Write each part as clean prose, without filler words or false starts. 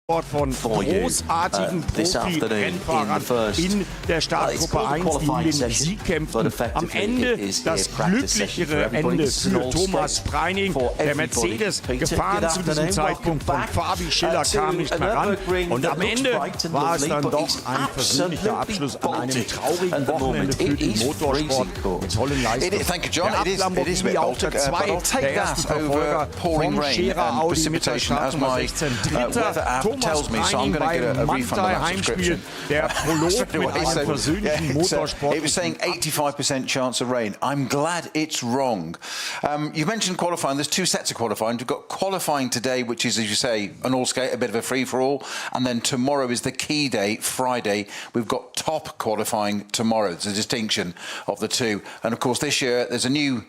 von großartigen Profi-Rennfahrern in der Startgruppe 1, die um den Sieg kämpfen. Am Ende das glücklichere Ende für Thomas Preining. Der Mercedes gefahren zu diesem Zeitpunkt von Fabi Schiller kam nicht mehr ran. Und am Ende war es dann doch ein persönlicher Abschluss an einem traurigen Wochenende für den Motorsport mit tollen Leistungen. Der Lamborghini auf der 2, der erste Verfolger vom Scherer Audi mit der Startnummer 16. Dritter Thomas Preining beim Mantai-Heimspiel, der Prolog mit einem persönlichen Motorsport. It was saying 85% chance of rain. I'm glad it's wrong. You mentioned qualifying. There's two sets of qualifying. We've got qualifying today, which is, as you say, an all-skate, a bit of a free-for-all. And then tomorrow is the key day, Friday. We've got top qualifying tomorrow. There's a distinction of the two. And, of course, this year there's a new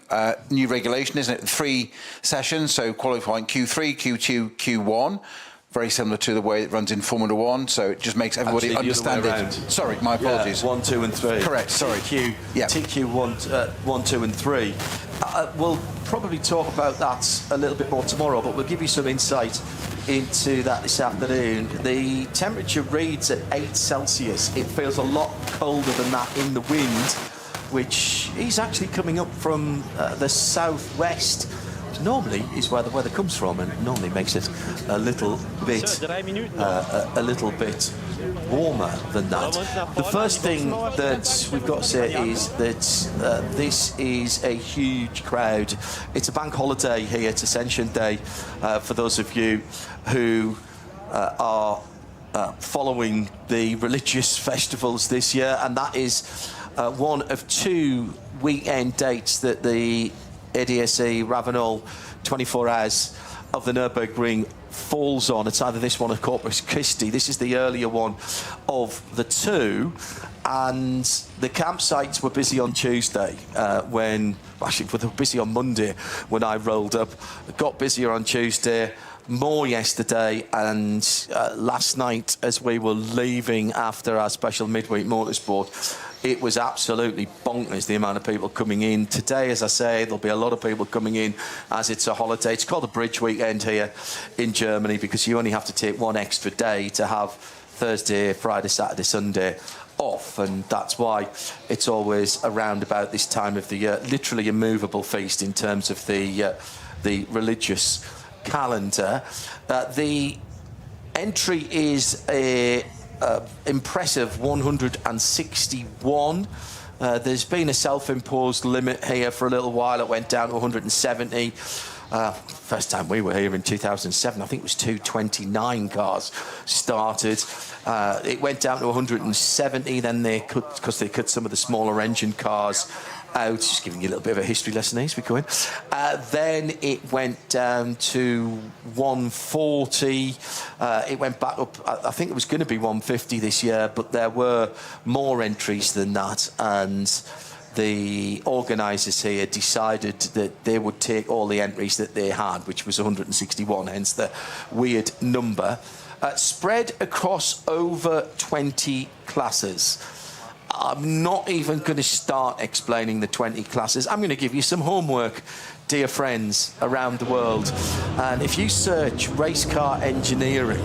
regulation, isn't it? 3 sessions, so qualifying Q3, Q2, Q1. Very similar to the way it runs in Formula One, so it just makes everybody understand it. Sorry, my apologies. 1, 2 and 3. Correct, sorry. TQ 1, 2 and 3. We'll probably talk about that a little bit more tomorrow, but we'll give you some insight into that this afternoon. The temperature reads at 8 Celsius. It feels a lot colder than that in the wind, which is actually coming up from the southwest. Normally is where the weather comes from, and normally makes it a little bit warmer than that. The first thing that we've got to say is that this is a huge crowd. It's a bank holiday here. It's Ascension Day for those of you who are following the religious festivals this year, and that is one of 2 weekend dates that the ADAC RAVENOL 24 hours of the Nürburgring falls on. It's either this one or Corpus Christi. This is the earlier one of the 2, and the campsites were busy on Tuesday actually they were busy on Monday when I rolled up. It got busier on Tuesday, more yesterday, and last night as we were leaving after our special midweek motorsport, it was absolutely bonkers, the amount of people coming in. Today, as I say, there'll be a lot of people coming in as it's a holiday. It's called a bridge weekend here in Germany because you only have to take 1 extra day to have Thursday, Friday, Saturday, Sunday off, and that's why it's always around about this time of the year. Literally a movable feast in terms of the religious calendar. The entry is a impressive 161. There's been a self-imposed limit here for a little while. It went down to 170. First time we were here in 2007, I think it was 229 cars started. It went down to 170, then they cut some of the smaller engine cars out. Just giving you a little bit of a history lesson as we go in. Then it went down to 140. It went back up. I think it was going to be 150 this year, but there were more entries than that, and the organisers here decided that they would take all the entries that they had, which was 161, hence the weird number, spread across over 20 classes. I'm not even going to start explaining the 20 classes. I'm going to give you some homework, dear friends around the world. And if you search race car engineering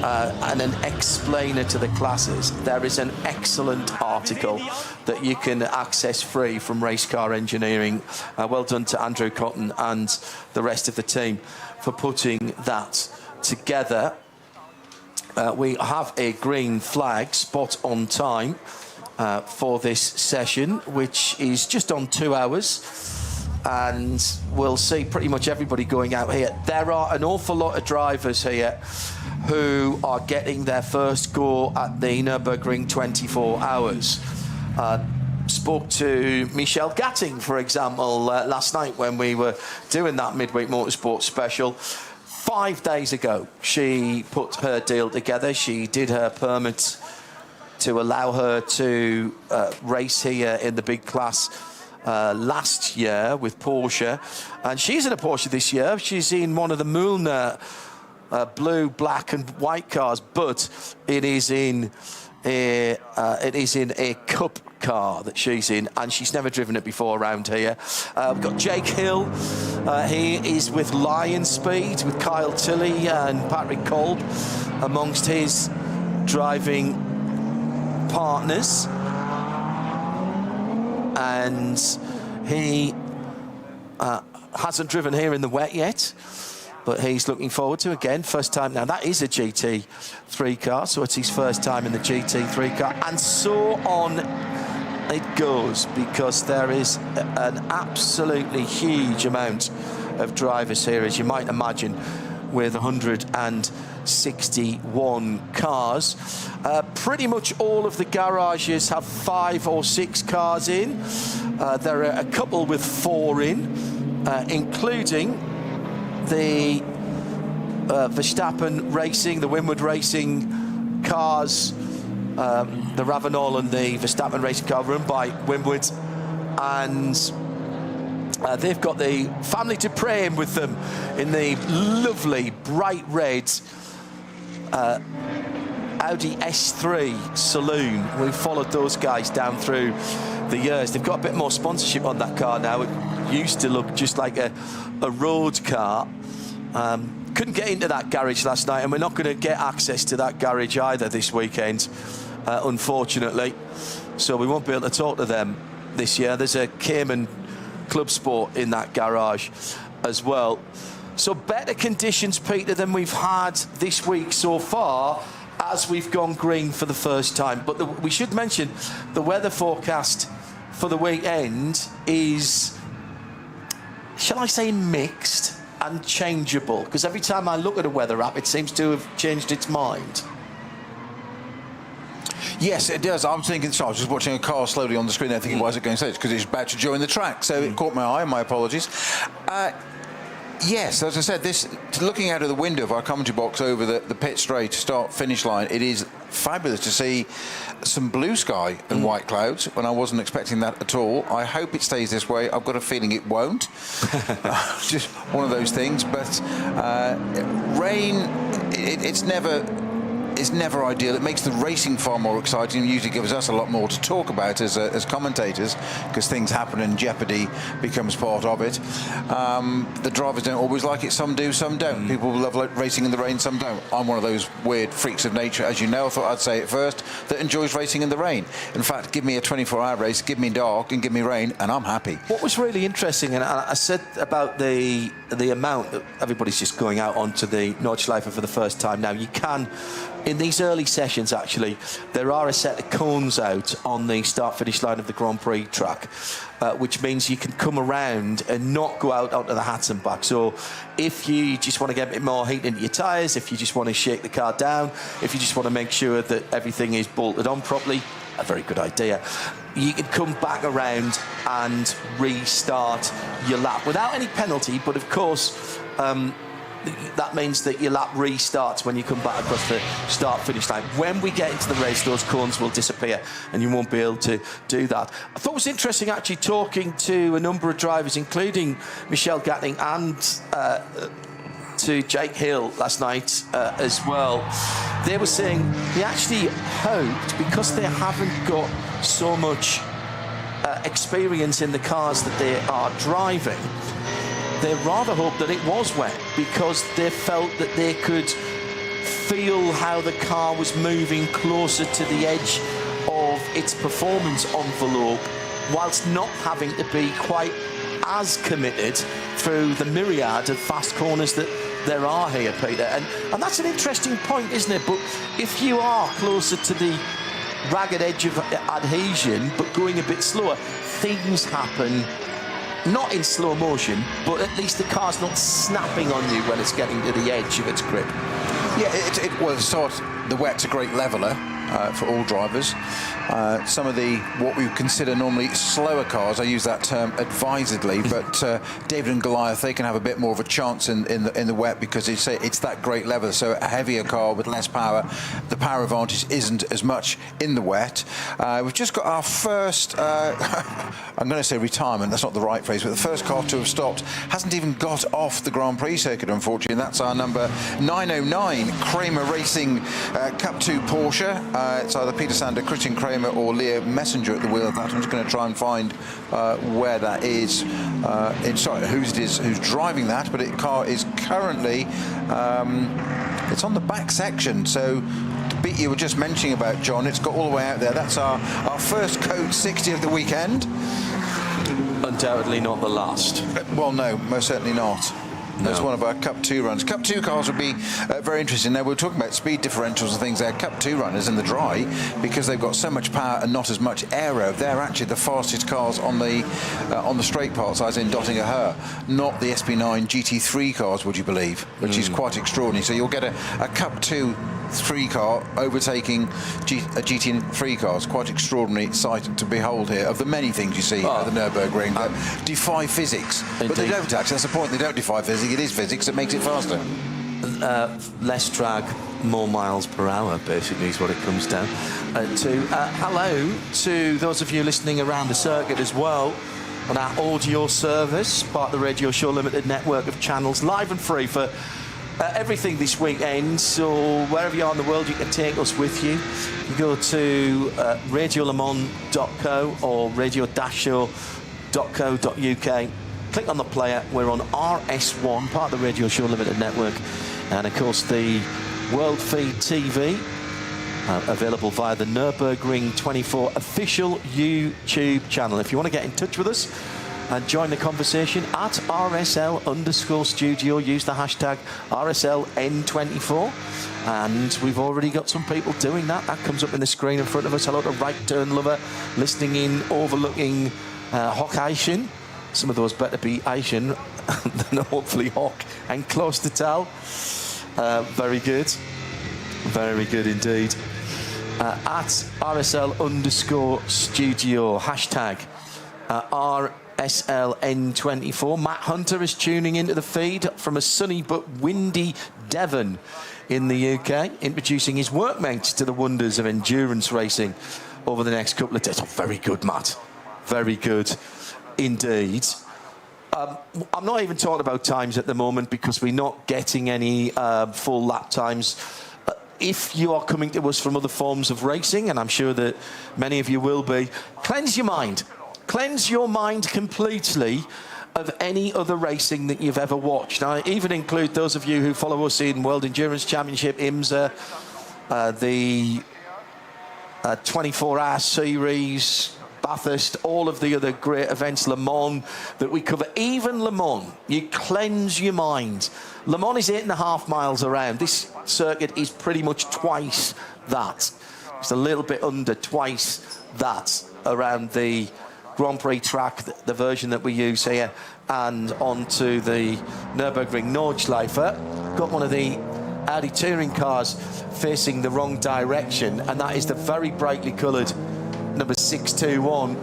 and an explainer to the classes, there is an excellent article that you can access free from Race Car Engineering. Well done to Andrew Cotton and the rest of the team for putting that together. We have a green flag spot on time for this session, which is just on 2 hours, and we'll see pretty much everybody going out here. There are an awful lot of drivers here who are getting their first go at the Nürburgring 24 hours. Spoke to Michelle Gatting, for example, last night when we were doing that midweek motorsport special. 5 days ago, she put her deal together. She did her permit to allow her to race here in the big class last year with Porsche, and she's in a Porsche this year. She's in one of the Mühlner blue, black and white cars, but it is in It is in a Cup car that she's in, and she's never driven it before around here. We've got Jake Hill. He is with Lion Speed, with Kyle Tilley and Patrick Kolb amongst his driving partners. And he hasn't driven here in the wet yet, but he's looking forward to, again, first time. Now, that is a GT3 car, so it's his first time in the GT3 car. And so on it goes, because there is an absolutely huge amount of drivers here, as you might imagine, with 161 cars. Pretty much all of the garages have 5 or 6 cars in. There are a couple with 4 in, including the Verstappen Racing, the Winward Racing cars, the Ravenol and the Verstappen Racing car run by Winward, and they've got the family to pray with them in the lovely bright red Audi S3 saloon. We've followed those guys down through the years. They've got a bit more sponsorship on that car now. It used to look just like a road car. Couldn't get into that garage last night, and we're not going to get access to that garage either this weekend, unfortunately. So we won't be able to talk to them this year. There's a Cayman Club Sport in that garage as well. So better conditions, Peter, than we've had this week so far, as we've gone green for the first time. But we should mention the weather forecast for the weekend is, shall I say, mixed and changeable, because every time I look at a weather app, it seems to have changed its mind. Yes, it does. I'm thinking, so I was just watching a car slowly on the screen there thinking, why is it going to say it's because it's about to join the track, so it caught my eye. My apologies. Yes, as I said, looking out of the window of our commentary box over the pit straight start-finish line, it is fabulous to see some blue sky and white clouds when I wasn't expecting that at all. I hope it stays this way. I've got a feeling it won't. Just one of those things. But rain, it's never ideal. It makes the racing far more exciting. It usually gives us a lot more to talk about as commentators, because things happen and jeopardy becomes part of it. The drivers don't always like it. Some do, some don't. People love racing in the rain, some don't. I'm one of those weird freaks of nature, as you know. I thought I'd say it first, that enjoys racing in the rain. In fact, give me a 24-hour race, give me dark and give me rain, and I'm happy. What was really interesting, and I said about the amount that everybody's just going out onto the Nordschleife for the first time now. You can, in these early sessions, actually, there are a set of cones out on the start-finish line of the Grand Prix track, which means you can come around and not go out onto the hats and back. So if you just want to get a bit more heat into your tyres, if you just want to shake the car down, if you just want to make sure that everything is bolted on properly, a very good idea, you can come back around and restart your lap without any penalty. But of course, that means that your lap restarts when you come back across the start-finish line. When we get into the race, those cones will disappear and you won't be able to do that. I thought it was interesting, actually, talking to a number of drivers, including Michelle Gatling and to Jake Hill last night as well. They were saying they actually hoped, because they haven't got so much experience in the cars that they are driving, they rather hoped that it was wet, because they felt that they could feel how the car was moving closer to the edge of its performance envelope, whilst not having to be quite as committed through the myriad of fast corners that there are here, Peter. And that's an interesting point, isn't it? But if you are closer to the ragged edge of adhesion, but going a bit slower, things happen. Not in slow motion, but at least the car's not snapping on you when it's getting to the edge of its grip. Yeah, the wet's a great leveller for all drivers. Some of what we would consider normally slower cars, I use that term advisedly, but David and Goliath, they can have a bit more of a chance in the wet, because it's that great level. So a heavier car with less power, the power advantage isn't as much in the wet. We've just got our first, I'm going to say retirement, that's not the right phrase, but the first car to have stopped hasn't even got off the Grand Prix circuit, unfortunately. That's our number 909 Kramer Racing Cup 2 Porsche. It's either Peter Sander, Christian Kramer, or Leo Messenger at the wheel of that. I'm just going to try and find where that is. Sorry, who it is who's driving that, but the car is currently it's on the back section. So the bit you were just mentioning about, John, it's got all the way out there. That's our first Code 60 of the weekend. Undoubtedly not the last. Well, no, most certainly not. That's one of our Cup 2 runs. Cup 2 cars would be very interesting. Now, we're talking about speed differentials and things there. Cup 2 runners in the dry, because they've got so much power and not as much aero, they're actually the fastest cars on the straight parts, as in Dottinger Her, not the SP9 GT3 cars, would you believe, which is quite extraordinary. So you'll get a Cup 2 3 car overtaking a GT3 car. It's quite extraordinary sight to behold here, of the many things you see at the Nürburgring that defy physics. Indeed. But they don't actually. That's the point. They don't defy physics. It is physics that makes it faster. Less drag, more miles per hour, basically, is what it comes down to. Hello to those of you listening around the circuit as well on our audio service, part of the Radio Show Limited network of channels, live and free for everything this weekend. So wherever you are in the world, you can take us with you. You go to radiolemans.co or radio-show.co.uk. Click on the player. We're on RS1, part of the Radio Show Limited network, and of course the World Feed TV, available via the Nürburgring 24 official YouTube channel. If you want to get in touch with us and join the conversation at RSL_studio, use the hashtag RSLN24. And we've already got some people doing that. That comes up in the screen in front of us. Hello to Right Turn Lover, listening in, overlooking Hokkaition. Some of those better be Asian than hopefully Hawk and close to tell. Very good. Very good indeed. At RSL_studio, hashtag RSLN24. Matt Hunter is tuning into the feed from a sunny but windy Devon in the UK, introducing his workmates to the wonders of endurance racing over the next couple of days. Oh, very good, Matt. Very good indeed. I'm not even talking about times at the moment because we're not getting any full lap times. If you are coming to us from other forms of racing, and I'm sure that many of you will be, cleanse your mind. Cleanse your mind completely of any other racing that you've ever watched. Now, I even include those of you who follow us in World Endurance Championship, IMSA, the 24-hour series, Bathurst, all of the other great events, Le Mans, that we cover. Even Le Mans, you cleanse your mind. Le Mans is 8.5 miles around. This circuit is pretty much twice that. It's a little bit under twice that around the Grand Prix track, the version that we use here, and onto the Nürburgring Nordschleife. Got one of the Audi touring cars facing the wrong direction, and that is the very brightly coloured number 621,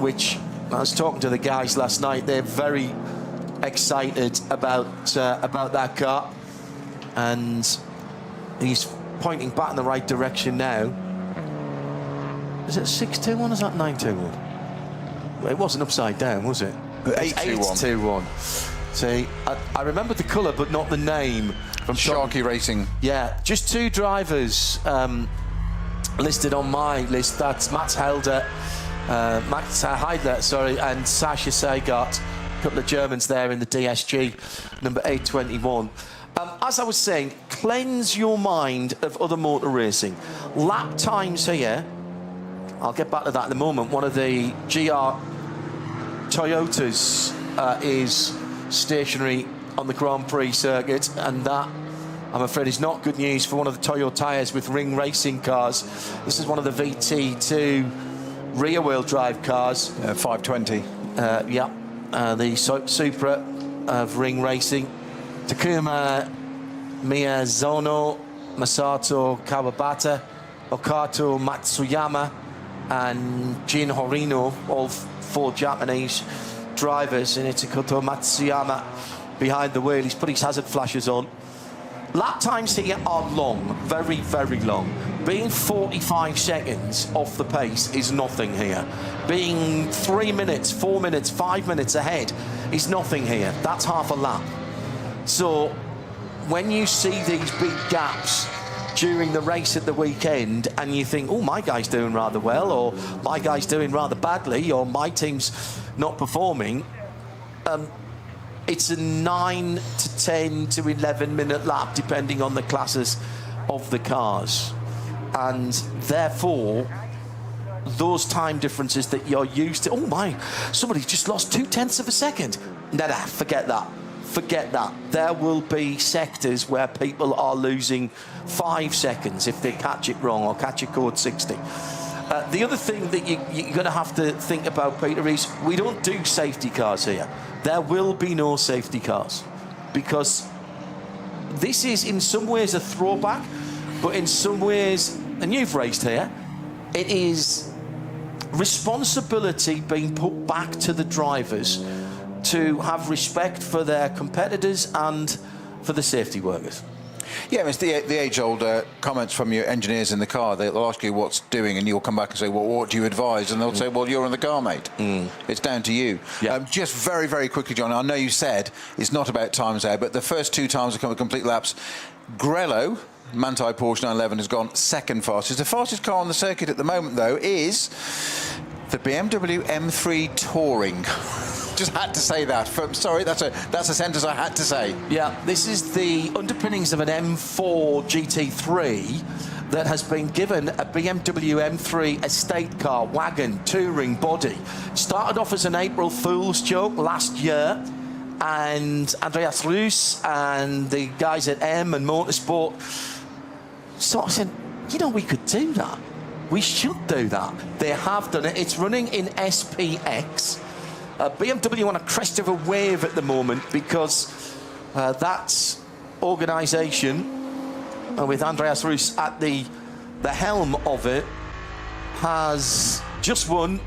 which I was talking to the guys last night. They're very excited about that car, and he's pointing back in the right direction now. Is it 621 or is that 921? Well, it wasn't upside down, was it? 821. See, I remember the colour, but not the name. From Sharky Racing. Yeah, just two drivers listed on my list. That's Max Heidler, and Sasha Seigert. A couple of Germans there in the DSG, number 821. As I was saying, cleanse your mind of other motor racing. Lap times here, I'll get back to that in a moment. One of the GR Toyotas is stationary on the Grand Prix circuit, and that, I'm afraid, is not good news for one of the Toyo tyres with Ring Racing cars. This is one of the VT2 rear-wheel drive cars. 520. The Supra of Ring Racing. Takuma Miyazono, Masato Kawabata, Okato Matsuyama, and Jin Horino, all four Japanese drivers, and Itsukoto Matsuyama behind the wheel. He's put his hazard flashes on. Lap times here are long, very, very long. Being 45 seconds off the pace is nothing here. Being 3 minutes, 4 minutes, 5 minutes ahead is nothing here. That's half a lap. So when you see these big gaps during the race at the weekend and you think, oh, my guy's doing rather well, or my guy's doing rather badly, or my team's not performing, it's a 9 to 10 to 11 minute lap, depending on the classes of the cars. And therefore, those time differences that you're used to, oh my, somebody's just lost 0.2 of a second. Nah, forget that. Forget that. There will be sectors where people are losing 5 seconds if they catch it wrong or catch a code 60. The other thing that you're going to have to think about, Peter, is we don't do safety cars here. There will be no safety cars, because this is in some ways a throwback, but in some ways, and you've raced here, it is responsibility being put back to the drivers to have respect for their competitors and for the safety workers. Yeah, it's the age-old comments from your engineers in the car. They'll ask you what's doing, and you'll come back and say, well, what do you advise? And they'll say, well, you're in the car, mate. It's down to you. Yeah. Just very, very quickly, John, I know you said it's not about times there, but the first 2 times have come with complete laps. Grello, Manti Porsche 911, has gone second fastest. The fastest car on the circuit at the moment, though, is the BMW M3 Touring. Just had to say that. Sorry, that's a sentence I had to say. Yeah, this is the underpinnings of an M4 GT3 that has been given a BMW M3 estate car, wagon, touring body. Started off as an April Fool's joke last year, and Andreas Rus and the guys at M and Motorsport sort of said, you know, we could do that. We should do that. They have done it. It's running in SPX. BMW on a crest of a wave at the moment, because that organisation, with Andreas Rus at the helm of it, has just won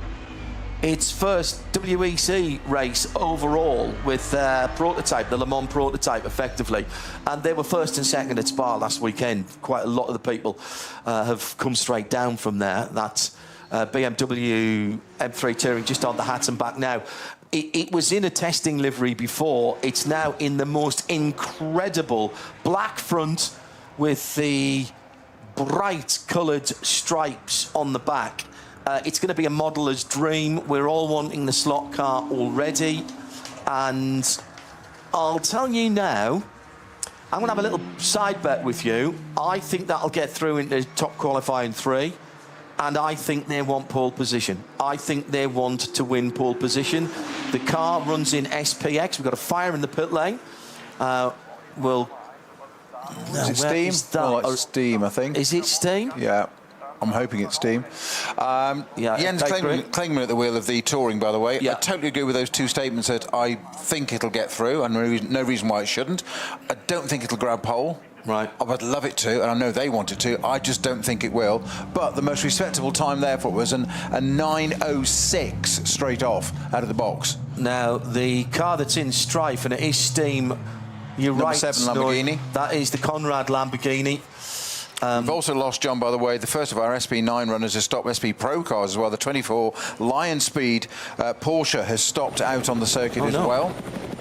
its first WEC race overall with their prototype, the Le Mans prototype, effectively. And they were first and second at Spa last weekend. Quite a lot of the people have come straight down from there. That's BMW M3 Touring just on the hats and back now. It was in a testing livery before. It's now in the most incredible black front with the bright coloured stripes on the back. It's going to be a modeller's dream. We're all wanting the slot car already. And I'll tell you now, I'm going to have a little side bet with you. I think that'll get through into top qualifying 3. And I think they want pole position. I think they want to win pole position. The car runs in SPX. We've got a fire in the pit lane. Is it steam? Oh, it's steam, I think. Is it steam? Yeah. I'm hoping it's steam. Jens Klingman at the wheel of the Touring, by the way. Yeah. I totally agree with those 2 statements that I think it'll get through, and no reason why it shouldn't. I don't think it'll grab pole. Right. I would love it to, and I know they want it to. I just don't think it will. But the most respectable time therefore was a 9:06 straight off out of the box. Now, the car that's in strife, and it is steam, you're Number right, 7 Lamborghini. That is the Conrad Lamborghini. We've also lost, John, by the way, the first of our SP9 runners has stopped SP Pro cars as well. The 24 Lion Speed Porsche has stopped out on the circuit well.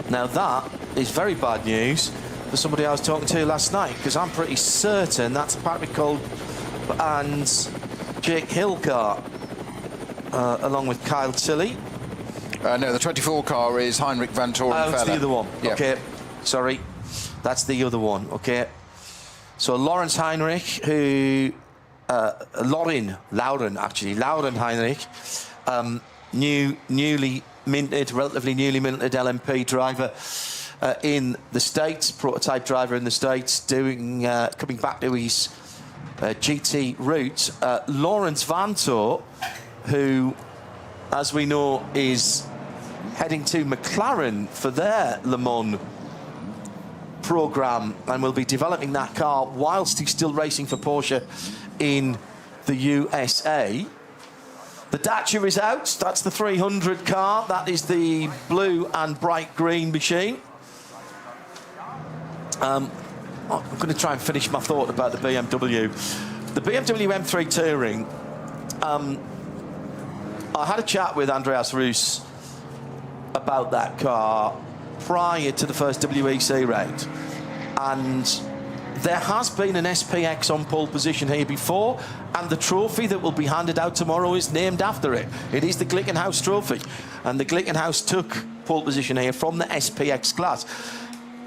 Now, that is very bad news for somebody I was talking to last night, because I'm pretty certain that's Patrick Kolb and Jake Hill car, along with Kyle Tilley. No, the 24 car is Heinrich Van Toren. Oh, it's the other one. Yeah. Okay, sorry. That's the other one, okay. So Lawrence Heinrich, who... Lauren Heinrich, relatively newly minted LMP driver in the States, prototype driver in the States, coming back to his GT roots. Lawrence Vanto, who, as we know, is heading to McLaren for their Le Mans programme, and will be developing that car whilst he's still racing for Porsche in the USA. The Dacia is out. That's the 300 car. That is the blue and bright green machine. I'm going to try and finish my thought about the BMW. The BMW M3 Touring. I had a chat with Andreas Rus about that car prior to the first WEC race, and there has been an SPX on pole position here before, and the trophy that will be handed out tomorrow is named after it. It is the Glickenhaus Trophy, and the Glickenhaus took pole position here from the SPX class.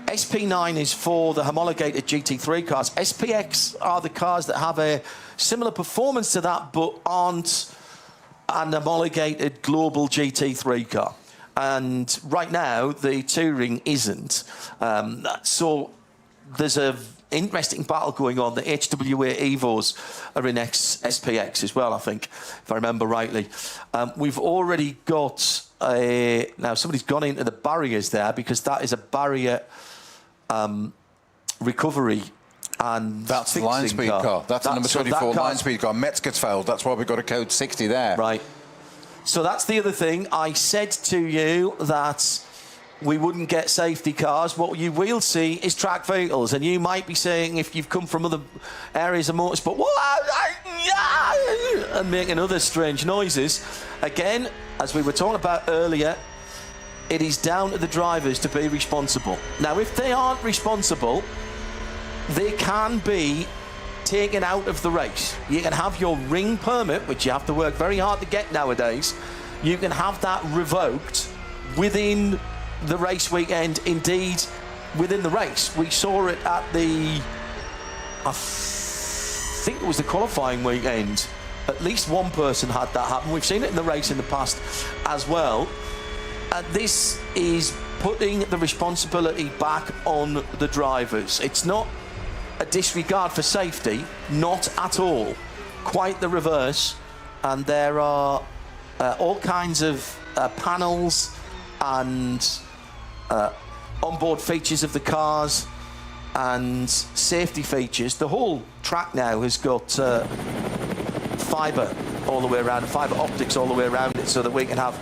SP9 is for the homologated GT3 cars. SPX are the cars that have a similar performance to that, but aren't an homologated global GT3 car. And right now, the Touring isn't. So there's an interesting battle going on. The HWA Evos are in SPX as well, I think, if I remember rightly. We've already got now somebody's gone into the barriers there, because that is a barrier recovery. And that's the line speed car. That's the number 24 line speed car. Metzgerfeld. That's why we've got a code 60 there. Right. So that's the other thing. I said to you that we wouldn't get safety cars. What you will see is track vehicles. And you might be saying, if you've come from other areas of motorsport, and making other strange noises. Again, as we were talking about earlier, it is down to the drivers to be responsible. Now, if they aren't responsible, they can be taken out of the race. You can have your ring permit, which you have to work very hard to get nowadays. You can have that revoked within the race weekend, indeed within the race. We saw it at the, I think it was the qualifying weekend. At least one person had that happen. We've seen it in the race in the past as well. This is putting the responsibility back on the drivers. It's not a disregard for safety, not at all. Quite the reverse. And there are all kinds of panels and onboard features of the cars and safety features. The whole track now has got fibre all the way around, fibre optics all the way around it, so that we can have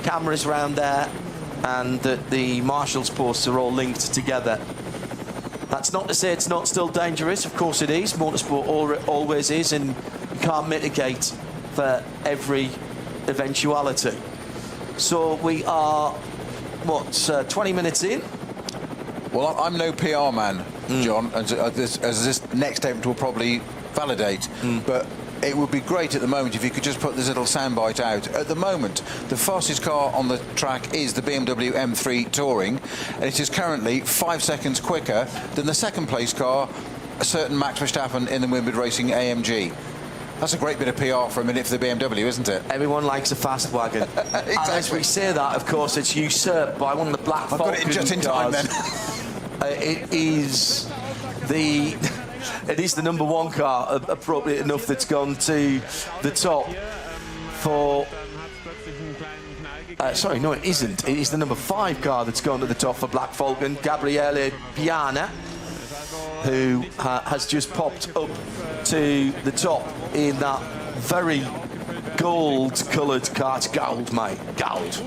cameras around there and that the marshal's posts are all linked together. That's not to say it's not still dangerous. Of course it is. Motorsport always is, and you can't mitigate for every eventuality. So we are, what, 20 minutes in? Well, I'm no PR man, John, as this next statement will probably validate, but it would be great at the moment if you could just put this little soundbite out. At the moment, the fastest car on the track is the BMW M3 Touring, and it is currently 5 seconds quicker than the second place car, a certain Max Verstappen in the Wimbledon Racing AMG. That's a great bit of PR for a minute for the BMW, isn't it? Everyone likes a fast wagon. Exactly. And as we say that, of course, it's usurped by one of the Black Falcon cars. I've got it just in time, then. It is the number one car, appropriate enough, that's gone to the top for... sorry, no, it isn't. It is the number 5 car that's gone to the top for Black Falcon, Gabriele Piana, who has just popped up to the top in that very gold-coloured car. It's gold, mate. Gold.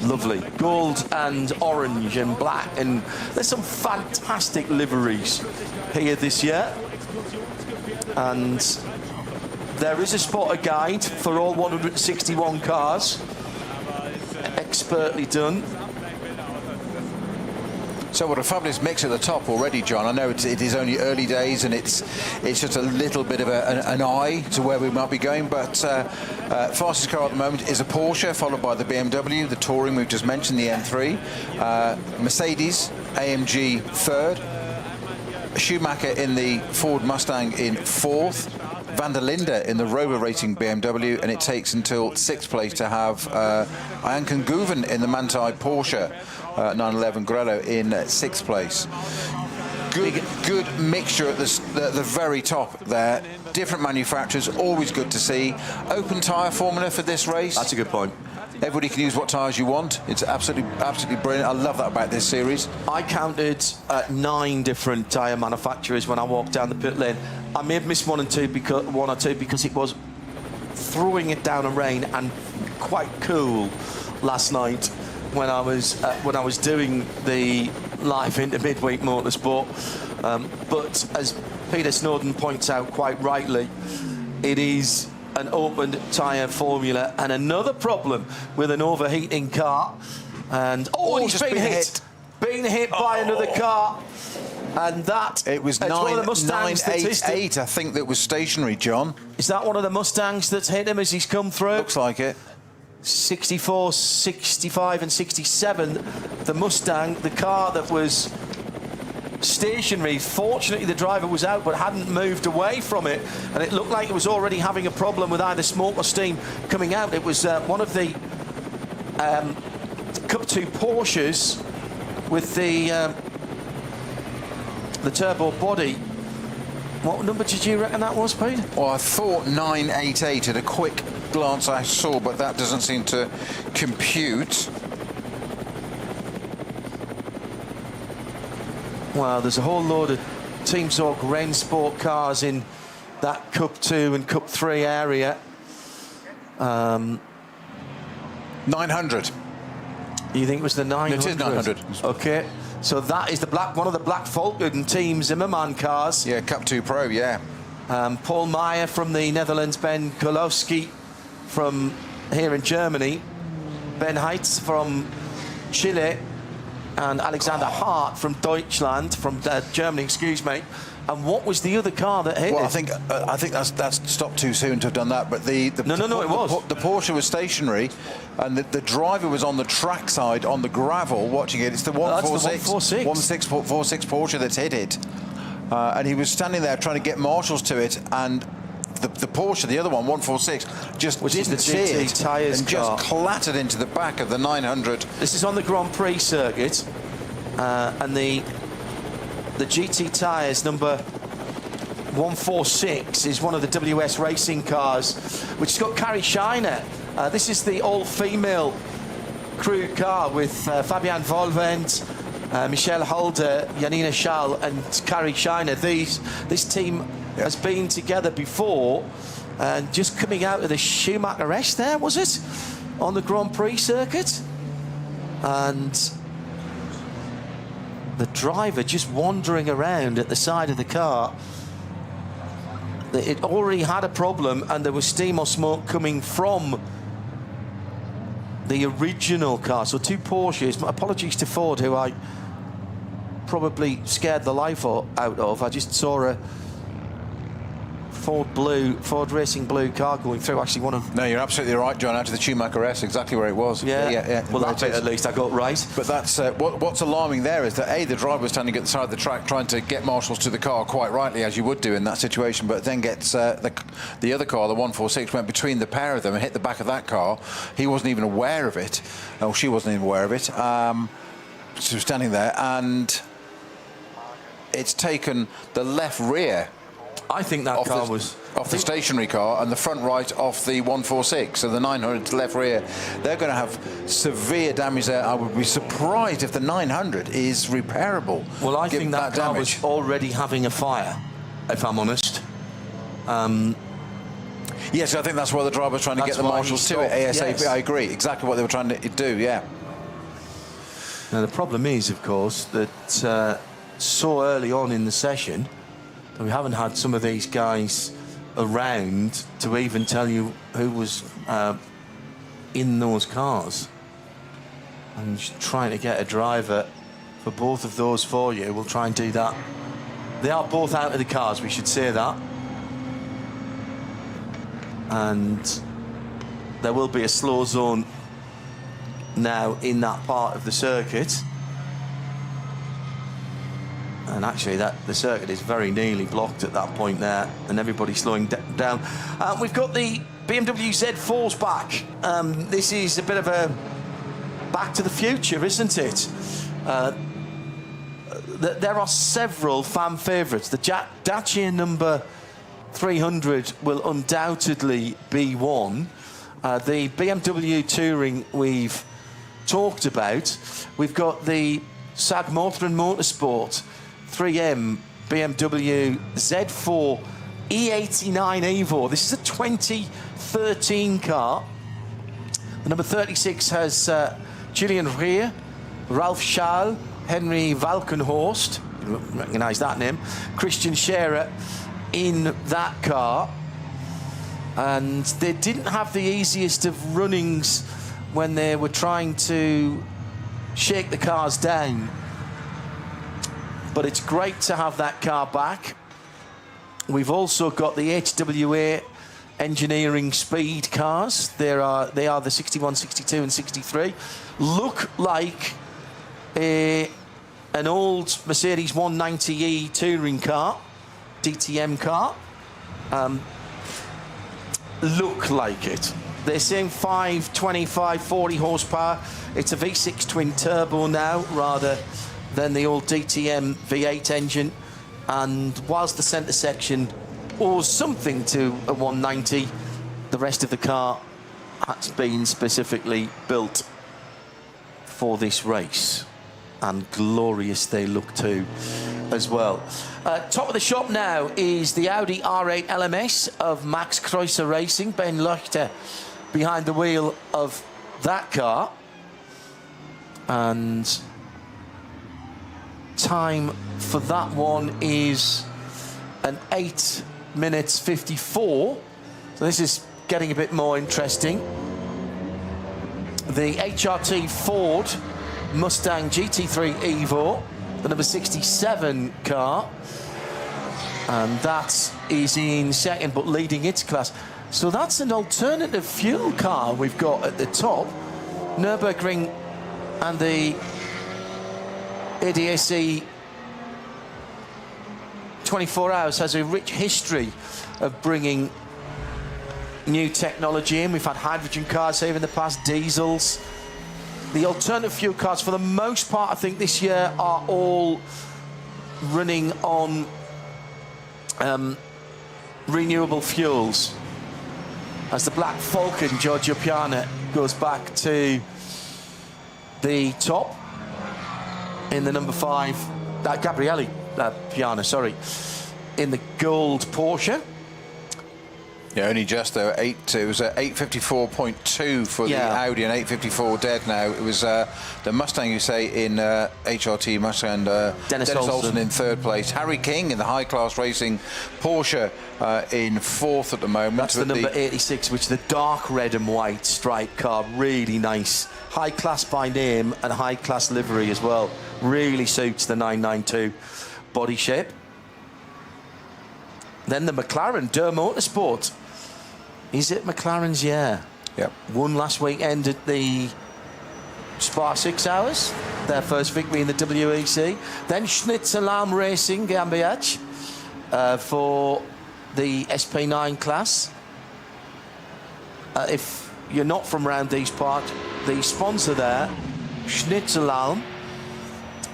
Lovely. Gold and orange and black. And there's some fantastic liveries here this year. And there is a spotter guide for all 161 cars. Expertly done. So what a fabulous mix at the top already, John. I know it is only early days and it's just a little bit of an eye to where we might be going, but fastest car at the moment is a Porsche, followed by the BMW, the Touring we've just mentioned, the M3, Mercedes, AMG third, Schumacher in the Ford Mustang in 4th, Van der Linde in the Rover Racing BMW, and it takes until 6th place to have Iancan Guven in the Manthey Porsche 911 Grello in 6th place. Good mixture at the very top there. Different manufacturers, always good to see. Open tyre formula for this race. That's a good point. Everybody can use what tyres you want. It's absolutely brilliant. I love that about this series. I counted 9 different tyre manufacturers when I walked down the pit lane. I may have missed one or two because it was throwing it down in rain and quite cool last night when I was doing the live into midweek motorsport. But as Peter Snowden points out quite rightly, it is an open tyre formula, and another problem with an overheating car. And he's been hit. been hit by another car. And that... It was 988, I think, that was stationary, John. Is that one of the Mustangs that's hit him as he's come through? Looks like it. 64, 65 and 67, the Mustang, the car that was stationary. Fortunately, the driver was out but hadn't moved away from it, and it looked like it was already having a problem with either smoke or steam coming out. It was one of the Cup 2 Porsches with the turbo body. What number did you reckon that was, Pete? Well, I thought 988 at a quick glance I saw, but that doesn't seem to compute. Well, there's a whole load of Team Zorg Rennsport cars in that Cup 2 and Cup 3 area. 900. You think it was the 900? It is 900. Okay. So that is the one of the Black Falcon Team Zimmerman cars. Yeah, Cup 2 Pro, yeah. Paul Meyer from the Netherlands, Ben Kolowski from here in Germany, Ben Heitz from Chile, and Alexander Hart from Deutschland, from Germany, excuse me. And what was the other car that hit it? Well, I think that's stopped too soon to have done that. But the No, it was. The Porsche was stationary, and the driver was on the track side on the gravel watching it. It's the 146 Porsche that's hit it, and he was standing there trying to get marshals to it, and the Porsche, the other one, 146, just which is the GT tyres and car, just clattered into the back of the 900. This is on the Grand Prix circuit, and the GT tyres number 146 is one of the WS racing cars, which has got Carrie Shiner. This is the all-female crew car with Fabian Volvent, Michelle Holder, Janina Schall and Carrie Shiner. This team has been together before, and just coming out of the Schumacher-esque there, was it? On the Grand Prix circuit. And the driver just wandering around at the side of the car. It already had a problem, and there was steam or smoke coming from the original car. So two Porsches. Apologies to Ford, who I probably scared the life out of. I just saw a Ford Racing Blue car going through. Actually, one of... No, you're absolutely right, John. Out of the Schumacher-esque, exactly where it was. Yeah. Well, that bit at least I got right. But that's what's alarming there is that the driver was standing at the side of the track trying to get marshals to the car, quite rightly, as you would do in that situation, but then gets the other car, the 146, went between the pair of them and hit the back of that car. He wasn't even aware of it. Oh, she wasn't even aware of it. She was standing there, and it's taken the left rear. I think that car was off the stationary car, and the front right off the 146. So the 900 left rear, they're going to have severe damage there. I would be surprised if the 900 is repairable. Well, I think that car was already having a fire, if I'm honest. Yes, I think that's why the driver was trying to get the marshals to it ASAP. Yes. I agree, exactly what they were trying to do. Yeah. Now the problem is, of course, that so early on in the session, we haven't had some of these guys around to even tell you who was in those cars. I'm just trying to get a driver for both of those for you. We'll try and do that. They are both out of the cars, we should say that. And there will be a slow zone now in that part of the circuit. And actually, the circuit is very nearly blocked at that point there, and everybody's slowing down. We've got the BMW Z4s back. This is a bit of a back to the future, isn't it? There are several fan favourites. The Dacia number 300 will undoubtedly be one. The BMW Touring we've talked about. We've got the SAG Motor and Motorsport 3M BMW Z4 E89 Evo. This is a 2013 car. The number 36 has Julian Reer, Ralf Schall, Henry Valkenhorst, you recognise that name, Christian Scherer in that car. And they didn't have the easiest of runnings when they were trying to shake the cars down but it's great to have that car back. We've also got the HWA engineering speed cars. They are the 61, 62 and 63. Look like an old Mercedes 190e touring car, DTM car. Look like it. They're saying 525, 40 horsepower. It's a V6 twin turbo now rather than the old DTM V8 engine. And whilst the centre section owes something to a 190, the rest of the car has been specifically built for this race. And glorious they look too as well. Top of the shop now is the Audi R8 LMS of Max Kreuzer Racing. Ben Leuchter behind the wheel of that car. And time for that one is an 8 minutes 54. So this is getting a bit more interesting. The HRT Ford Mustang GT3 Evo, the number 67 car, and that is in second but leading its class. So that's an alternative fuel car we've got at the top. Nürburgring and the ADAC 24 Hours has a rich history of bringing new technology in. We've had hydrogen cars here in the past, diesels. The alternative fuel cars, for the most part, I think this year are all running on renewable fuels. As the Black Falcon, Giorgio Piana, goes back to the top in the number 5, Gabriele Piana, sorry, in the gold Porsche. Yeah, only just though. It was 854.2 for the Audi and 854 dead now. It was the Mustang, you say, in HRT Mustang. Dennis Olsen in third place. Harry King in the high-class racing Porsche in fourth at the moment. That's the number 86, which is the dark red and white striped car. Really nice. High class by name and high class livery as well. Really suits the 992 body shape. Then the McLaren Durr Motorsport. Is it McLaren's? Yeah. Yep. Won last weekend at the Spa 6 Hours. Their first victory in the WEC. Then Schnitzelarm Racing GmbH for the SP9 class. If you're not from around these parts, the sponsor there, Schnitzelarm,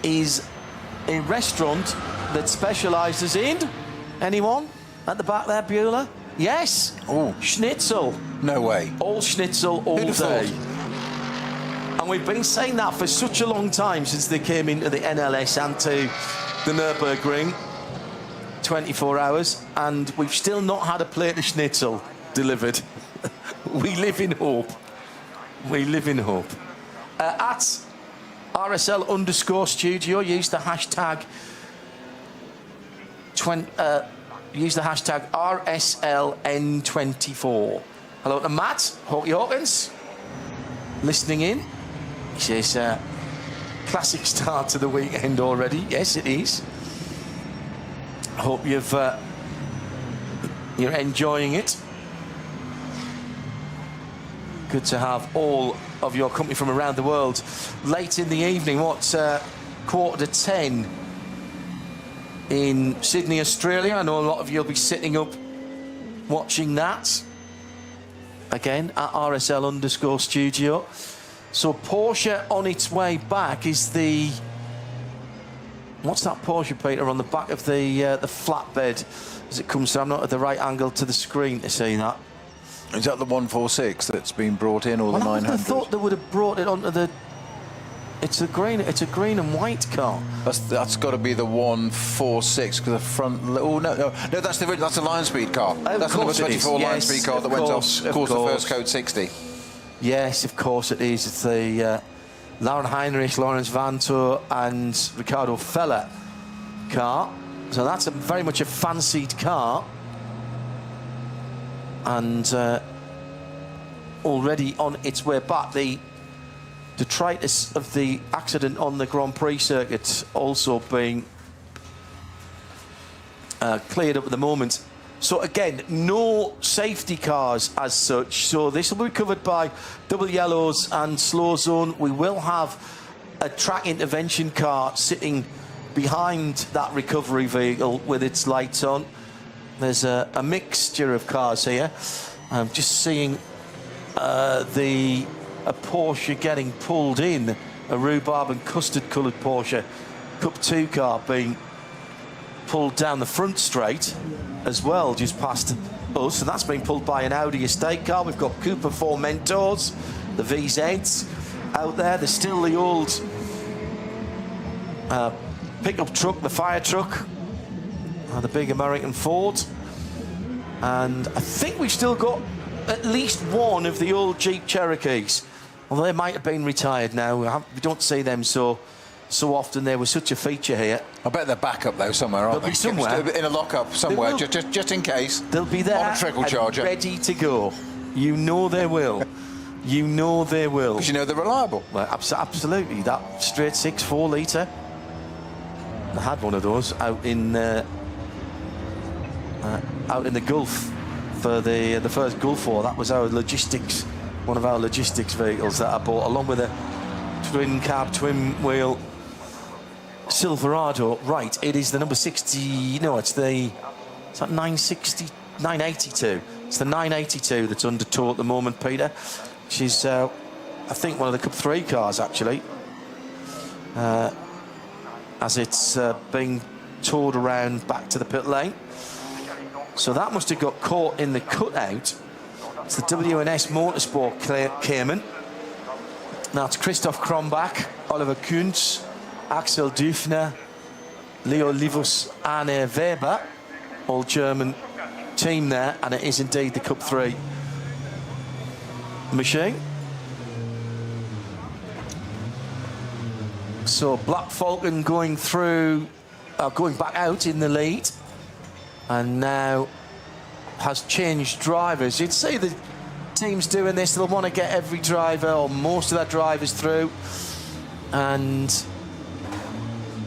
is a restaurant that specialises in... Anyone? At the back there, Beulah? Yes. Oh, Schnitzel. No way. All schnitzel all day. And we've been saying that for such a long time, since they came into the NLS and to the Nürburgring, 24 Hours, and we've still not had a plate of schnitzel delivered. We live in hope. We live in hope. At RSL_studio, use the hashtag RSLN24. Hello to Matt Hawkins, listening in. He says, classic start to the weekend already. Yes, it is. I hope you're enjoying it. Good to have all of your company from around the world. Late in the evening, what's 9:45 in Sydney, Australia. I know a lot of you will be sitting up watching that. Again, at RSL_studio. So Porsche on its way back is the... What's that Porsche, Peter, on the back of the flatbed as it comes through? I'm not at the right angle to the screen to see that. Is that the 146 that's been brought in, or the 900? I thought they would have brought it onto the... It's a green and white car. That's got to be the 146 because the front. Oh no, that's the Lion Speed car. That's the number 24 Lion Speed car that went off. Of course, the first code 60. Yes, of course it is. It's the Lauren Heinrich, Lawrence Vantour, and Ricardo Feller car. So that's very much a fancied car, and already on its way back. The detritus of the accident on the Grand Prix circuit also being cleared up at the moment. So again, no safety cars as such. So this will be covered by double yellows and slow zone. We will have a track intervention car sitting behind that recovery vehicle with its lights on. There's a mixture of cars here. I'm just seeing a Porsche getting pulled in, a rhubarb and custard coloured Porsche Cup 2 car being pulled down the front straight as well, just past us, and that's been pulled by an Audi estate car. We've got Cooper 4 Mentors, the VZs out there. There's still the old pickup truck, the fire truck, the big American Ford, and I think we've still got at least one of the old Jeep Cherokees, although they might have been retired now. We don't see them so often. They were such a feature here. I bet they're back up though somewhere, aren't they? They'll be somewhere. In a lock-up somewhere, just in case. They'll be there on a trickle charger, ready to go. You know they will. You know they will. Because you know they're reliable. Well, absolutely. That straight 6 4-litre. I had one of those out in the Gulf for the first Gulf War. That was our logistics, one of our logistics vehicles that I bought, along with a twin cab, twin wheel Silverado. Right, it is the number 60. No, it's that 982. It's the 982 that's under tow at the moment, Peter. She's, I think, one of the Cup 3 cars actually, as it's being towed around back to the pit lane. So that must have got caught in the cutout. It's the W&S Motorsport Cayman. Now it's Christoph Krombach, Oliver Kuntz, Axel Dufner, Leo Livus, Arne Weber, all German team there, and it is indeed the Cup 3 machine. So Black Falcon going through, going back out in the lead, and now has changed drivers. You'd say the team's doing this, they'll want to get every driver or most of their drivers through, and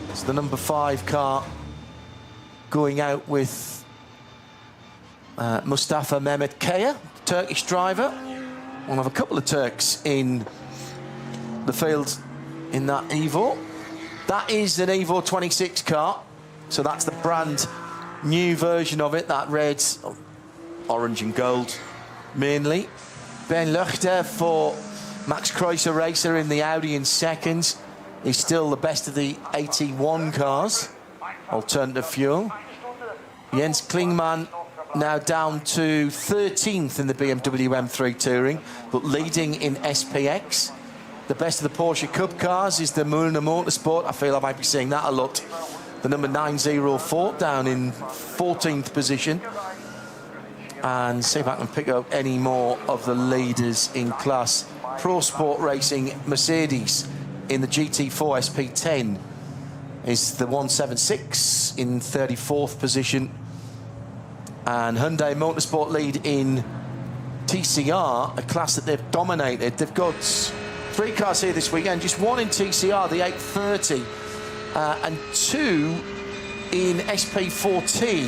it's the number 5 car going out with Mustafa Mehmet Kaya, Turkish driver, one of a couple of Turks in the field in that Evo. That is an Evo 26 car, so that's the brand new version of it, that red, orange and gold mainly. Ben Luchter for Max Kreuzer Racer in the Audi in second. He's still the best of the 81 cars, alternative fuel. Jens Klingmann now down to 13th in the BMW M3 Touring, but leading in SPX. The best of the Porsche Cup cars is the Müllner Motorsport. I feel I might be seeing that a lot. The number 904 down in 14th position. And see if I can pick up any more of the leaders in class. Pro Sport Racing Mercedes in the GT4 SP10 is the 176 in 34th position. And Hyundai Motorsport lead in TCR, a class that they've dominated. They've got 3 cars here this weekend, just 1 in TCR, the 830, and 2 in SP4T,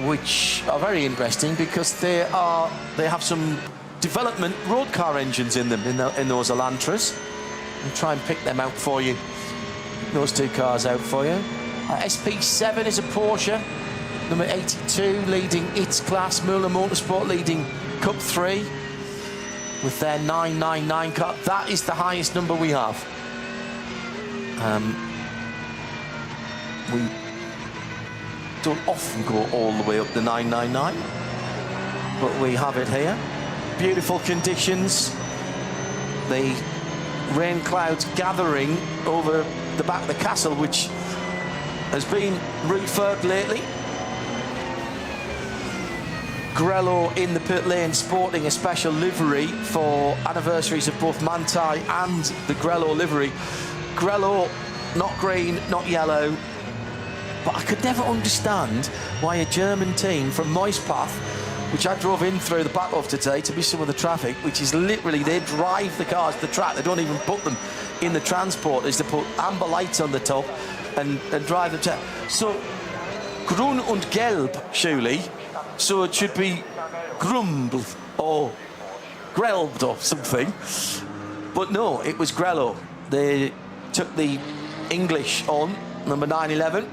which are very interesting because they have some development road car engines in them, in those Elantras. I'll try and pick them out for you, those 2 cars out for you. SP7 is a Porsche, number 82, leading its class. Müllner Motorsport leading Cup 3 with their 999 car. That is the highest number we have. We don't often go all the way up the 999, but we have it here. Beautiful conditions. The rain clouds gathering over the back of the castle, which has been refurbed lately. Grello in the pit lane sporting a special livery for anniversaries of both Manthey and the Grello livery. Grello, not green, not yellow, but I could never understand why a German team from Moispath, which I drove in through the back of today to miss some of the traffic, which is literally, they drive the cars to the track, they don't even put them in the transporters, they put amber lights on the top. and drive the test. So, grün und gelb, surely. So it should be grumbled or grelbed or something. But no, it was Grello. They took the English on, number 911.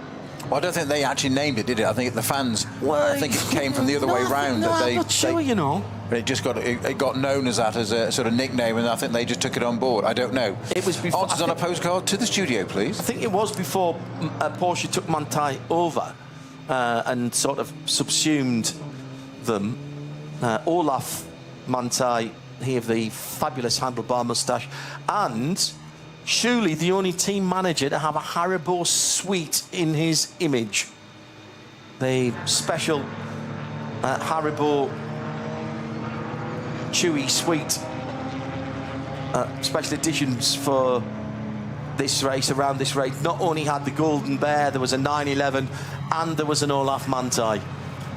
Well, I don't think they actually named it, did it? I think the fans. I think it came from the other way round. No, I'm not sure, you know. But it got known as that, as a sort of nickname, and I think they just took it on board. I don't know. It was before. Answers on a postcard to the studio, please. I think it was before Porsche took Manthey over and sort of subsumed them. Olaf Manthey, he of the fabulous handlebar moustache, and surely the only team manager to have a Haribo sweet in his image. The special Haribo chewy sweet special editions for this race, around this race. Not only had the Golden Bear, there was a 911 and there was an Olaf Manthey.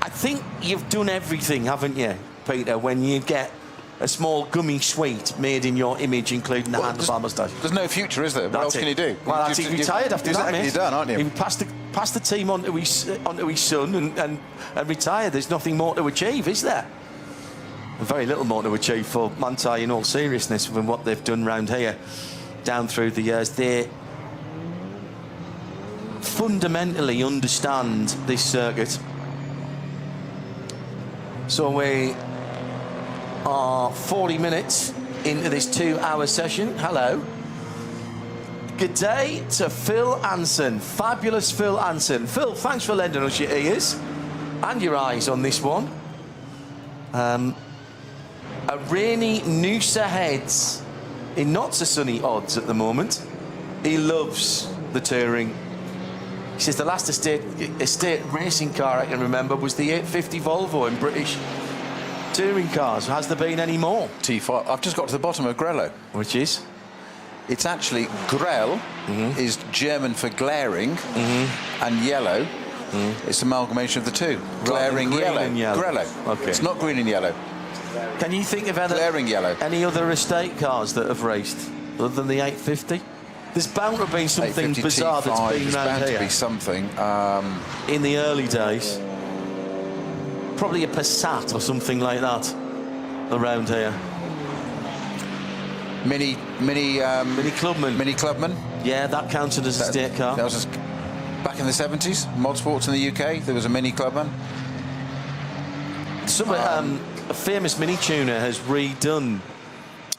I think you've done everything, haven't you, Peter, when you get a small gummy sweet made in your image, including the handlebar moustache. There's no future, is there? What else can you do? Well, he's retired after that, mate. You're done, aren't you? He passed the team on to his son and retired. There's nothing more to achieve, is there? Very little more to achieve for Manthey, in all seriousness, from what they've done round here down through the years. They fundamentally understand this circuit. So we are 40 minutes into this 2-hour session. Hello. Good day to Phil Anson. Fabulous Phil Anson. Phil, thanks for lending us your ears and your eyes on this one. A rainy Noosa Heads in not so sunny odds at the moment. He loves the touring. He says the last estate racing car I can remember was the 850 Volvo in British touring cars. Has there been any more? T5. I've just got to the bottom of Grello. Which is? It's actually Grell is German for glaring, and yellow. It's an amalgamation of the two. Glaring yellow. Grello. Okay. It's not green and yellow. Can you think of glaring yellow. Any other estate cars that have raced other than the 850? There's bound to have been something bizarre that's been around here. To be something. In the early days. Probably a Passat or something like that around here. Mini Clubman. Mini Clubman. Yeah, that counted as a estate car. That was back in the 70s. Mod Sports in the UK. There was a Mini Clubman. A famous mini tuner has redone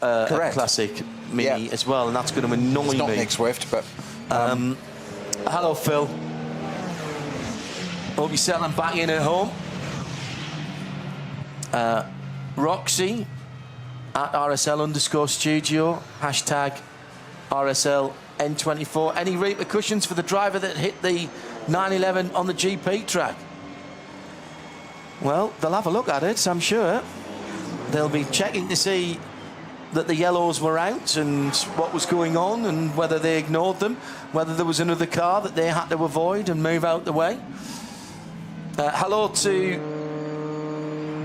a classic Mini as well, and that's going to annoy me. It's not Nick Swift, but... hello, Phil. Hope you're settling back in at home. Roxy at RSL_studio, hashtag RSL N24. Any repercussions for the driver that hit the 911 on the GP track? Well, they'll have a look at it, I'm sure. They'll be checking to see that the yellows were out and what was going on and whether they ignored them, whether there was another car that they had to avoid and move out the way. Hello to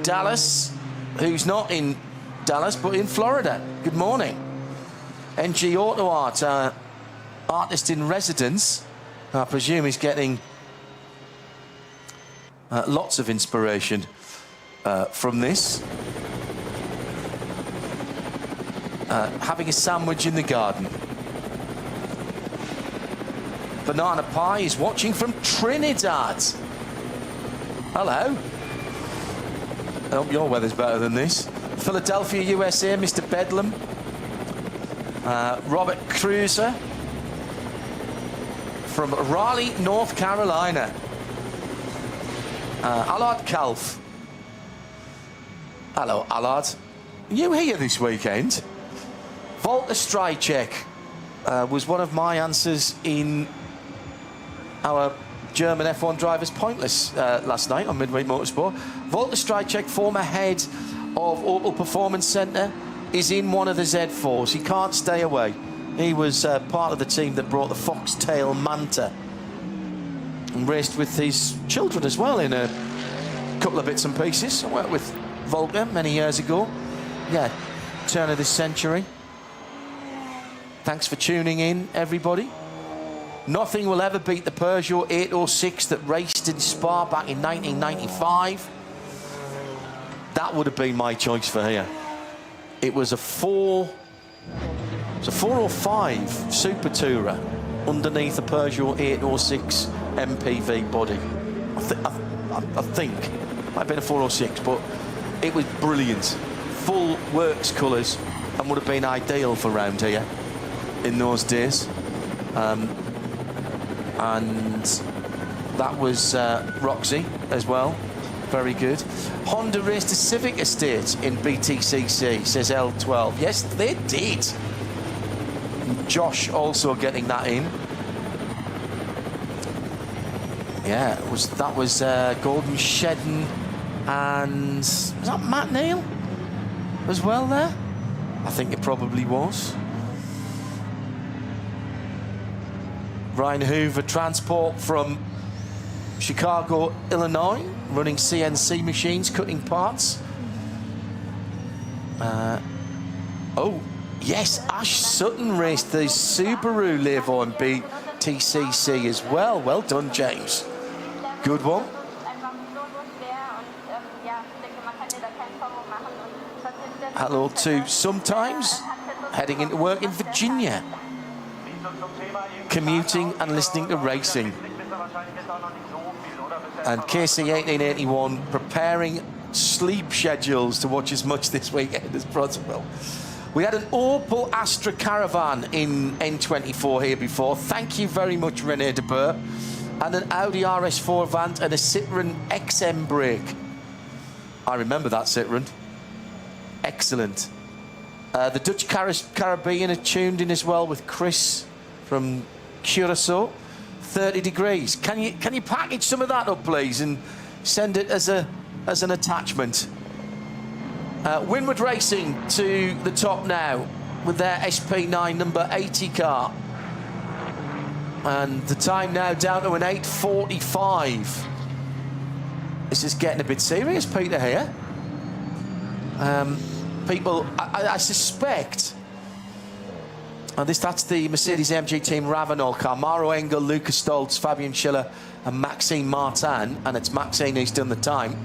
Dallas, who's not in Dallas but in Florida. Good morning. NG Auto Art, artist in residence. I presume he's getting lots of inspiration from this. Having a sandwich in the garden. Banana Pie is watching from Trinidad. Hello. I hope your weather's better than this. Philadelphia, USA, Mr. Bedlam. Robert Cruiser from Raleigh, North Carolina. Allard Calf. Hello, Allard. Are you here this weekend? Walter Strycek was one of my answers in our German F1 Drivers Pointless last night on Midweek Motorsport. Walter Strycek, former head of Opel Performance Centre, is in one of the Z4s. He can't stay away. He was part of the team that brought the Foxtail Manta and raced with his children as well in a couple of bits and pieces. I worked with Volker many years ago. Yeah, turn of this century. Thanks for tuning in, everybody. Nothing will ever beat the Peugeot 806 that raced in Spa back in 1995. That would have been my choice for here. It was a 405 Super Tourer underneath a Peugeot 806 MPV body. I think might have been a 406, but it was brilliant. Full works colours, and would have been ideal for round here in those days. And that was Roxy as well. Very good. Honda raced a Civic Estate in BTCC, says L12. Yes, they did. And Josh also getting that in. Yeah, that was Gordon Shedden, and was that Matt Neal as well there? I think it probably was. Ryan Hoover Transport from Chicago, Illinois, running CNC machines, cutting parts. Oh, yes, Ash Sutton raced the Subaru Levo in BTCC as well. Well done, James. Good one. Hello to Sometimes, heading into work in Virginia. Commuting and listening to racing. And KC1881 preparing sleep schedules to watch as much this weekend as possible. We had an Opel Astra Caravan in N24 here before. Thank you very much, René de Boer. And an Audi RS4 Avant and a Citroen XM brake. I remember that Citroen. Excellent. The Dutch Caribbean are tuned in as well with Chris from Curacao. 30 degrees. Can you package some of that up, please, and send it as an attachment? Winward Racing to the top now with their SP9 number 80 car. And the time now down to an 8:45. This is getting a bit serious, Peter, here. People, I suspect, and that's the Mercedes AMG Team Ravenol car. Maro Engel, Lucas Stoltz, Fabian Schiller and Maxime Martin. And it's Maxime who's done the time.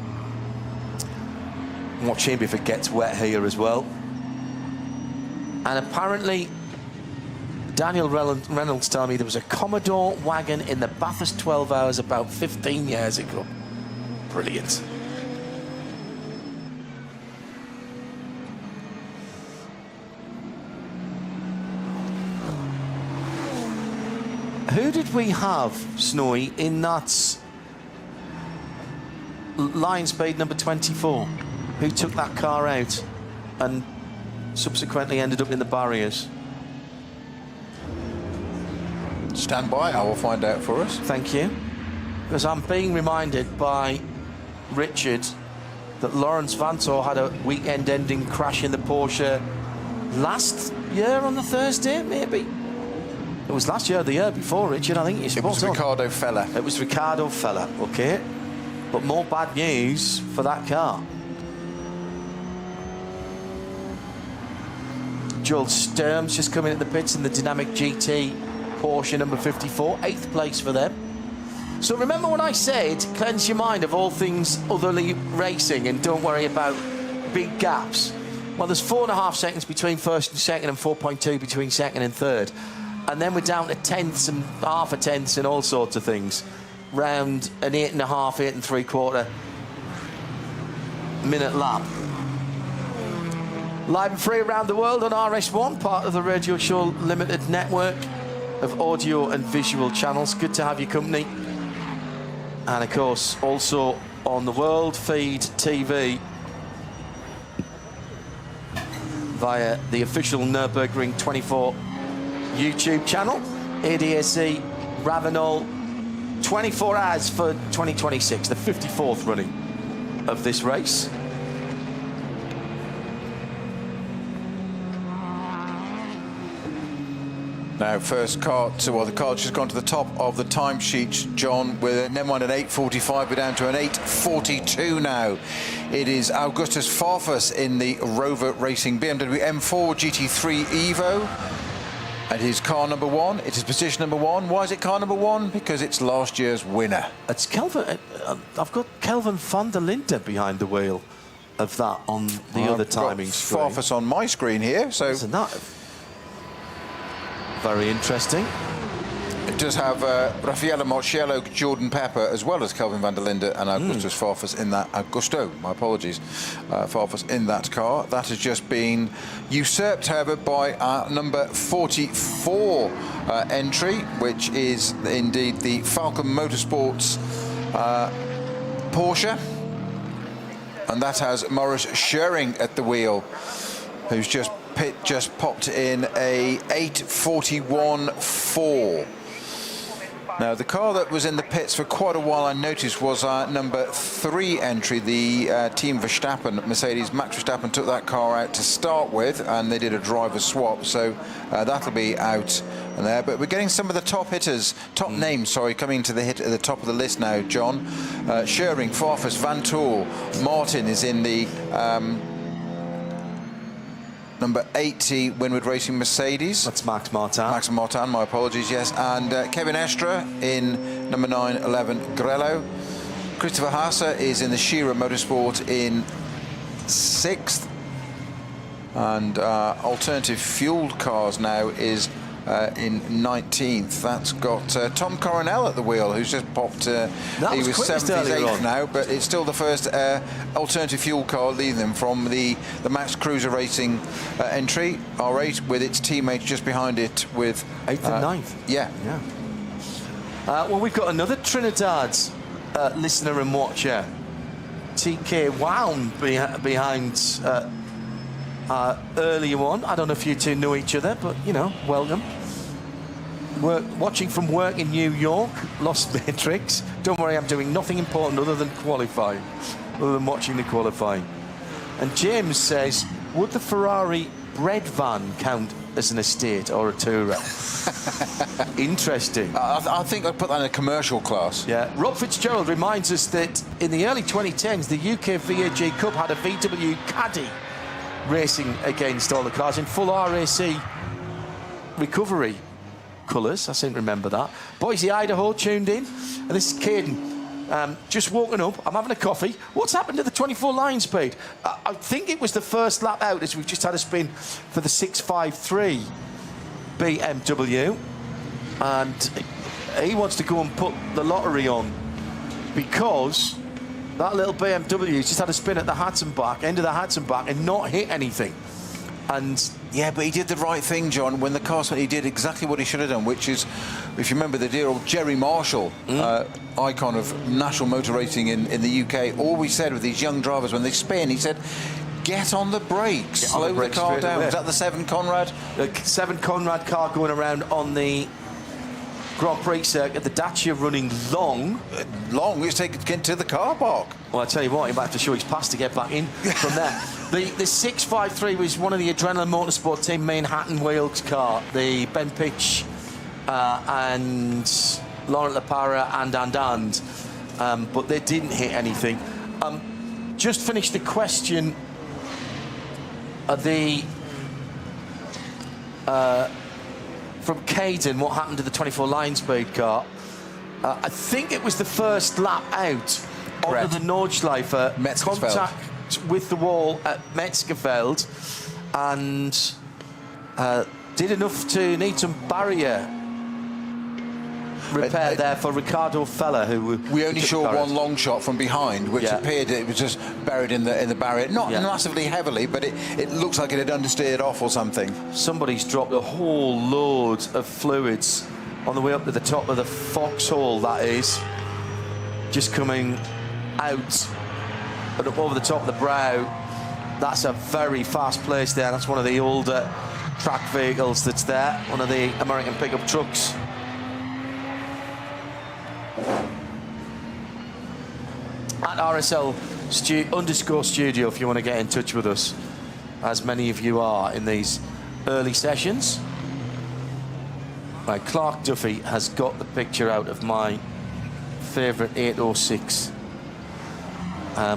Watch him if it gets wet here as well. And apparently, Daniel Reynolds telling me there was a Commodore wagon in the Bathurst 12 Hours about 15 years ago. Brilliant. Who did we have, Snowy, in that Lion Spade number 24? Who took that car out and subsequently ended up in the barriers? Stand by, I will find out for us. Thank you. Because I'm being reminded by Richard that Lawrence Vantor had a weekend-ending crash in the Porsche last year on the Thursday, maybe? It was last year or the year before, Richard, I think. It was Ricardo Fella. It was Ricardo Fella, OK. But more bad news for that car. Joel Sturm's just coming at the pits in the Dynamic GT Porsche number 54, 8th place for them. So remember when I said, cleanse your mind of all things otherly racing and don't worry about big gaps? Well, there's 4.5 seconds between first and second and 4.2 between second and third. And then we're down to tenths and half a tenths and all sorts of things. Round an 8.5, 8.75 minute lap. Live and free around the world on RS1, part of the Radio Show Limited network of audio and visual channels. Good to have your company. And of course, also on the World Feed TV via the official Nürburgring 24 YouTube channel, ADAC RAVENOL 24h for 2026, the 54th running of this race. Now, first car the car's just gone to the top of the timesheet, John, with never mind an 8:45, we're down to an 8:42 now. It is Augustus Farfus in the Rover Racing BMW M4 GT3 Evo. It is car number 1. It is position number 1. Why is it car number 1? Because it's last year's winner. It's Kelvin. I've got Kelvin van der Linde behind the wheel of that on the other timing screen. Farfus on my screen here, so isn't that very interesting? It does have Raffaele Marciello, Jordan Pepper, as well as Kelvin van der Linde and Augustus Farfus in that. My apologies, Farfus in that car. That has just been usurped, however, by our number 44 entry, which is indeed the Falcon Motorsports Porsche. And that has Maurice Schering at the wheel, who's just popped in a 8:41.4. Now, the car that was in the pits for quite a while, I noticed, was number 3 entry, the Team Verstappen, Mercedes. Max Verstappen took that car out to start with, and they did a driver swap, so that'll be out there. But we're getting some of the top hitters, top names, sorry, coming to the hit at the top of the list now, John. Schering, Farfus, Van Tool, Martin is in the number 80 Winward Racing Mercedes. That's Max Martin. Max Martin, my apologies, yes. And Kevin Estra in number 911 Grello. Christopher Haase is in the Shearer Motorsport in 6th. And alternative fueled cars now is in 19th. That's got Tom Coronel at the wheel, who's just popped. He was 7th, he's 8th now, but it's still the first alternative fuel car leading them from the Max Cruiser Racing entry, R8, with its teammates just behind it with 8th and 9th. Yeah. Well, we've got another Trinidad listener and watcher, TK Wound, behind earlier on. I don't know if you two know each other, but, you know, welcome. Watching from work in New York, Lost Matrix. Don't worry, I'm doing nothing important other than qualifying, other than watching the qualifying. And James says, would the Ferrari bread van count as an estate or a tourer? Interesting. I think I'd put that in a commercial class. Yeah. Rob Fitzgerald reminds us that in the early 2010s, the UK VAG Cup had a VW Caddy racing against all the cars in full RAC recovery colours. I seem to remember that. Boise, Idaho tuned in, and this is Caden. Just woken up, I'm having a coffee. What's happened to the 24 line speed? I think it was the first lap out, as we've just had a spin for the 653 BMW, and he wants to go and put the lottery on, because that little BMW just had a spin at the Hatzenbach, end of the Hatzenbach, and not hit anything. And yeah, but he did the right thing, John. When the car spun, he did exactly what he should have done, which is, if you remember, the dear old Jerry Marshall, icon of national motor racing in the UK, always said with these young drivers when they spin, he said, get on the brakes, slow the car down. Was that the 7 Conrad? The 7 Conrad car going around on the Grand Prix circuit, the Dacia running long. Let's take it to the car park. Well, I tell you what, he might have to show his pass to get back in from there. The 653 was one of the Adrenaline Motorsport Team Manhattan Wales car. The Ben Pitch and Laurent Lepara and. But they didn't hit anything. Just finished the question of the... from Caden, what happened to the 24 line speed car? I think it was the first lap out onto the Nordschleife, contact with the wall at Metzgerfeld, and did enough to need some barrier repair there for Ricardo Feller, who we only saw one long shot from behind, which appeared it was just buried in the barrier, not massively heavily, but it looks like it had understeered off or something. Somebody's dropped a whole load of fluids on the way up to the top of the foxhole, that is, just coming out and up over the top of the brow. That's a very fast place there. That's one of the older track vehicles that's there, one of the American pickup trucks. At RSL _studio if you want to get in touch with us, as many of you are in these early sessions. Right, Clark Duffy has got the picture out of my favourite 806,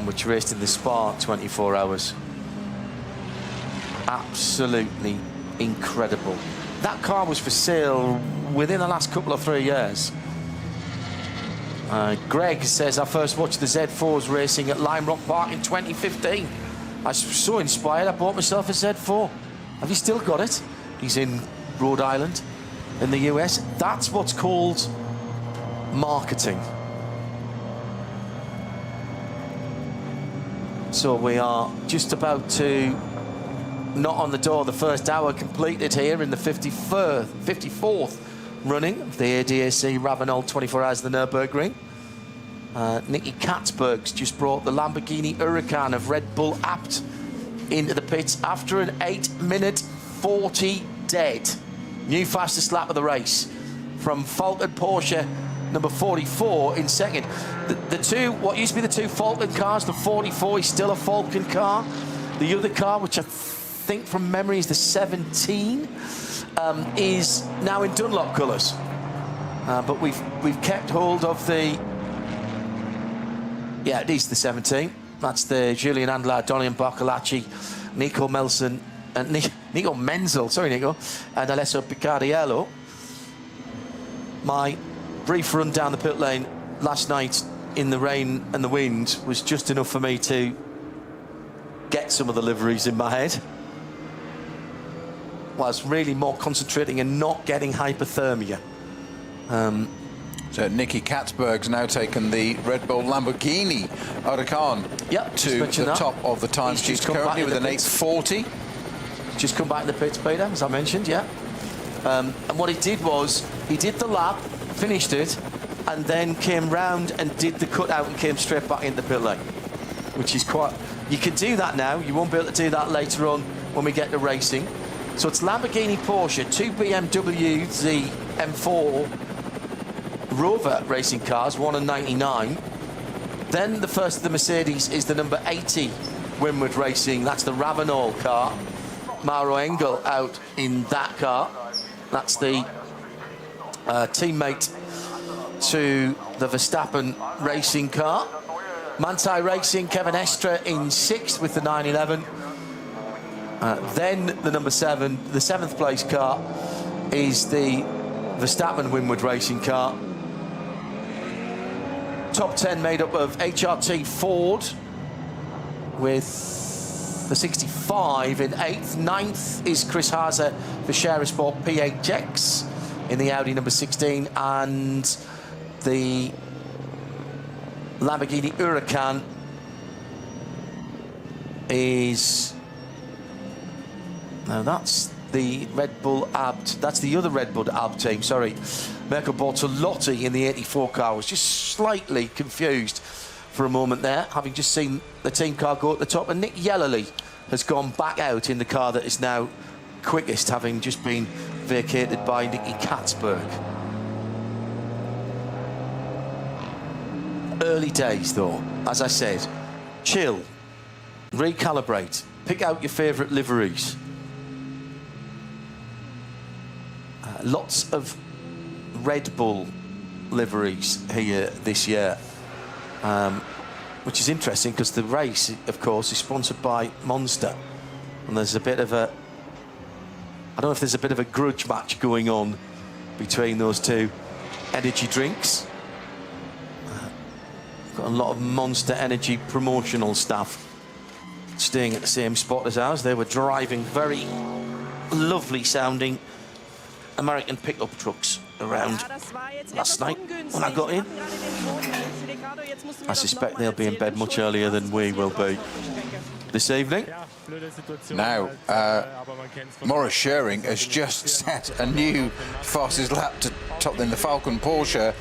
which raced in the Spa 24 hours. Absolutely incredible that car was for sale within the last couple of 3 years. Greg says, I first watched the Z4s racing at Lime Rock Park in 2015. I was so inspired, I bought myself a Z4. Have you still got it? He's in Rhode Island, in the US. That's what's called marketing. So we are just about to knock on the door. The first hour completed here in the 54th running of the ADAC RAVENOL 24h the Nürburgring. Nicky Katzberg's just brought the Lamborghini Huracan of Red Bull Abt into the pits after an 8-minute 40 dead. New fastest lap of the race from Falcon Porsche number 44 in second. The two, what used to be the two Falcon cars, the 44 is still a Falcon car. The other car, which I think from memory is the 17, is now in Dunlop colours. But we've kept hold of the, yeah, it is the 17. That's the Julian Andlar, Donian Barcolacci, Nico Menzel, sorry Nico, and Alessio Picariello. My brief run down the pit lane last night in the rain and the wind was just enough for me to get some of the liveries in my head. Was really more concentrating and not getting hypothermia. So Nicky Katzberg's now taken the Red Bull Lamborghini Huracan to the top of the time sheet currently with an 8:40. Just come back in the pits, Peter, as I mentioned, yeah. And what he did was, he did the lap, finished it, and then came round and did the cutout and came straight back into the pit lane, which is quite... You can do that now. You won't be able to do that later on when we get to racing. So it's Lamborghini, Porsche, 2 BMW, the M4 Rover racing cars, 1 and 99. Then the first of the Mercedes is the number 80 Winward Racing. That's the Ravenol car. Mauro Engel out in that car. That's the teammate to the Verstappen racing car. Manthey Racing, Kevin Estre in 6th with the 911. Then the number 7, the 7th place car is the Verstappen Winward Racing car. Top 10 made up of HRT Ford with the 65 in 8th. 9th is Chris Haase for Sport PHX in the Audi number 16, and the Lamborghini Huracan is... Now that's the Red Bull Abt. That's the other Red Bull Abt team, sorry. Mirko Bortolotti in the 84 car. Was just slightly confused for a moment there, having just seen the team car go at the top. And Nick Yellerly has gone back out in the car that is now quickest, having just been vacated by Nicky Katzberg. Early days, though. As I said, chill, recalibrate, pick out your favourite liveries. Lots of Red Bull liveries here this year, which is interesting because the race, of course, is sponsored by Monster, and there's a bit of a, I don't know if there's a bit of a grudge match going on between those two energy drinks. Got a lot of Monster Energy promotional staff staying at the same spot as ours. They were driving very lovely sounding American pickup trucks around last night when I got in. I suspect they'll be in bed much earlier than we will be this evening. Now, Maurice Schering has just set a new fastest lap to top than the Falcon Porsche,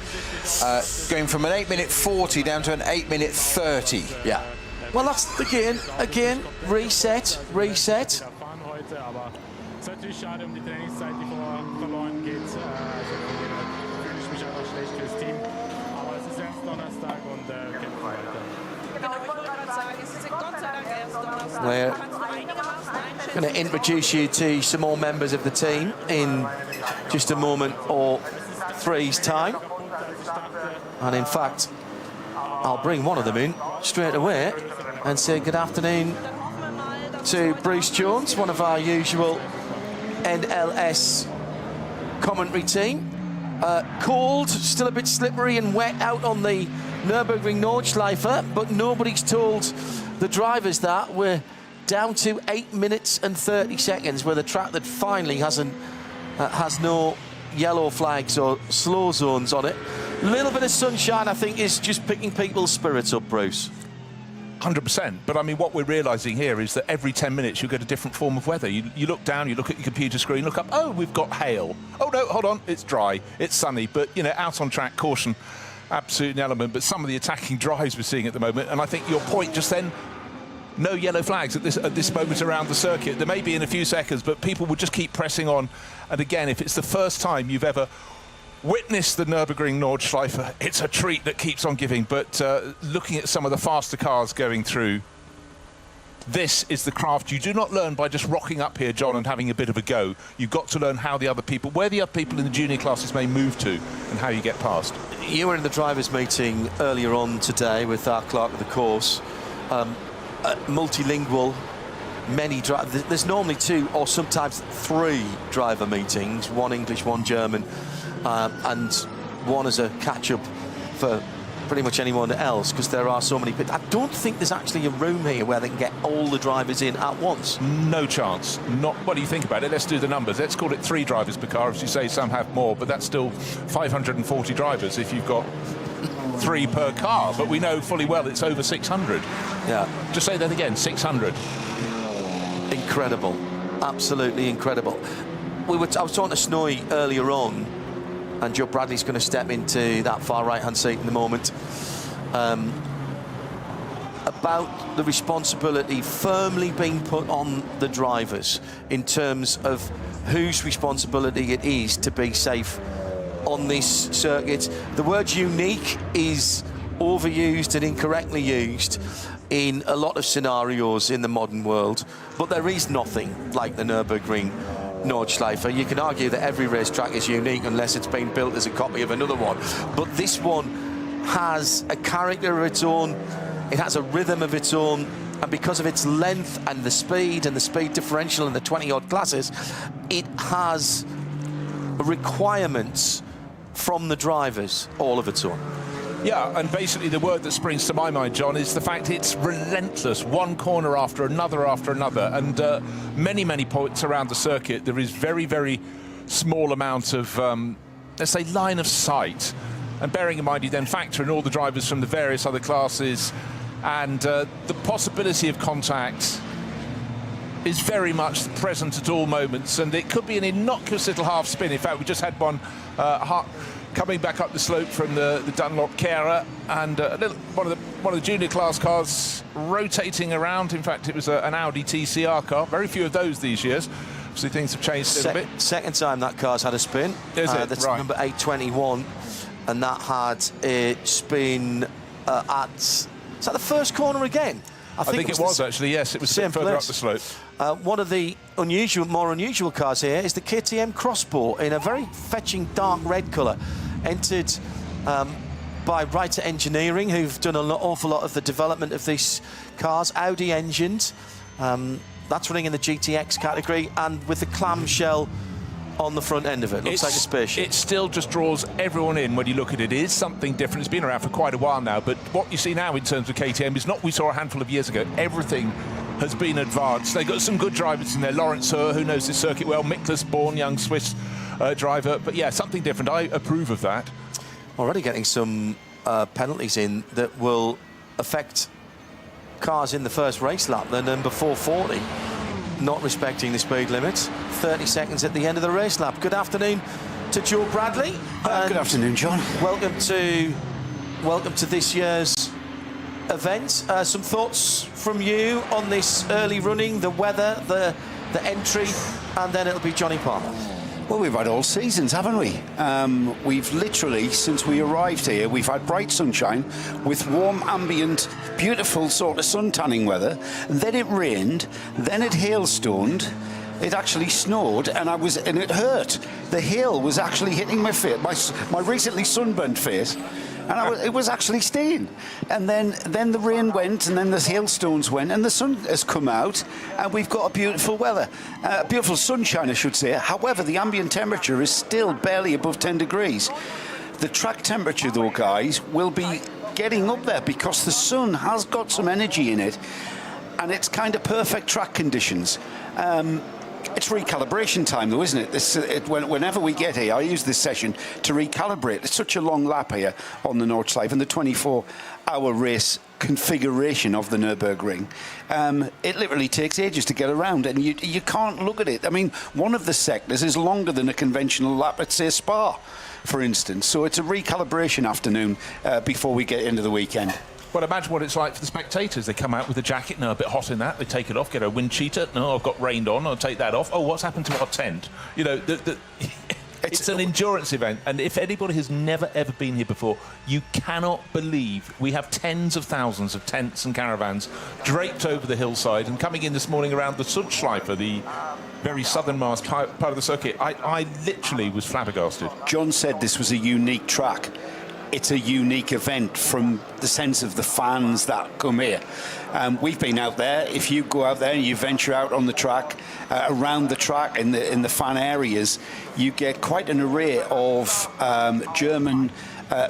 going from an 8-minute 40 down to an 8-minute 30. Yeah. Well, that's again, reset. Es ist natürlich schade die Trainingszeit, die verloren geht. Also fühle ich mich einfach schlecht fürs Team. Aber es ist erst Donnerstag und kämpfen weiter. We're going to introduce you to some more members of the team in just a moment or three's time. And in fact, I'll bring one of them in straight away and say good afternoon to Bruce Jones, one of our usual NLS commentary team. Cold, still a bit slippery and wet out on the Nürburgring Nordschleife, but nobody's told the drivers that we're down to 8 minutes and 30 seconds with a track that finally has no yellow flags or slow zones on it. A little bit of sunshine, I think, is just picking people's spirits up, Bruce. 100%. But I mean, what we're realising here is that every 10 minutes you get a different form of weather. You look down, you look at your computer screen, look up, oh, we've got hail. Oh, no, hold on, it's dry, it's sunny. But, you know, out on track, caution, absolute element. But some of the attacking drives we're seeing at the moment, and I think your point just then, no yellow flags at this moment around the circuit. There may be in a few seconds, but people will just keep pressing on. And again, if it's the first time you've ever witnessed the Nürburgring Nordschleife, it's a treat that keeps on giving. But looking at some of the faster cars going through, this is the craft you do not learn by just rocking up here, John, and having a bit of a go. You've got to learn how the other people, where the other people in the junior classes may move to, and how you get past. You were in the drivers' meeting earlier on today with our clerk of the course. Multilingual, there's normally 2 or sometimes 3 driver meetings, one English, one German, and one as a catch-up for pretty much anyone else, because there are so many people. I don't think there's actually a room here where they can get all the drivers in at once. No chance. Not. What do you think about it? Let's do the numbers. Let's call it 3 drivers per car. As you say, some have more, but that's still 540 drivers if you've got 3 per car. But we know fully well it's over 600. Yeah. Just say that again, 600. Incredible. Absolutely incredible. I was talking to Snowy earlier on, and Joe Bradley's going to step into that far right-hand seat in a moment, about the responsibility firmly being put on the drivers in terms of whose responsibility it is to be safe on this circuit. The word unique is overused and incorrectly used in a lot of scenarios in the modern world, but there is nothing like the Nürburgring Nordschleife. You can argue that every racetrack is unique unless it's been built as a copy of another one, but this one has a character of its own, it has a rhythm of its own, and because of its length and the speed differential and the 20-odd classes, it has requirements from the drivers all of its own. Yeah, and basically the word that springs to my mind, John, is the fact it's relentless, one corner after another, and many points around the circuit there is very, very small amount of, let's say, line of sight. And bearing in mind you then factor in all the drivers from the various other classes, and the possibility of contact is very much present at all moments, and it could be an innocuous little half spin. In fact, we just had one coming back up the slope from the Dunlop Carer, and one of the junior class cars rotating around. In fact, it was an Audi TCR car. Very few of those these years. Obviously, things have changed a little bit. Second time that car's had a spin. Is it? That's right. Number 821, and that had a spin at... Is that the first corner again? I think it was actually, yes. It was a bit further up the slope. One of the more unusual cars here is the KTM Crossbow in a very fetching dark red colour, entered by Writer Engineering, who've done an awful lot of the development of these cars. Audi engined, that's running in the GTX category, and with the clamshell on the front end of it. Looks like a spaceship. It still just draws everyone in when you look at it. It is something different. It's been around for quite a while now, but what you see now in terms of KTM is not what we saw a handful of years ago. Everything has been advanced. They've got some good drivers in there. Lawrence Hur, who knows this circuit well, Miklas Born, young Swiss driver. But yeah, something different. I approve of that. Already getting some penalties in that will affect cars in the first race lap. The number 440 not respecting the speed limit. 30 seconds at the end of the race lap. Good afternoon to Joe Bradley. Good afternoon, John. Welcome to this year's event. Some thoughts from you on this early running, the weather, the entry, and then it'll be Johnny Palmer. Well, we've had all seasons, haven't we? We've literally, since we arrived here, we've had bright sunshine with warm, ambient, beautiful sort of sun tanning weather. And then it rained, then it hailstormed, it actually snowed, and it hurt. The hail was actually hitting my face, my recently sunburnt face. And it was actually staying. And then the rain went, and then the hailstones went, and the sun has come out, and we've got a beautiful weather. Beautiful sunshine, I should say. However, the ambient temperature is still barely above 10 degrees. The track temperature, though, guys, will be getting up there because the sun has got some energy in it, and it's kind of perfect track conditions. It's recalibration time, though, isn't it? Whenever we get here, I use this session to recalibrate. It's such a long lap here on the Nordschleife and the 24-hour race configuration of the Nürburgring. It literally takes ages to get around, and you can't look at it. I mean, one of the sectors is longer than a conventional lap at, say, Spa, for instance. So it's a recalibration afternoon before we get into the weekend. Well, imagine what it's like for the spectators. They come out with a jacket, no, a bit hot in that. They take it off, get a wind cheater. No, I've got rained on. I'll take that off. Oh, what's happened to our tent? You know, it's an endurance event. And if anybody has never, ever been here before, you cannot believe we have tens of thousands of tents and caravans draped over the hillside. And coming in this morning around the Nordschleife, the very southernmost part of the circuit, I literally was flabbergasted. John said this was a unique track. It's a unique event from the sense of the fans that come here. We've been out there. If you go out there and you venture out on the track, around the track in the fan areas, you get quite an array of German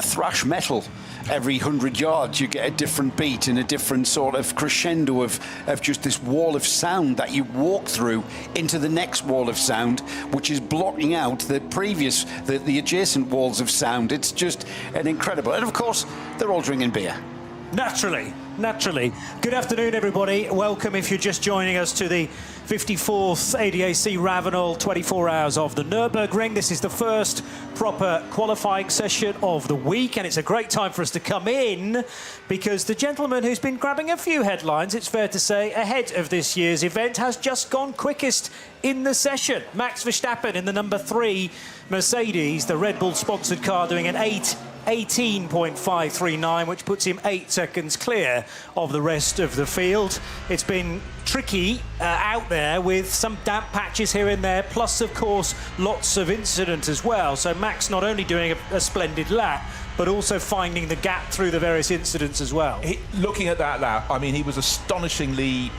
thrash metal. Every 100 yards you get a different beat and a different sort of crescendo of just this wall of sound that you walk through into the next wall of sound, which is blocking out the adjacent walls of sound. It's just an incredible. And of course, they're all drinking beer. Naturally. Good afternoon, everybody. Welcome if you're just joining us to the 54th ADAC RAVENOL 24 hours of the Nürburgring. This is the first proper qualifying session of the week, and it's a great time for us to come in because the gentleman who's been grabbing a few headlines, it's fair to say, ahead of this year's event has just gone quickest in the session. Max Verstappen in the number 3 Mercedes, the Red Bull-sponsored car, doing an 18.539, which puts him 8 seconds clear of the rest of the field. It's been tricky out there with some damp patches here and there, plus, of course, lots of incident as well. So Max not only doing a splendid lap, but also finding the gap through the various incidents as well. Looking at that lap, I mean, he was astonishingly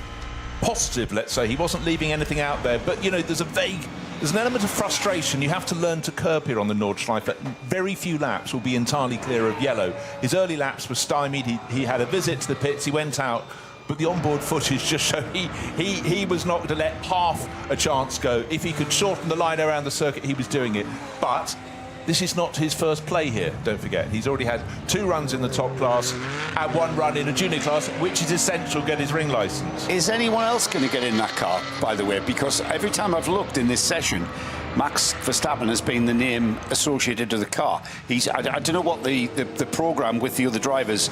positive, let's say. He wasn't leaving anything out there, but, you know, there's an element of frustration you have to learn to curb here on the Nordschleife. Very few laps will be entirely clear of yellow. His early laps were stymied. He had a visit to the pits. He went out, but the onboard footage just showed he was not going to let half a chance go. If he could shorten the line around the circuit, he was doing it. But this is not his first play here, don't forget. He's already had 2 runs in the top class and 1 run in a junior class, which is essential to get his ring licence. Is anyone else going to get in that car, by the way? Because every time I've looked in this session, Max Verstappen has been the name associated to the car. I don't know what the programme with the other drivers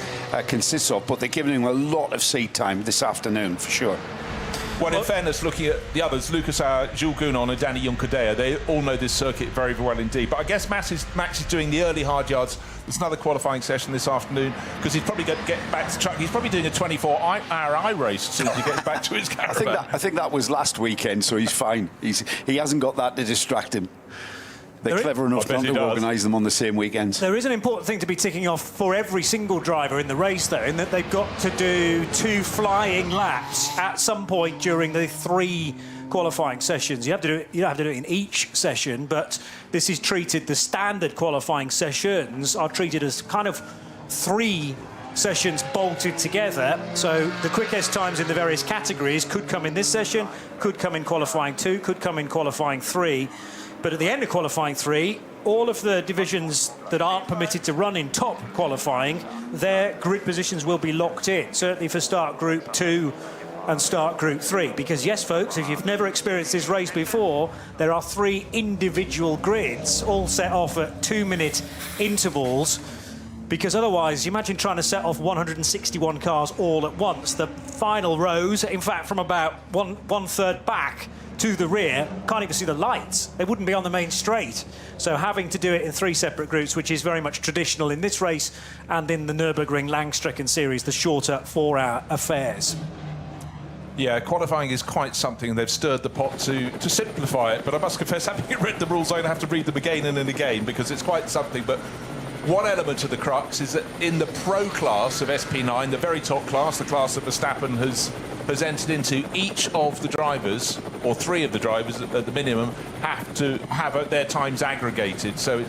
consists of, but they're giving him a lot of seat time this afternoon, for sure. Well, in fairness, looking at the others, Lucas Jules Gounon and Danny Juncadea, they all know this circuit very, very well indeed. But I guess Max is doing the early hard yards. There's another qualifying session this afternoon because he's probably going to get back to track. He's probably doing a 24-hour I-race as soon as he gets back to his caravan. I think that was last weekend, so he's fine. He hasn't got that to distract him. They're clever enough not to organise them on the same weekends. There is an important thing to be ticking off for every single driver in the race, though, in that they've got to do 2 flying laps at some point during the 3 qualifying sessions. You don't have to do it in each session, but this is treated, the standard qualifying sessions are treated as kind of 3 sessions bolted together. So the quickest times in the various categories could come in this session, could come in qualifying 2, could come in qualifying 3. But at the end of qualifying 3, all of the divisions that aren't permitted to run in top qualifying, their grid positions will be locked in, certainly for start group 2 and start group 3. Because yes, folks, if you've never experienced this race before, there are 3 individual grids all set off at 2-minute intervals. Because otherwise, you imagine trying to set off 161 cars all at once. The final rows, in fact, from about one third back to the rear, can't even see the lights. They wouldn't be on the main straight. So having to do it in 3 separate groups, which is very much traditional in this race and in the Nürburgring Langstrecken series, the shorter 4-hour affairs. Yeah, qualifying is quite something. They've stirred the pot to simplify it, but I must confess, having read the rules, I'm going to have to read them again and again because it's quite something. But one element of the crux is that in the pro class of SP9, the very top class, the class that Verstappen has entered into, each of the drivers, or 3 of the drivers at the minimum, have to have their times aggregated. So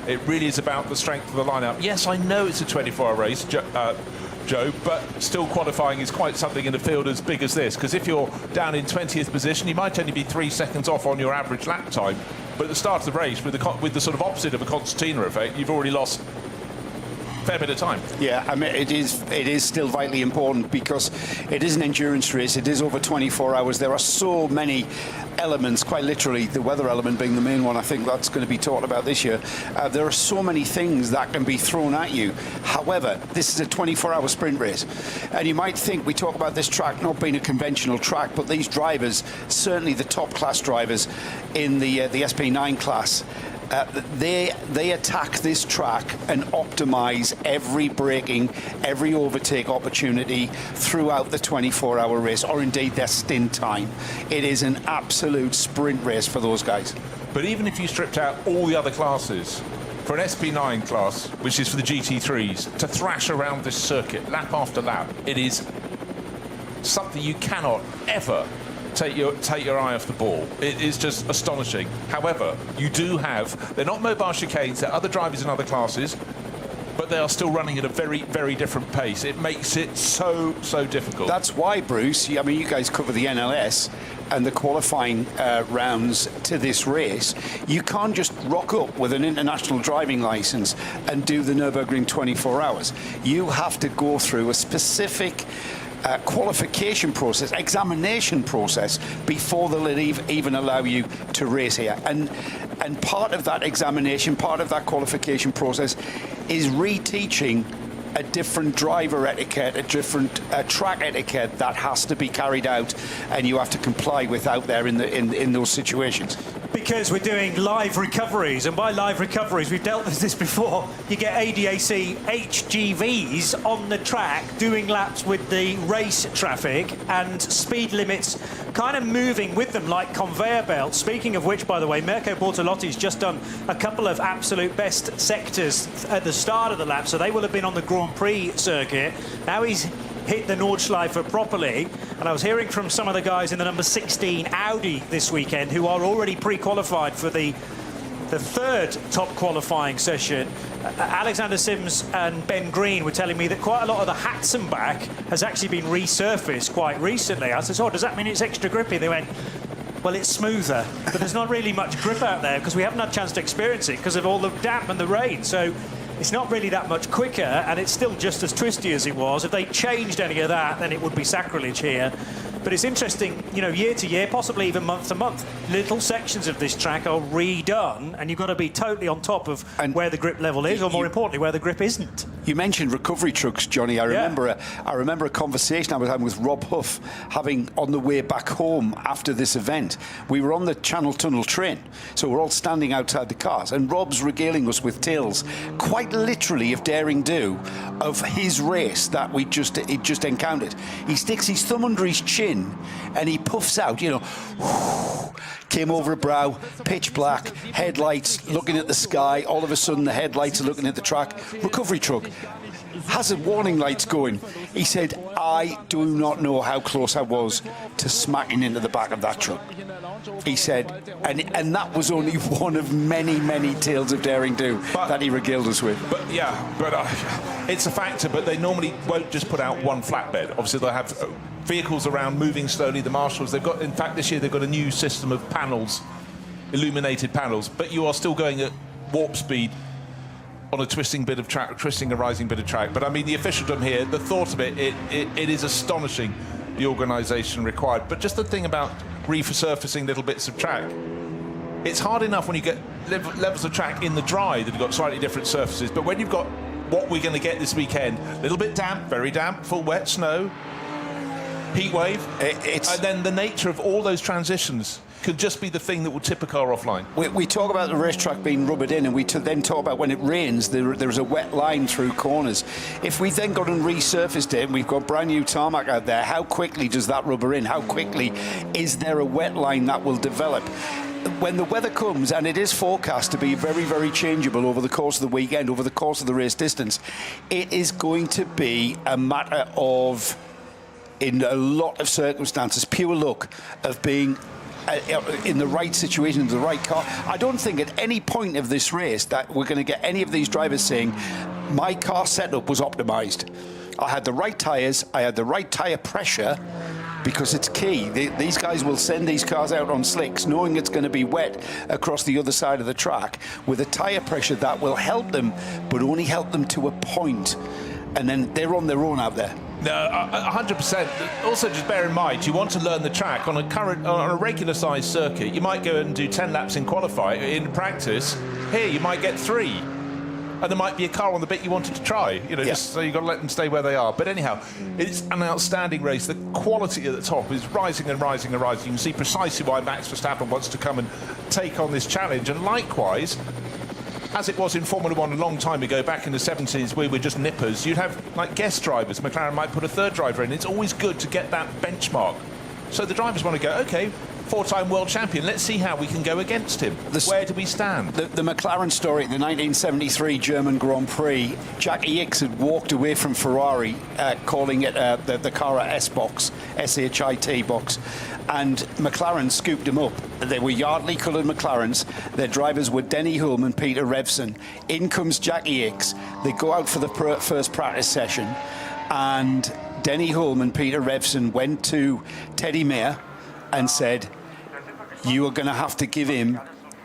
it really is about the strength of the lineup. Yes, I know it's a 24-hour race, Joe, but still qualifying is quite something in a field as big as this, because if you're down in 20th position, you might only be 3 seconds off on your average lap time, but at the start of the race, with the sort of opposite of a concertina effect, you've already lost a fair bit of time. Yeah, I mean, it is still vitally important because it is an endurance race. It is over 24 hours. There are so many elements, quite literally, the weather element being the main one. I think that's going to be talked about this year. There are so many things that can be thrown at you. However, this is a 24-hour sprint race. And you might think we talk about this track not being a conventional track, but these drivers, certainly the top class drivers in the SP9 class, they attack this track and optimize every braking, every overtake opportunity throughout the 24-hour race, or indeed their stint time. It is an absolute sprint race for those guys. But even if you stripped out all the other classes, for an SP9 class, which is for the GT3s, to thrash around this circuit lap after lap, it is something you cannot ever take your eye off the ball. It is just astonishing. However, you do have, they're not mobile chicanes, they're other drivers in other classes, but they are still running at a very, very different pace. It makes it so difficult. That's why, Bruce, I mean, you guys cover the NLS and the qualifying rounds to this race. You can't just rock up with an international driving license and do the Nürburgring 24 hours. You have to go through a specific qualification process, examination process, before they'll even allow you to race here. And part of that examination, part of that qualification process is reteaching a different driver etiquette, a different track etiquette that has to be carried out, and you have to comply with out there in those situations. Because we're doing live recoveries, and by live recoveries, we've dealt with this before, you get ADAC HGVs on the track doing laps with the race traffic and speed limits kind of moving with them like conveyor belts. Speaking of which, by the way, Mirko Bortolotti's just done a couple of absolute best sectors at the start of the lap, so they will have been on the Grand Prix circuit. Now he's hit the Nordschleife properly, and I was hearing from some of the guys in the number 16 Audi this weekend who are already pre-qualified for the third top qualifying session. Alexander Sims and Ben Green were telling me that quite a lot of the Hatzenbach has actually been resurfaced quite recently. I said, oh, does that mean it's extra grippy? They went, well, it's smoother, but there's not really much grip out there because we haven't had a chance to experience it because of all the damp and the rain. So it's not really that much quicker, and it's still just as twisty as it was. If they changed any of that, then it would be sacrilege here. But it's interesting, you know, year to year, possibly even month to month, little sections of this track are redone, and you've got to be totally on top of where the grip level is, or more importantly, where the grip isn't. You mentioned recovery trucks, Johnny. I remember a conversation I was having with Rob Huff, having on the way back home after this event. We were on the Channel Tunnel train, so we're all standing outside the cars, and Rob's regaling us with tales, quite literally of daring do, of his race that he just encountered. He sticks his thumb under his chin and he puffs out, you know, came over a brow, pitch black, headlights looking at the sky. All of a sudden the headlights are looking at the track. Recovery truck, hazard warning lights going. He said, I do not know how close I was to smacking into the back of that truck. He said, and that was only one of many, many tales of daring do that he regaled us with. But it's a factor, but they normally won't just put out one flatbed. Obviously they'll have vehicles around moving slowly. The marshals, they've got, in fact, this year they've got a new system of panels, illuminated panels, but you are still going at warp speed on a twisting a rising bit of track. But I mean, the officialdom here, the thought of it is astonishing, the organisation required. But just the thing about resurfacing little bits of track, it's hard enough when you get levels of track in the dry that have got slightly different surfaces, but when you've got what we're going to get this weekend, a little bit damp, very damp, full wet snow, heat wave, and then the nature of all those transitions could just be the thing that will tip a car offline. We talk about the racetrack being rubbered in, and we then talk about when it rains, there's a wet line through corners. If we then got and resurfaced it, and we've got brand new tarmac out there, how quickly does that rubber in? How quickly is there a wet line that will develop? when the weather comes, and it is forecast to be very, very changeable over the course of the weekend, over the course of the race distance, it is going to be a matter of, in a lot of circumstances, pure luck of being in the right situation, in the right car. I don't think at any point of this race that we're going to get any of these drivers saying, my car setup was optimised. I had the right tyres, I had the right tyre pressure, because it's key. These guys will send these cars out on slicks knowing it's going to be wet across the other side of the track with a tyre pressure that will help them, but only help them to a point. And then they're on their own out there. No, 100%. Also, just bear in mind, you want to learn the track on a regular-sized circuit. You might go and do 10 laps in practice. Here, you might get 3. And there might be a car on the bit you wanted to try, just so you've got to let them stay where they are. But anyhow, it's an outstanding race. The quality at the top is rising and rising and rising. You can see precisely why Max Verstappen wants to come and take on this challenge. And likewise, as it was in Formula One a long time ago, back in the 70s, we were just nippers. You'd have, like, guest drivers. McLaren might put a third driver in. It's always good to get that benchmark. So the drivers want to go, OK, 4-time world champion, let's see how we can go against him. Where do we stand? The McLaren story, the 1973 German Grand Prix, Jackie Ickx had walked away from Ferrari, calling it the car a S-box, S-H-I-T box, and McLaren scooped him up. They were Yardley coloured McLarens. Their drivers were Denny Hulme and Peter Revson. In comes Jackie Ickx. They go out for the first practice session, and Denny Hulme and Peter Revson went to Teddy Mayer and said, you are going to have to give him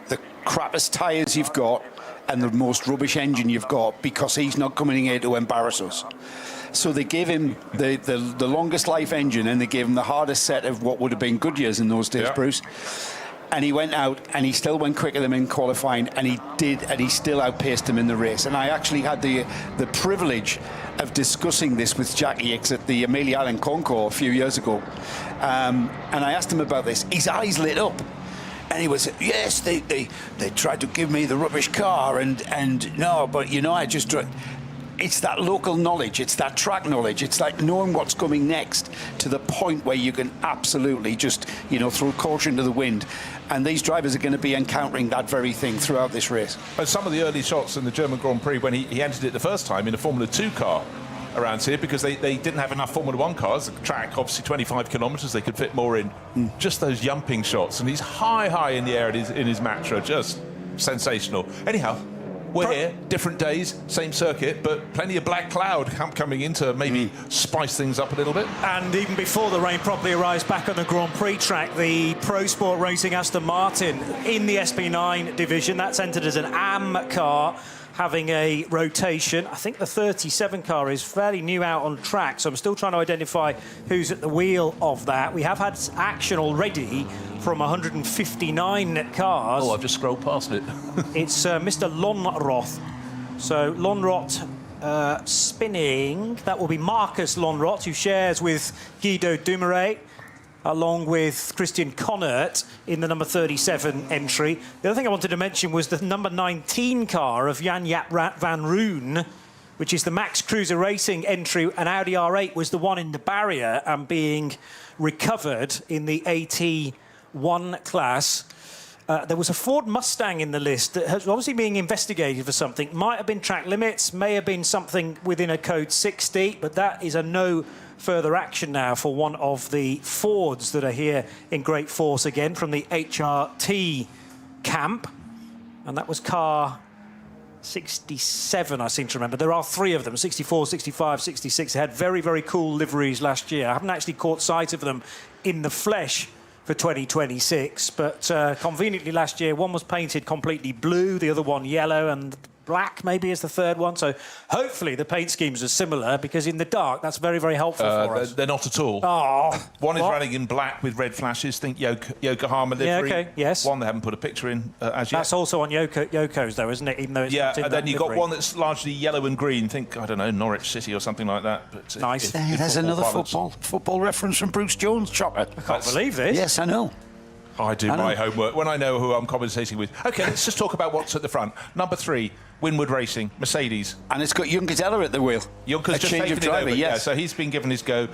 the crappiest tyres you've got and the most rubbish engine you've got, because he's not coming here to embarrass us. So they gave him the longest life engine, and they gave him the hardest set of what would have been Goodyears in those days, Bruce. And he went out, and he still went quicker than him in qualifying, and he still outpaced him in the race. And I actually had the privilege of discussing this with Jackie Ickx at the Amelia Island Concours a few years ago. And I asked him about this. His eyes lit up. And he was, yes, they tried to give me the rubbish car, and no, but, I just... It's that local knowledge, it's that track knowledge, it's like knowing what's coming next to the point where you can absolutely just, throw caution to the wind. And these drivers are going to be encountering that very thing throughout this race. And some of the early shots in the German Grand Prix when he entered it the first time in a Formula 2 car around here, because they didn't have enough Formula 1 cars. The track, obviously 25 kilometres, they could fit more in. Just those jumping shots. And he's high in the air in his Matra, just sensational. Anyhow, we're here, different days, same circuit, but plenty of black cloud coming in to maybe spice things up a little bit. And even before the rain properly arrives back on the Grand Prix track, the Pro Sport Racing Aston Martin in the SP9 division, that's entered as an AM car, having a rotation. I think the 37 car is fairly new out on track, so I'm still trying to identify who's at the wheel of that. We have had action already from 159 cars. Oh, I've just scrolled past it. It's Mr. Lonroth. So Lonroth spinning. That will be Marcus Lonroth, who shares with Guido Dumouriez, along with Christian Connert in the number 37 entry. The other thing I wanted to mention was the number 19 car of Jan-Jaap van Roon, which is the Max Cruiser Racing entry. An Audi R8 was the one in the barrier and being recovered in the AT1 class. There was a Ford Mustang in the list that was obviously being investigated for something. Might have been track limits, may have been something within a code 60, but that is a no further action now for one of the Fords that are here in great force again from the HRT camp. And that was car 67, I seem to remember. There are 3 of them, 64, 65, 66. They had very, very cool liveries last year. I haven't actually caught sight of them in the flesh for 2026, but conveniently last year, one was painted completely blue, the other one yellow, and black maybe is the third one. So hopefully the paint schemes are similar, because in the dark that's very, very helpful for us. They're not at all. Oh, one is running in black with red flashes. Think Yokohama livery. Yeah, okay, yes. One they haven't put a picture in as yet. That's also on Yoko's though, isn't it? Even though it's not in and then you've got livery. one that's largely yellow and green. Think, I don't know, Norwich City or something like that. But nice. There's another football reference from Bruce Jones, Chopper. I can't believe this. Yes, I know. I do my homework when I know who I'm commentating with. OK, let's just talk about what's at the front. Number 3, Winwood Racing, Mercedes. And it's got Juncker Teller at the wheel. Juncker's just taken it over. Yes. So he's been given his go.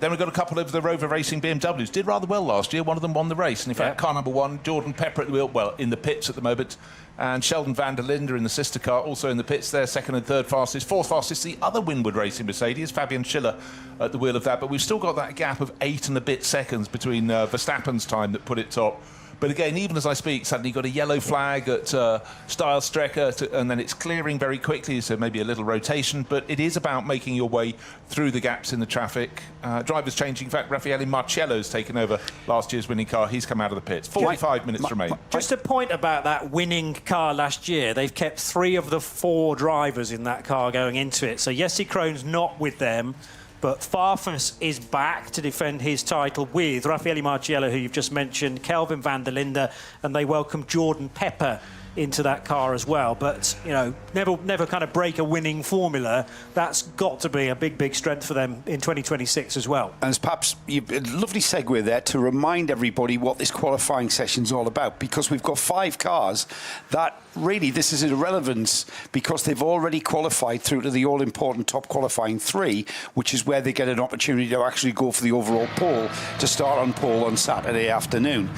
Then we've got a couple of the Rover Racing BMWs. Did rather well last year. One of them won the race. And in fact, car number 1, Jordan Pepper at the wheel, well, in the pits at the moment. And Sheldon van der Linde in the sister car, also in the pits there, second and third fastest. Fourth fastest, the other Winwood Racing Mercedes, Fabian Schiller at the wheel of that. But we've still got that gap of 8 and a bit seconds between Verstappen's time that put it top. But again, even as I speak, suddenly you've got a yellow flag at Stijlstrekker, and then it's clearing very quickly, so maybe a little rotation. But it is about making your way through the gaps in the traffic. Drivers changing. In fact, Raffaele Marciello's taken over last year's winning car. He's come out of the pits. 45 minutes remain. Just a point about that winning car last year. They've kept 3 of the 4 drivers in that car going into it. So Jesse Kroon's not with them. But Farfus is back to defend his title with Raffaele Marciello, who you've just mentioned, Kelvin van der Linde, and they welcome Jordan Pepper into that car as well. But, you know, never kind of break a winning formula. That's got to be a big strength for them in 2026 as well. And perhaps a lovely segue there to remind everybody what this qualifying session's all about, because we've got 5 cars that really this is irrelevant because they've already qualified through to the all-important top qualifying 3, which is where they get an opportunity to actually go for the overall pole to start on pole on Saturday afternoon.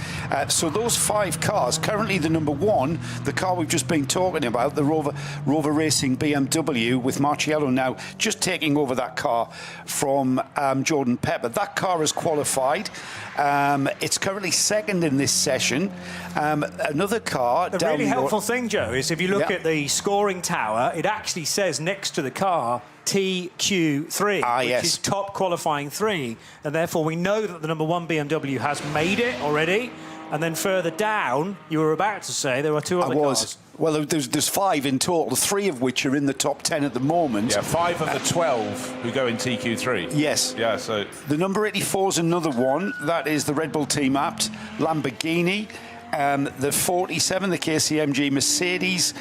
So those 5 cars, currently the number 1, the car we've just been talking about, the Rover Racing BMW, with Marciello now just taking over that car from Jordan Pepper. That car has qualified. It's currently second in this session. Another car. The really helpful thing, Joe, is if you look at the scoring tower, it actually says next to the car TQ3, which is top qualifying 3, and therefore we know that the number 1 BMW has made it already. And then further down, you were about to say there were 2 other cars. Well, there's 5 in total, 3 of which are in the top 10 at the moment. Yeah, 5 of the 12 who go in TQ3. Yes. Yeah, so... The number 84 is another one. That is the Red Bull Team Apt Lamborghini. The 47, the KCMG Mercedes.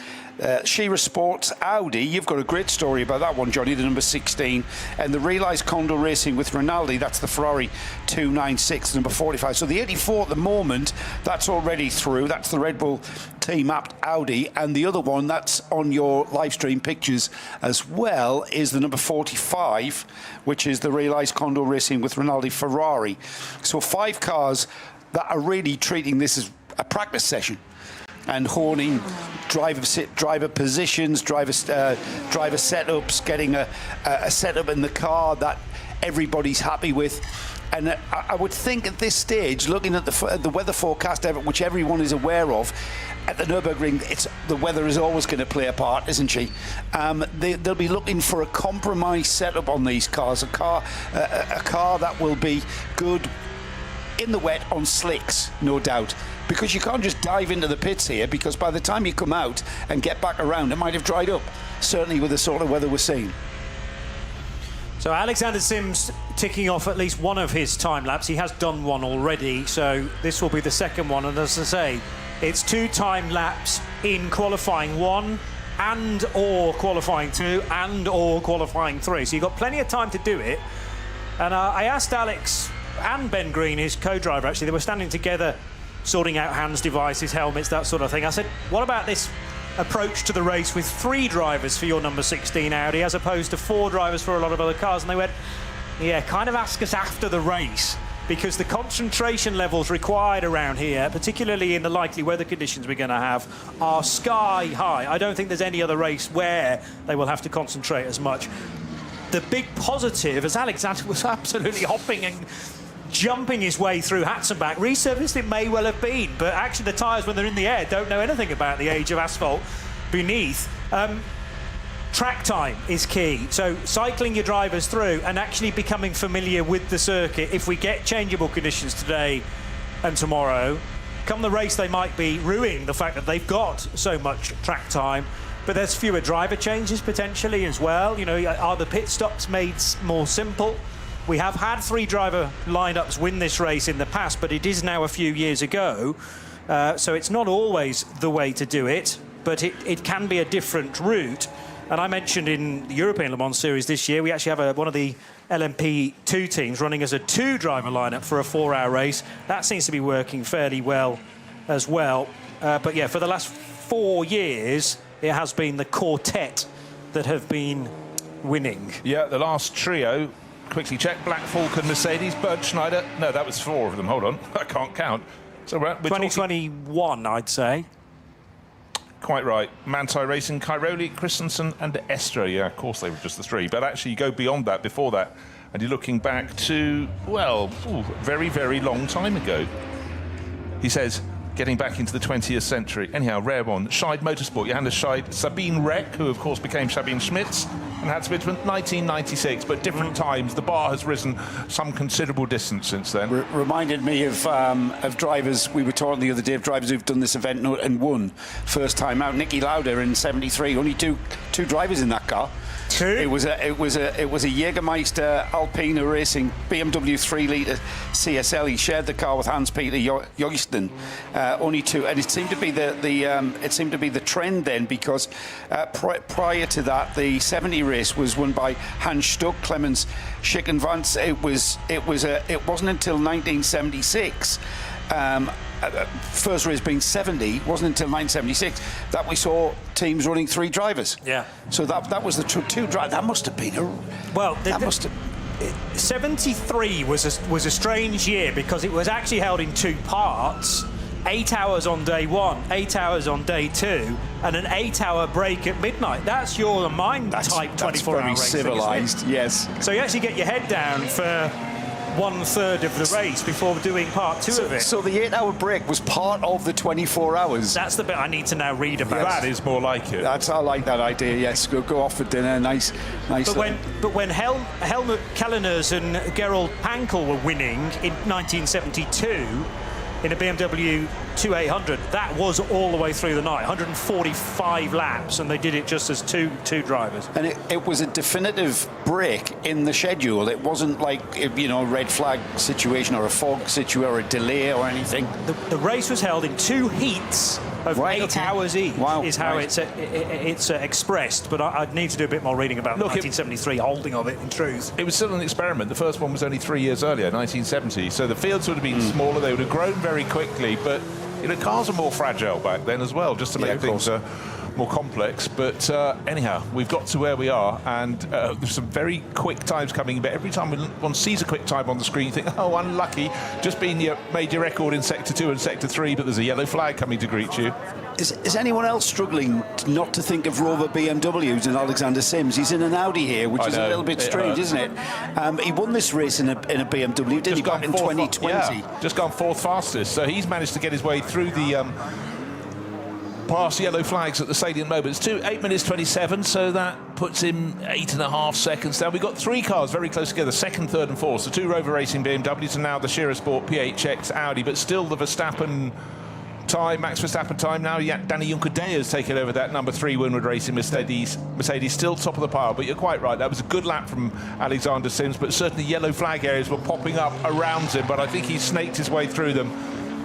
Shira Sports Audi, you've got a great story about that one, Johnny, the number 16. And the Realize Condor Racing with Rinaldi, that's the Ferrari 296, number 45. So the 84 at the moment, that's already through. That's the Red Bull Team Apt Audi. And the other one that's on your live stream pictures as well is the number 45, which is the Realize Condor Racing with Rinaldi Ferrari. So 5 cars that are really treating this as a practice session and honing driver positions, driver setups, getting a setup in the car that everybody's happy with. And I would think at this stage, looking at the weather forecast, which everyone is aware of, at the Nürburgring, the weather is always going to play a part, isn't she? They'll be looking for a compromise setup on these cars, a car that will be good in the wet on slicks, no doubt. Because you can't just dive into the pits here, because by the time you come out and get back around, it might have dried up, certainly with the sort of weather we're seeing. So Alexander Sims ticking off at least one of his time laps. He has done one already, so this will be the second one. And as I say, it's 2 time laps in qualifying 1 and or qualifying 2 and or qualifying 3. So you've got plenty of time to do it. And I asked Alex and Ben Green, his co-driver, actually, they were standing together sorting out hands, devices, helmets, that sort of thing. I said, what about this approach to the race with 3 drivers for your number 16 Audi as opposed to 4 drivers for a lot of other cars? And they went, yeah, kind of ask us after the race, because the concentration levels required around here, particularly in the likely weather conditions we're going to have, are sky high. I don't think there's any other race where they will have to concentrate as much. The big positive, as Alexander was absolutely hopping and jumping his way through Hatzenbach, resurfaced it may well have been, but actually the tyres, when they're in the air, don't know anything about the age of asphalt beneath. Track time is key. So cycling your drivers through and actually becoming familiar with the circuit. If we get changeable conditions today and tomorrow, come the race, they might be ruining the fact that they've got so much track time. But there's fewer driver changes potentially as well. You know, are the pit stops made more simple? We have had 3 driver lineups win this race in the past, but it is now a few years ago. So it's not always the way to do it, but it can be a different route. And I mentioned in the European Le Mans Series this year, we actually have one of the LMP2 teams running as a 2 driver lineup for a 4-hour race. That seems to be working fairly well as well. But yeah, for the last 4 years, it has been the quartet that have been winning. Yeah, the last trio, quickly check. Black Falcon, Mercedes, Bud Schneider. No, that was 4 of them. Hold on, I can't count. So we're 2021, I'd say. Quite right. Manti Racing, Cairoli, Christensen and Estra. Yeah, of course they were just the 3. But actually you go beyond that, before that, and you're looking back to, well, very, very long time ago. He says, getting back into the 20th century. Anyhow, rare one. Scheid Motorsport, Johannes Scheid, Sabine Reck, who of course became Sabine Schmitz, and Hans Wittmann, 1996, but different times. The bar has risen some considerable distance since then. Reminded me of drivers, we were talking the other day, of drivers who've done this event and won. First time out, Niki Lauda in 73, only two drivers in that car. It was a Jägermeister Alpina Racing BMW 3-litre CSL. He shared the car with Hans-Peter Joysten. Only 2, and it seemed to be the trend then, because prior to that, the 70 race was won by Hans Stuck, Clemens Schickenvance. It wasn't until 1976. First race being 70, wasn't until 1976 that we saw teams running 3 drivers. Yeah. So that was the 2 drivers. That must have been a... 73 was a strange year, because it was actually held in 2 parts. 8 hours on day 1, 8 hours on day 2, and an 8-hour break at midnight. That's your mind type 24-hour racing. Civilized, yes. So you actually get your head down for 1/3 of the race before doing part 2 of it. So the 8-hour break was part of the 24 hours. That's the bit I need to now read about. That is more like it. I like that idea. Yes, go off for dinner. Nice. But when Helmut Kalleners and Gerald Pankel were winning in 1972 in a BMW 2800, that was all the way through the night, 145 laps, and they did it just as two drivers. And it was a definitive break in the schedule. It wasn't like, a red flag situation or a fog situation or a delay or anything. The race was held in 2 heats of 8 hours each. Wow, is how it's expressed. But I'd need to do a bit more reading about the 1973 holding of it, in truth. It was still an experiment. The first one was only 3 years earlier, 1970. So the fields would have been smaller. They would have grown very quickly. But cars are more fragile back then as well, just to make things more complex. But anyhow, we've got to where we are, and there's some very quick times coming. But every time one sees a quick time on the screen, you think, oh, unlucky, just made your record in Sector 2 and Sector 3, but there's a yellow flag coming to greet you. Is anyone else struggling not to think of Rover BMWs and Alexander Sims? He's in an Audi here, which is a little bit strange, isn't it? He won this race in a BMW, didn't he, back in 2020? Yeah, just gone 4th fastest. So he's managed to get his way through the past yellow flags at the salient moments. 8 minutes 27, so that puts him 8.5 seconds down. We've got 3 cars very close together, 2nd, 3rd and 4th. So 2 Rover Racing BMWs and now the Scherer Sport PHX Audi, but still the Verstappen time, Max Verstappen time now. Yeah, Danny Juncker-Day has taken over that number 3 Winward Racing Mercedes still top of the pile, but you're quite right, that was a good lap from Alexander Sims, but certainly yellow flag areas were popping up around him, but I think he snaked his way through them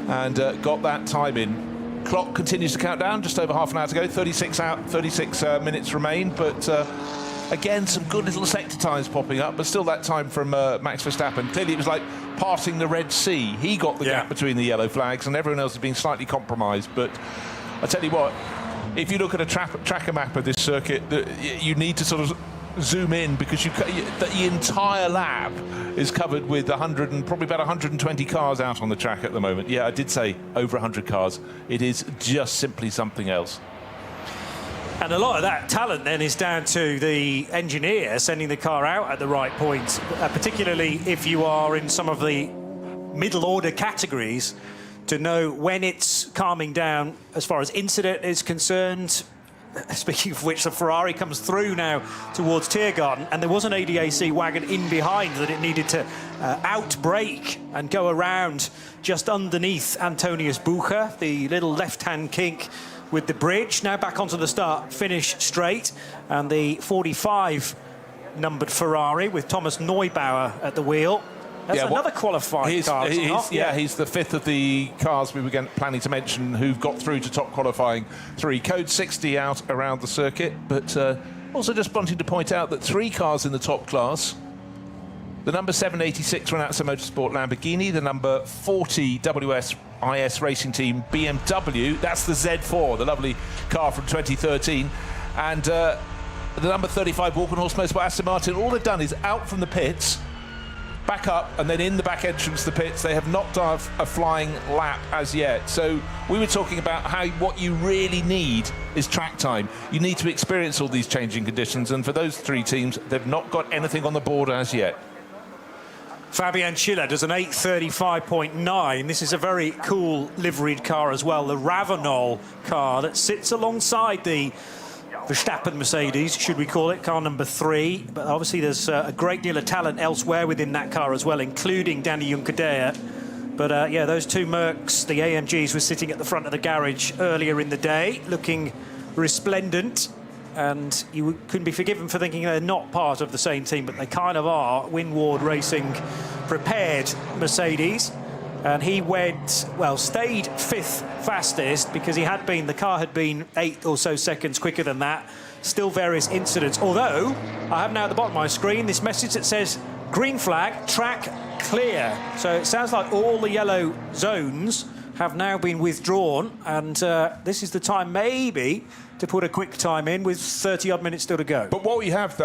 and got that time in. Clock continues to count down, just over half an hour to go, 36 minutes remain, but again, some good little sector times popping up, but still that time from Max Verstappen. Clearly it was like passing the Red Sea. He got the gap between the yellow flags and everyone else has been slightly compromised. But I tell you what, if you look at a tracker map of this circuit, you need to sort of zoom in, because the entire lap is covered with 100 and probably about 120 cars out on the track at the moment. Yeah, I did say over 100 cars. It is just simply something else. And a lot of that talent then is down to the engineer sending the car out at the right point, particularly if you are in some of the middle order categories, to know when it's calming down as far as incident is concerned. Speaking of which, the Ferrari comes through now towards Tiergarten, and there was an ADAC wagon in behind that it needed to outbrake and go around just underneath Antonius Bucher, the little left-hand kink with the bridge. Now back onto the start-finish straight, and the 45 numbered Ferrari with Thomas Neubauer at the wheel. That's another qualified car. He's the 5th of the cars we were planning to mention who've got through to top qualifying 3. Code 60 out around the circuit, but also just wanting to point out that 3 cars in the top class. The number 786 Renazza Motorsport Lamborghini, the number 40 WSIS Racing Team BMW, that's the Z4, the lovely car from 2013, and the number 35 Walkenhorst Motorsport Aston Martin. All they've done is out from the pits, back up and then in the back entrance to the pits. They have not done a flying lap as yet. So we were talking about how what you really need is track time. You need to experience all these changing conditions, and for those three teams, they've not got anything on the board as yet. Fabian Schiller does an 8:35.9. This is a very cool liveried car as well, the Ravenol car that sits alongside the Verstappen Mercedes, should we call it, car number 3. But obviously there's a great deal of talent elsewhere within that car as well, including Danny Juncadella. But yeah, those two Mercs, the AMGs, were sitting at the front of the garage earlier in the day, looking resplendent. And you couldn't be forgiven for thinking they're not part of the same team, but they kind of are. Winward Racing prepared Mercedes. And he went, well, stayed 5th fastest because the car had been 8 or so seconds quicker than that. Still various incidents. Although, I have now at the bottom of my screen this message that says, green flag, track clear. So it sounds like all the yellow zones have now been withdrawn. And this is the time maybe to put a quick time in with 30-odd minutes still to go. But what we have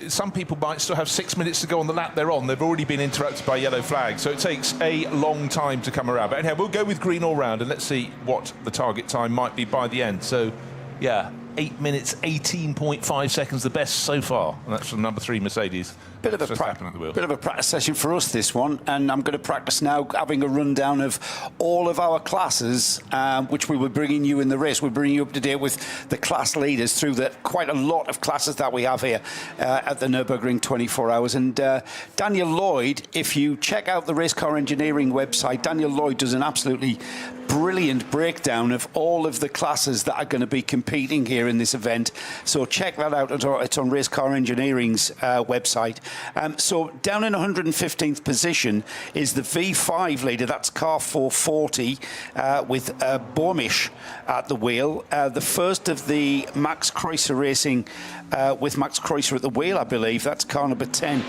some people might still have 6 minutes to go on the lap they're on. They've already been interrupted by yellow flags, so it takes a long time to come around. But anyhow, we'll go with green all round, and let's see what the target time might be by the end. So, yeah, 8 minutes, 18.5 seconds, the best so far. And that's from number 3 Mercedes. Bit of a practice session for us, this one, and I'm going to practice now having a rundown of all of our classes, which we were bringing you in the race. We're bringing you up to date with the class leaders through quite a lot of classes that we have here at the Nürburgring 24 hours. And Daniel Lloyd, if you check out the Race Car Engineering website, Daniel Lloyd does an absolutely brilliant breakdown of all of the classes that are going to be competing here in this event. So check that out. It's on Race Car Engineering's website. So down in 115th position is the V5 leader. That's car 440 with Bormisch at the wheel. The first of the Max Kreuzer Racing with Max Kreuzer at the wheel, I believe. That's car number 10.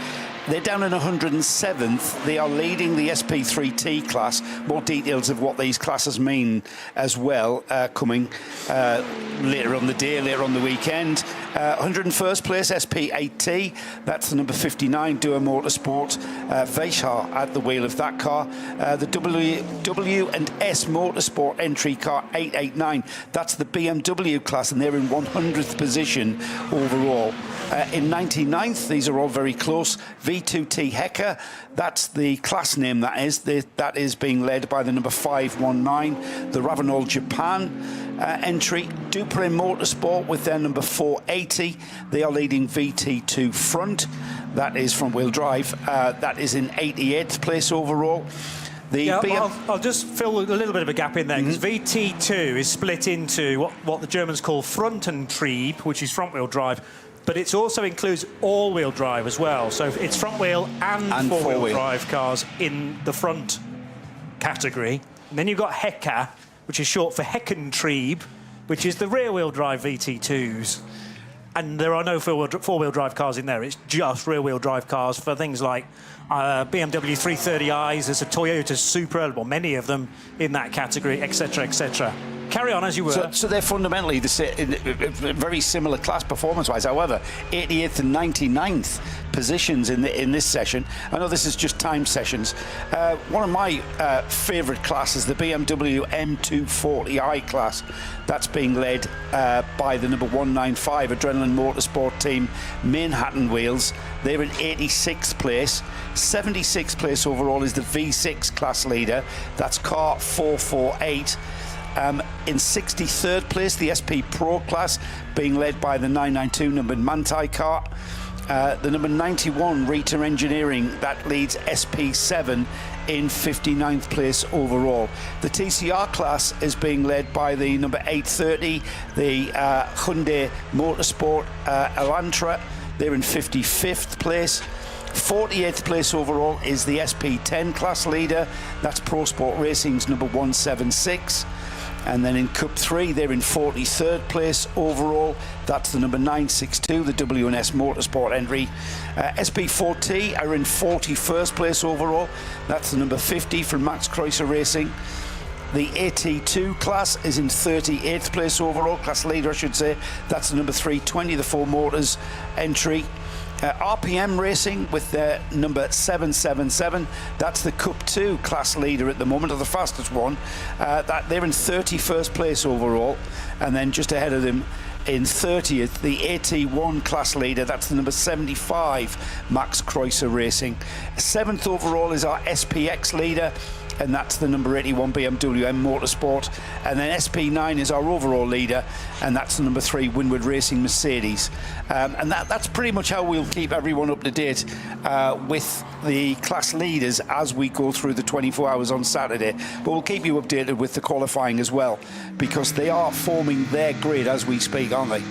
They're down in 107th. They are leading the SP3T class. More details of what these classes mean as well coming later on the day, later on the weekend. 101st place, SP8T. That's the number 59, Duo Motorsport. Weishar at the wheel of that car. The W&S Motorsport entry car 889. That's the BMW class, and they're in 100th position overall. In 99th, these are all very close. V2T Hecker, that's the class name that is. That is being led by the number 519, the Ravenol Japan entry. Dupre Motorsport with their number 480. They are leading VT2 front. That is front wheel drive. That is in 88th place overall. I'll just fill a little bit of a gap in there, because VT2 is split into what the Germans call Frontantrieb, which is front wheel drive. But it also includes all-wheel drive as well. So it's front-wheel and four-wheel drive cars in the front category. And then you've got Hecker, which is short for Heckentrieb, which is the rear-wheel drive VT2s. And there are no four-wheel drive cars in there. It's just rear-wheel drive cars for things like BMW 330i's. There's a Toyota Supra, well, many of them in that category, etc., etc. Carry on as you were. So they're fundamentally very similar class performance-wise. However, 88th and 99th positions in this session. I know this is just time sessions. One of my favourite classes, the BMW M240i class. That's being led by the number 195 Adrenaline Motorsport team, Manhattan Wheels. They're in 86th place. 76th place overall is the V6 class leader. That's car 448. In 63rd place, the SP Pro class, being led by the 992 numbered Manthey car. The number 91 Rita Engineering, that leads SP7 in 59th place overall. The TCR class is being led by the number 830, the Hyundai Motorsport Elantra. They're in 55th place. 48th place overall is the SP10 class leader. That's Pro Sport Racing's number 176. And then in Cup 3, they're in 43rd place overall. That's the number 962, the W&S Motorsport entry. SP4T are in 41st place overall. That's the number 50 from Max Kreuzer Racing. The AT2 class is in 38th place overall, class leader I should say. That's the number 320, the 4 Motors entry. RPM Racing with their number 777. That's the Cup 2 class leader at the moment, or the fastest one. They're in 31st place overall, and then just ahead of them in 30th, the AT1 class leader. That's the number 75, Max Kreuzer Racing. 7th overall is our SPX leader, and that's the number 81 BMW M Motorsport. And then SP9 is our overall leader, and that's the number 3 Winward Racing Mercedes. And that's pretty much how we'll keep everyone up to date with the class leaders as we go through the 24 hours on Saturday. But we'll keep you updated with the qualifying as well, because they are forming their grid as we speak, aren't they?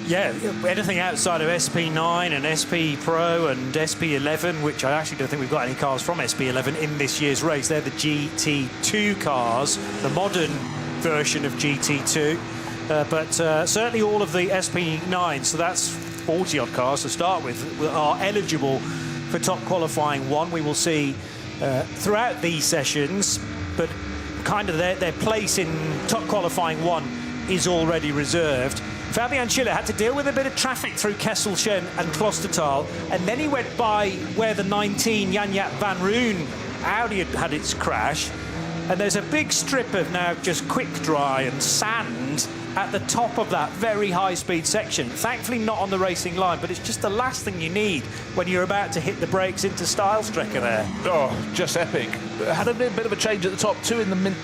Yeah, anything outside of SP9 and SP Pro and SP11, which I actually don't think we've got any cars from SP11 in this year's race. They're the GT2 cars, the modern version of GT2. But certainly all of the SP9, so that's 40-odd cars to start with, are eligible for top qualifying 1. We will see throughout these sessions, but kind of their place in top qualifying 1 is already reserved. Fabian Schiller had to deal with a bit of traffic through Kesselchen and Klostertal, and then he went by where the 19 Jan-Jaap van Roon Audi had its crash, and there's a big strip of now just quick dry and sand at the top of that very high-speed section. Thankfully not on the racing line, but it's just the last thing you need when you're about to hit the brakes into Stylestrecker there. Oh, just epic. Had a bit of a change at the top, too, in the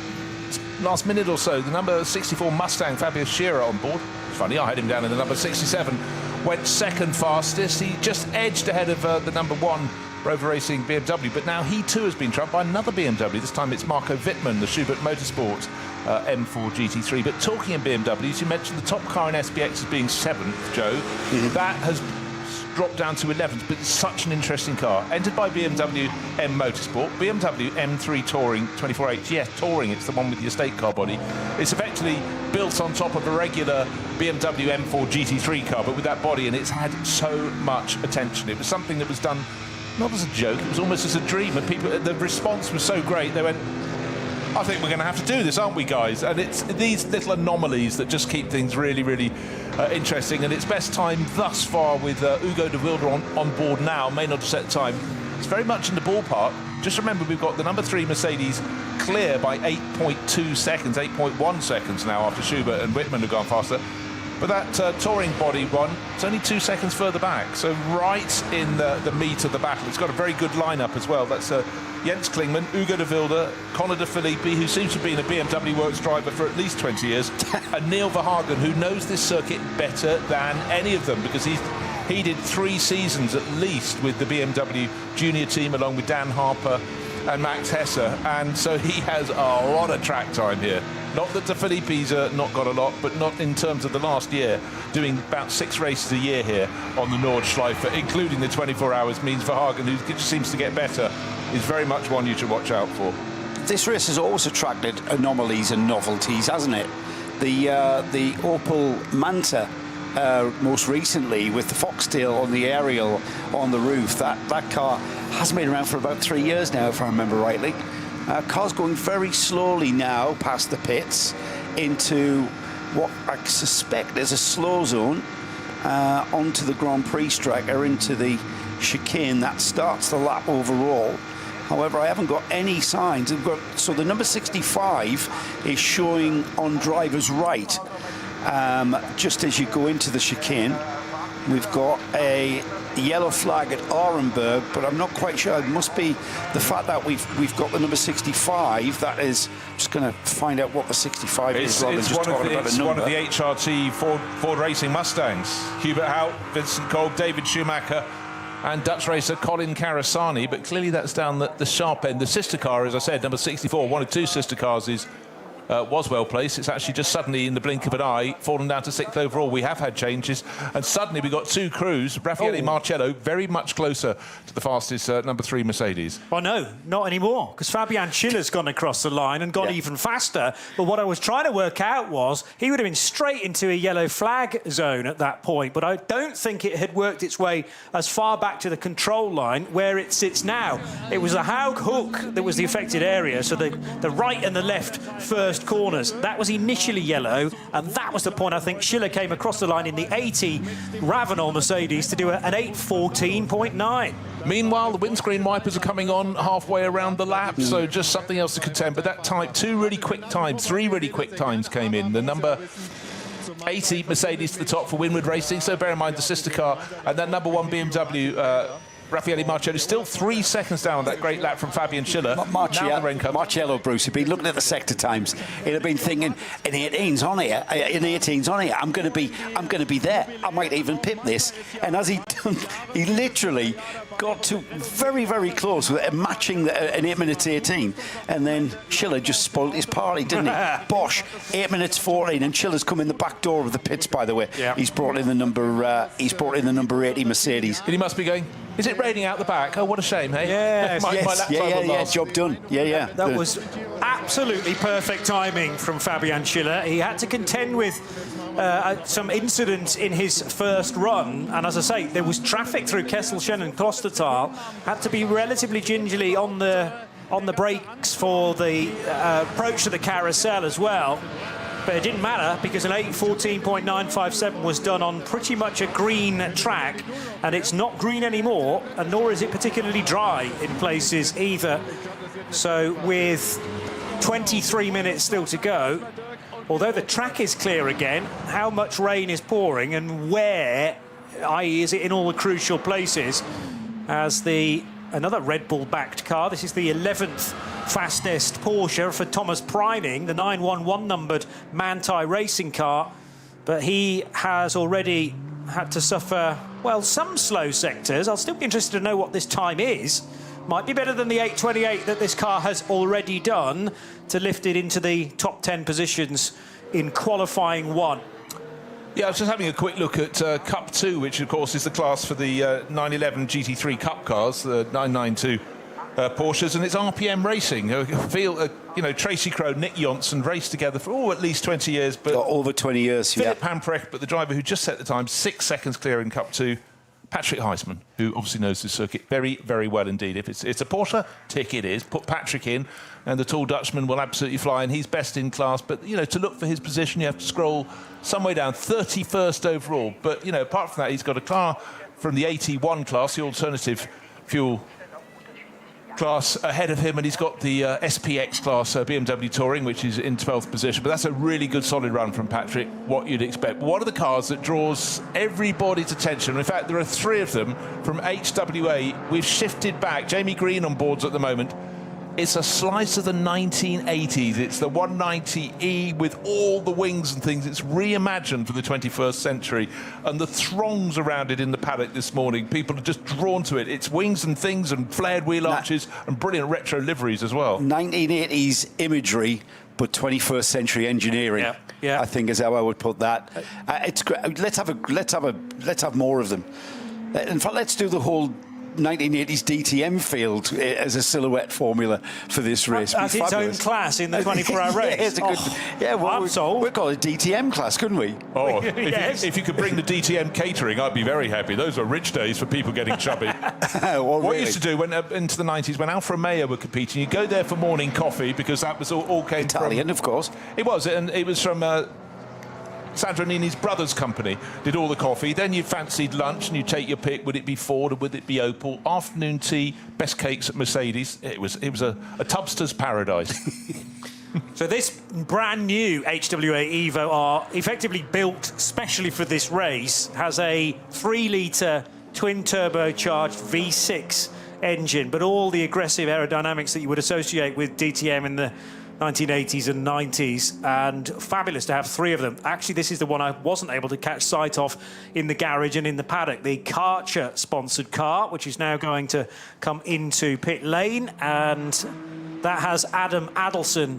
last minute or so. The number 64 Mustang, Fabian Scherer, on board. Funny, I had him down in the number 67. Went second fastest. He just edged ahead of the number 1 Rover Racing BMW, but now he too has been trumped by another BMW. This time it's Marco Wittmann, the Schubert Motorsport M4 GT3. But talking in BMWs, you mentioned the top car in SPX as being 7th, Joe. That has dropped down to 11th, but it's such an interesting car. Entered by BMW M Motorsport, BMW M3 Touring 24H. Yes, Touring, it's the one with the estate car body. It's effectively built on top of a regular BMW M4 GT3 car, but with that body, and it's had so much attention. It was something that was done not as a joke, it was almost as a dream, and people, the response was so great, they went, I think we're going to have to do this, aren't we, guys? And it's these little anomalies that just keep things really, really interesting. And it's best time thus far with Hugo de Wilde on board now. May not have set time. It's very much in the ballpark. Just remember, we've got the number 3 Mercedes clear by 8.2 seconds, 8.1 seconds now after Schubert and Wittmann have gone faster. But that touring body one, it's only 2 seconds further back. So right in the meat of the battle. It's got a very good lineup as well. That's Jens Klingmann, Hugo de Wilde, Conor de Filippi, who seems to have been a BMW Works driver for at least 20 years, and Neil Verhagen, who knows this circuit better than any of them, because he did 3 seasons at least with the BMW junior team along with Dan Harper and Max Hesse, and so he has a lot of track time here. Not that the Filippi's not got a lot, but not in terms of the last year, doing about 6 races a year here on the Nordschleife, including the 24 hours, means Verhagen, who just seems to get better, is very much one you should watch out for. This race has always attracted anomalies and novelties, hasn't it? The Opel Manta, most recently, with the foxtail on the aerial on the roof, that car hasn't been around for about 3 years now, if I remember rightly. Car's going very slowly now past the pits into what I suspect is a slow zone onto the Grand Prix striker, into the chicane that starts the lap overall. However, I haven't got any signs. So the number 65 is showing on driver's right, just as you go into the chicane. We've got a yellow flag at Arenberg, but I'm not quite sure. It must be the fact that we've got the number 65. That is, I'm just going to find out what the 65 is. It's one of the HRT Ford Racing Mustangs. Hubert Hout, Vincent Kolb, David Schumacher, and Dutch racer Colin Carasani. But clearly that's down the sharp end. The sister car, as I said, number 64, one of 2 sister cars, was well placed. It's actually just suddenly, in the blink of an eye, fallen down to 6th overall. We have had changes, and suddenly we've got 2 crews. Raffaele Marcello very much closer to the fastest number 3 Mercedes. Oh no, not anymore, because Fabian Schiller's gone across the line and gone even faster. But what I was trying to work out was he would have been straight into a yellow flag zone at that point, but I don't think it had worked its way as far back to the control line where it sits now. It was the Haug hook that was the affected area, so the right and the left first first corners. That was initially yellow, and that was the point I think Schiller came across the line in the 80 Ravenol Mercedes to do an 8:14.9. Meanwhile, the windscreen wipers are coming on halfway around the lap, so just something else to contend. But that time, 2 really quick times, 3 really quick times came in. The number 80 Mercedes to the top for Winward Racing, so bear in mind the sister car, and that number 1 BMW, Raffaele Marcello, still 3 seconds down on that great lap from Fabian Schiller. Marcello, Bruce, he'd been looking at the sector times. He'd have been thinking, in 18's on here, I'm going to be there. I might even pip this. And as he done, he literally got to very, very close with matching an 8 minutes 18, and then Schiller just spoiled his party, didn't he? Bosch, 8 minutes 14, and Schiller's come in the back door of the pits. By the way, he's brought in the number 80 Mercedes. And he must be going, is it raining out the back? Oh, what a shame, hey? Yes, job done. Yeah. That was absolutely perfect timing from Fabian Schiller. He had to contend with some incidents in his first run, and as I say, there was traffic through Kesselchen and Klostertal. Had to be relatively gingerly on the brakes for the approach to the carousel as well. But it didn't matter because an 8:14.957 was done on pretty much a green track, and it's not green anymore, and nor is it particularly dry in places either. So with 23 minutes still to go, although the track is clear again, how much rain is pouring and where, i.e. is it in all the crucial places, as another Red Bull-backed car. This is the 11th fastest Porsche for Thomas Preining, the 911 numbered Manthey racing car. But he has already had to suffer, well, some slow sectors. I'll still be interested to know what this time is. Might be better than the 8:28 that this car has already done to lift it into the top 10 positions in qualifying 1. Yeah, I was just having a quick look at Cup 2, which of course is the class for the 911 GT3 Cup cars, the 992 Porsches, and it's RPM Racing. Tracy Crowe, Nick Johnson raced together for at least 20 years. But over 20 years, Philip Hamprecht, but the driver who just set the time 6 seconds clear in Cup 2, Patrick Heisman, who obviously knows the circuit very, very well indeed. If it's a Porsche, tick it is. Put Patrick in, and the tall Dutchman will absolutely fly, and he's best in class. But, to look for his position, you have to scroll some way down, 31st overall. But, apart from that, he's got a car from the 81 class, the alternative fuel class, ahead of him, and he's got the SPX class BMW Touring, which is in 12th position. But that's a really good solid run from Patrick, what you'd expect. One of the cars that draws everybody's attention, in fact there are 3 of them from HWA. We've shifted back, Jamie Green on boards at the moment. It's a slice of the 1980s. It's the 190E with all the wings and things. It's reimagined for the 21st century. And the throngs around it in the paddock this morning, people are just drawn to it. It's wings and things and flared wheel arches and brilliant retro liveries as well. 1980s imagery, but 21st century engineering. Yeah. I think is how I would put that. It's great. Let's have more of them. In fact, let's do the whole 1980s DTM field as a silhouette formula for this race. As its own class in the 24-hour race. It's a good, I'm sold. We'd call it a DTM class, couldn't we? Oh, Yes. if you could bring the DTM catering, I'd be very happy. Those were rich days for people getting chubby. What really? used to do when into the 90s, when Alfa Romeo were competing, you go there for morning coffee because that was all came Italian, from... of course. It was, and it was from... Sandro Nini's brother's company did all the coffee. Then you fancied lunch and you take your pick. Would it be Ford or would it be Opel? Afternoon tea, best cakes at Mercedes. It was a tubster's paradise. So this brand new HWA Evo R, effectively built specially for this race, has a 3-litre twin turbocharged V6 engine, but all the aggressive aerodynamics that you would associate with DTM in the 1980s and 90s, and fabulous to have 3 of them. Actually, this is the one I wasn't able to catch sight of in the garage and in the paddock, the Karcher sponsored car, which is now going to come into pit lane, and that has Adam Adelson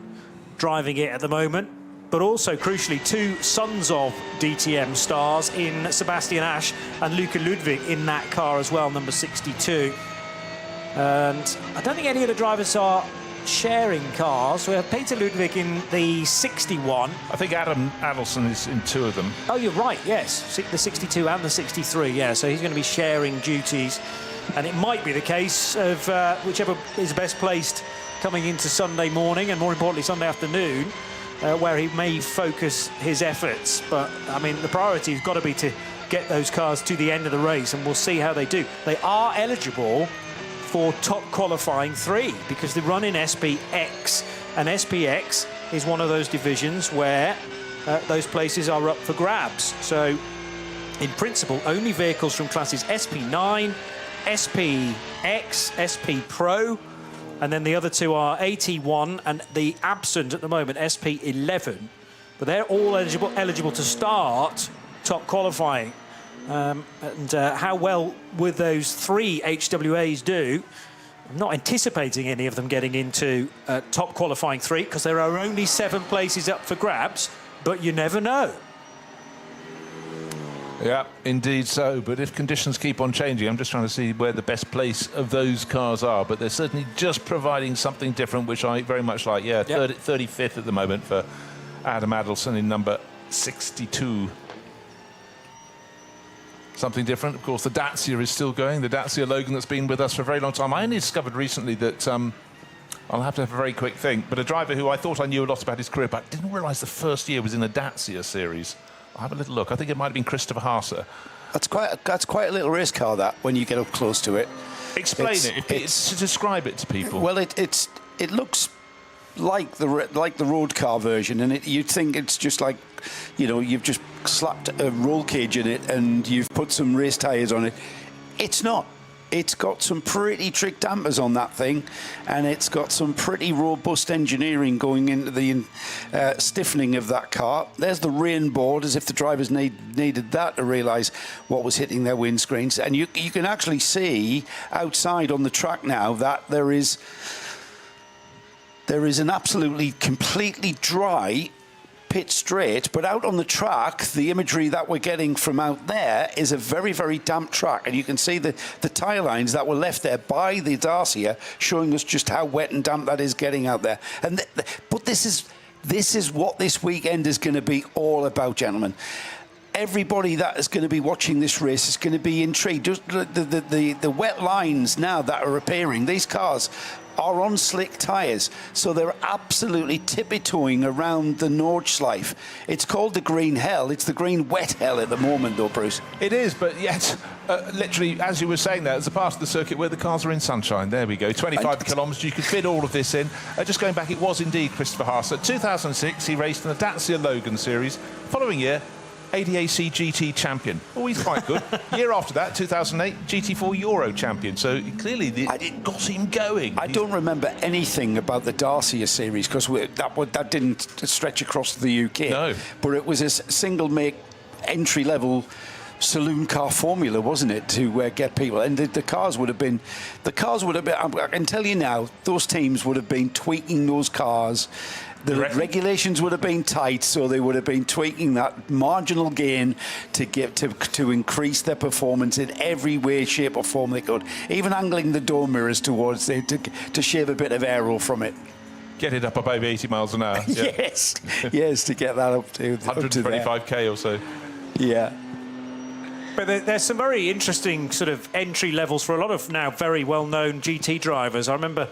driving it at the moment, but also crucially 2 sons of DTM stars in Sebastian Asch and Luca Ludwig in that car as well, number 62. And I don't think any of the drivers are sharing cars. We have Peter Ludwig in the 61. I think Adam Adelson is in 2 of them. Oh, you're right, yes. The 62 and the 63, yeah. So he's going to be sharing duties. And it might be the case of whichever is best placed coming into Sunday morning and, more importantly, Sunday afternoon. where he may focus his efforts. But, I mean, the priority has got to be to get those cars to the end of the race, and we'll see how they do. They are eligible for top qualifying 3 because they run in SPX, and SPX is one of those divisions where those places are up for grabs. So, in principle, only vehicles from classes SP9, SPX, SP Pro, and then the other 2 are AT1 and the absent at the moment, SP11. But they're all eligible to start top qualifying. How well would those 3 HWAs do? I'm not anticipating any of them getting into top qualifying 3 because there are only 7 places up for grabs, but you never know. Yeah, indeed so. But if conditions keep on changing, I'm just trying to see where the best place of those cars are. But they're certainly just providing something different, which I very much like. Yeah, yep. 35th at the moment for Adam Adelson in number 62. Something different. Of course, the Dacia is still going. The Dacia Logan that's been with us for a very long time. I only discovered recently that... I'll have to have a very quick think. But a driver who I thought I knew a lot about his career, but didn't realise the first year was in a Dacia series. I'll have a little look. I think it might have been Christopher Haase. That's quite a little race car, that, when you get up close to it. Explain to describe it to people. Well, it looks like the road car version, and you'd think it's just like, you know, you've just slapped a roll cage in it and you've put some race tyres on it. It's not. It's got some pretty trick dampers on that thing, and it's got some pretty robust engineering going into the stiffening of that car. There's the rain board, as if the drivers needed that to realise what was hitting their windscreens. And you can actually see outside on the track now that there is an absolutely completely dry pit straight, but out on the track, the imagery that we're getting from out there is a very, very damp track, and you can see the tyre lines that were left there by the Dacia showing us just how wet and damp that is getting out there. And but this is what this weekend is going to be all about, gentlemen. Everybody that is going to be watching this race is going to be intrigued. The wet lines now that are appearing, these cars are on slick tyres, so they're absolutely tippy-toeing around the Nordschleife. It's called the green hell. It's the green wet hell at the moment, though, Bruce. It is, but yet, literally, as you were saying there, it's a part of the circuit where the cars are in sunshine. There we go, 25 kilometres. You could fit all of this in. Just going back, it was indeed Christopher Haase. 2006, he raced in the Dacia Logan Series. Following year, ADAC GT champion. Oh, he's quite good. Year after that, 2008, GT4 Euro champion. So clearly, it got him going. I don't remember anything about the Dacia series because that didn't stretch across the UK. No. But it was a single-make entry-level saloon car formula, wasn't it, to get people? And the cars would have been. I can tell you now, those teams would have been tweaking those cars. The regulations would have been tight, so they would have been tweaking that marginal gain to increase their performance in every way, shape, or form they could. Even angling the door mirrors towards it to shave a bit of aero from it. Get it up above 80 miles an hour. Yeah. Yes, yes, to get that up to 125k or so. Yeah. But there's some very interesting sort of entry levels for a lot of now very well-known GT drivers. I remember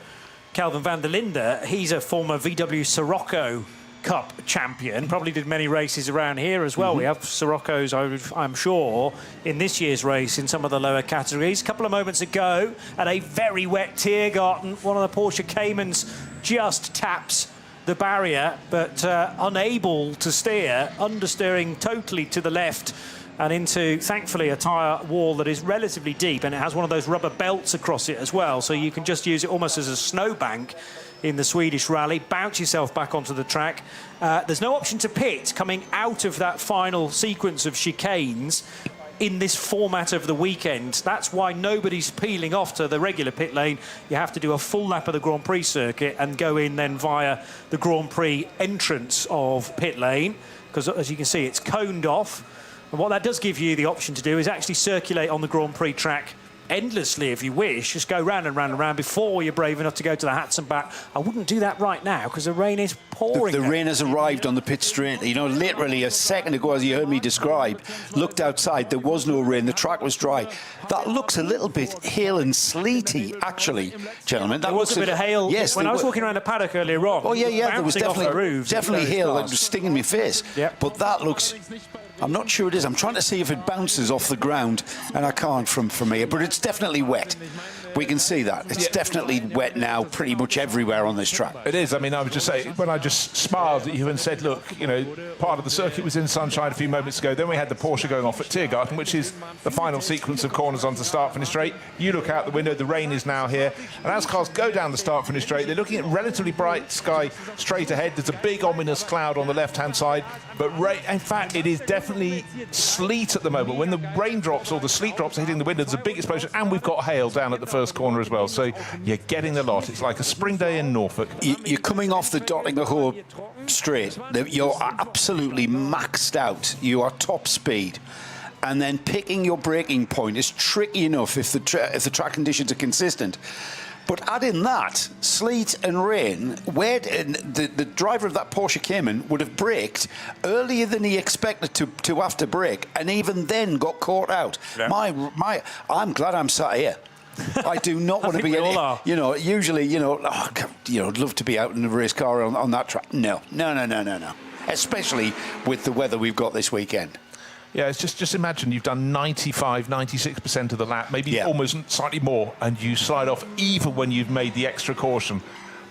Calvin van der Linde, he's a former VW Sirocco Cup champion, probably did many races around here as well. We have Siroccos, I'm sure, in this year's race in some of the lower categories. A couple of moments ago, at a very wet Tiergarten, one of the Porsche Caymans just taps the barrier, but unable to steer, understeering totally to the left and into, thankfully, a tyre wall that is relatively deep, and it has one of those rubber belts across it as well, so you can just use it almost as a snowbank in the Swedish rally, bounce yourself back onto the track. There's no option to pit coming out of that final sequence of chicanes in this format of the weekend. That's why nobody's peeling off to the regular pit lane. You have to do a full lap of the Grand Prix circuit and go in then via the Grand Prix entrance of pit lane, because as you can see, it's coned off. And what that does give you the option to do is actually circulate on the Grand Prix track endlessly if you wish. Just go round and round and round before you're brave enough to go to the hats and back. I wouldn't do that right now because the rain is pouring. The rain has arrived on the pit straight. You know, literally a second ago, as you heard me describe, looked outside, there was no rain, the track was dry. That looks a little bit hail and sleety, actually, gentlemen. That there was a bit of hail. Yes, when I was walking around the paddock earlier on. Oh, yeah, there was definitely hail that was was stinging my face. Yep. But that looks... I'm not sure it is. I'm trying to see if it bounces off the ground, and I can't from here. But it's definitely wet. We can see that. It's definitely wet now pretty much everywhere on this track. It is. I mean, I would just say, when I just smiled at you and said, look, you know, part of the circuit was in sunshine a few moments ago. Then we had the Porsche going off at Tiergarten, which is the final sequence of corners onto start-finish straight. You look out the window, the rain is now here. And as cars go down the start-finish straight, they're looking at relatively bright sky straight ahead. There's a big ominous cloud on the left-hand side. But in fact, it is definitely sleet at the moment. When the raindrops or the sleet drops are hitting the window, there's a big explosion. And we've got hail down at the first corner as well. So you're getting the lot. It's like a spring day in Norfolk. You're coming off the Dottingerhoe straight. You're absolutely maxed out. You are top speed. And then picking your braking point is tricky enough if the track conditions are consistent. But add in that, sleet and rain, where the driver of that Porsche Cayman would have braked earlier than he expected to have to brake, and even then got caught out. Yeah. I'm glad I'm sat here. I do not want to be in it. You know, usually, I'd love to be out in a race car on that track. No. Especially with the weather we've got this weekend. Yeah, it's just imagine you've done 95, 96% of the lap, maybe almost slightly more, and you slide off even when you've made the extra caution.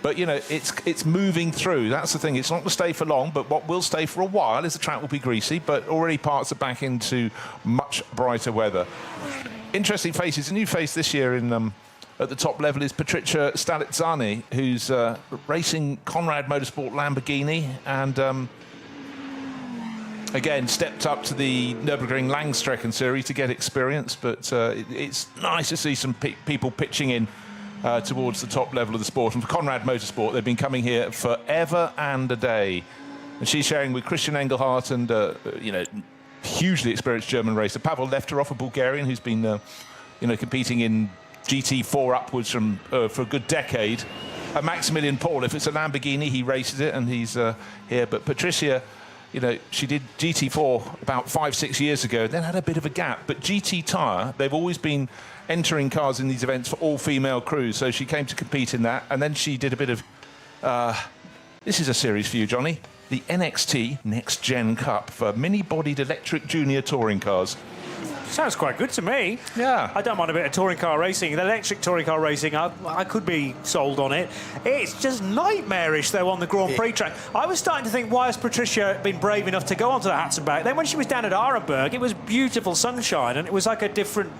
But, you know, it's moving through. That's the thing. It's not going to stay for long, but what will stay for a while is the track will be greasy, but already parts are back into much brighter weather. Interesting faces. A new face this year at the top level is Patricia Stalizzani, who's racing Conrad Motorsport Lamborghini and... again, stepped up to the Nürburgring Langstrecken series to get experience, but it's nice to see some people pitching in towards the top level of the sport. And for Conrad Motorsport, they've been coming here forever and a day. And she's sharing with Christian Engelhardt and, hugely experienced German racer, Pavel Lefterov, a Bulgarian who's been, competing in GT4 upwards for a good decade. And Maximilian Paul, if it's a Lamborghini, he races it, and he's here. But Patricia... she did GT4 about 5-6 years ago, then had a bit of a gap. But GT Tyre, they've always been entering cars in these events for all-female crews. So she came to compete in that. And then she did a bit of... this is a series for you, Johnny. The NXT Next Gen Cup for mini-bodied electric junior touring cars. Sounds quite good to me. Yeah. I don't mind a bit of touring car racing. The electric touring car racing, I could be sold on it. It's just nightmarish, though, on the Grand Prix track. I was starting to think, why has Patricia been brave enough to go onto the hats and back? Then when she was down at Arenberg, it was beautiful sunshine, and it was like a different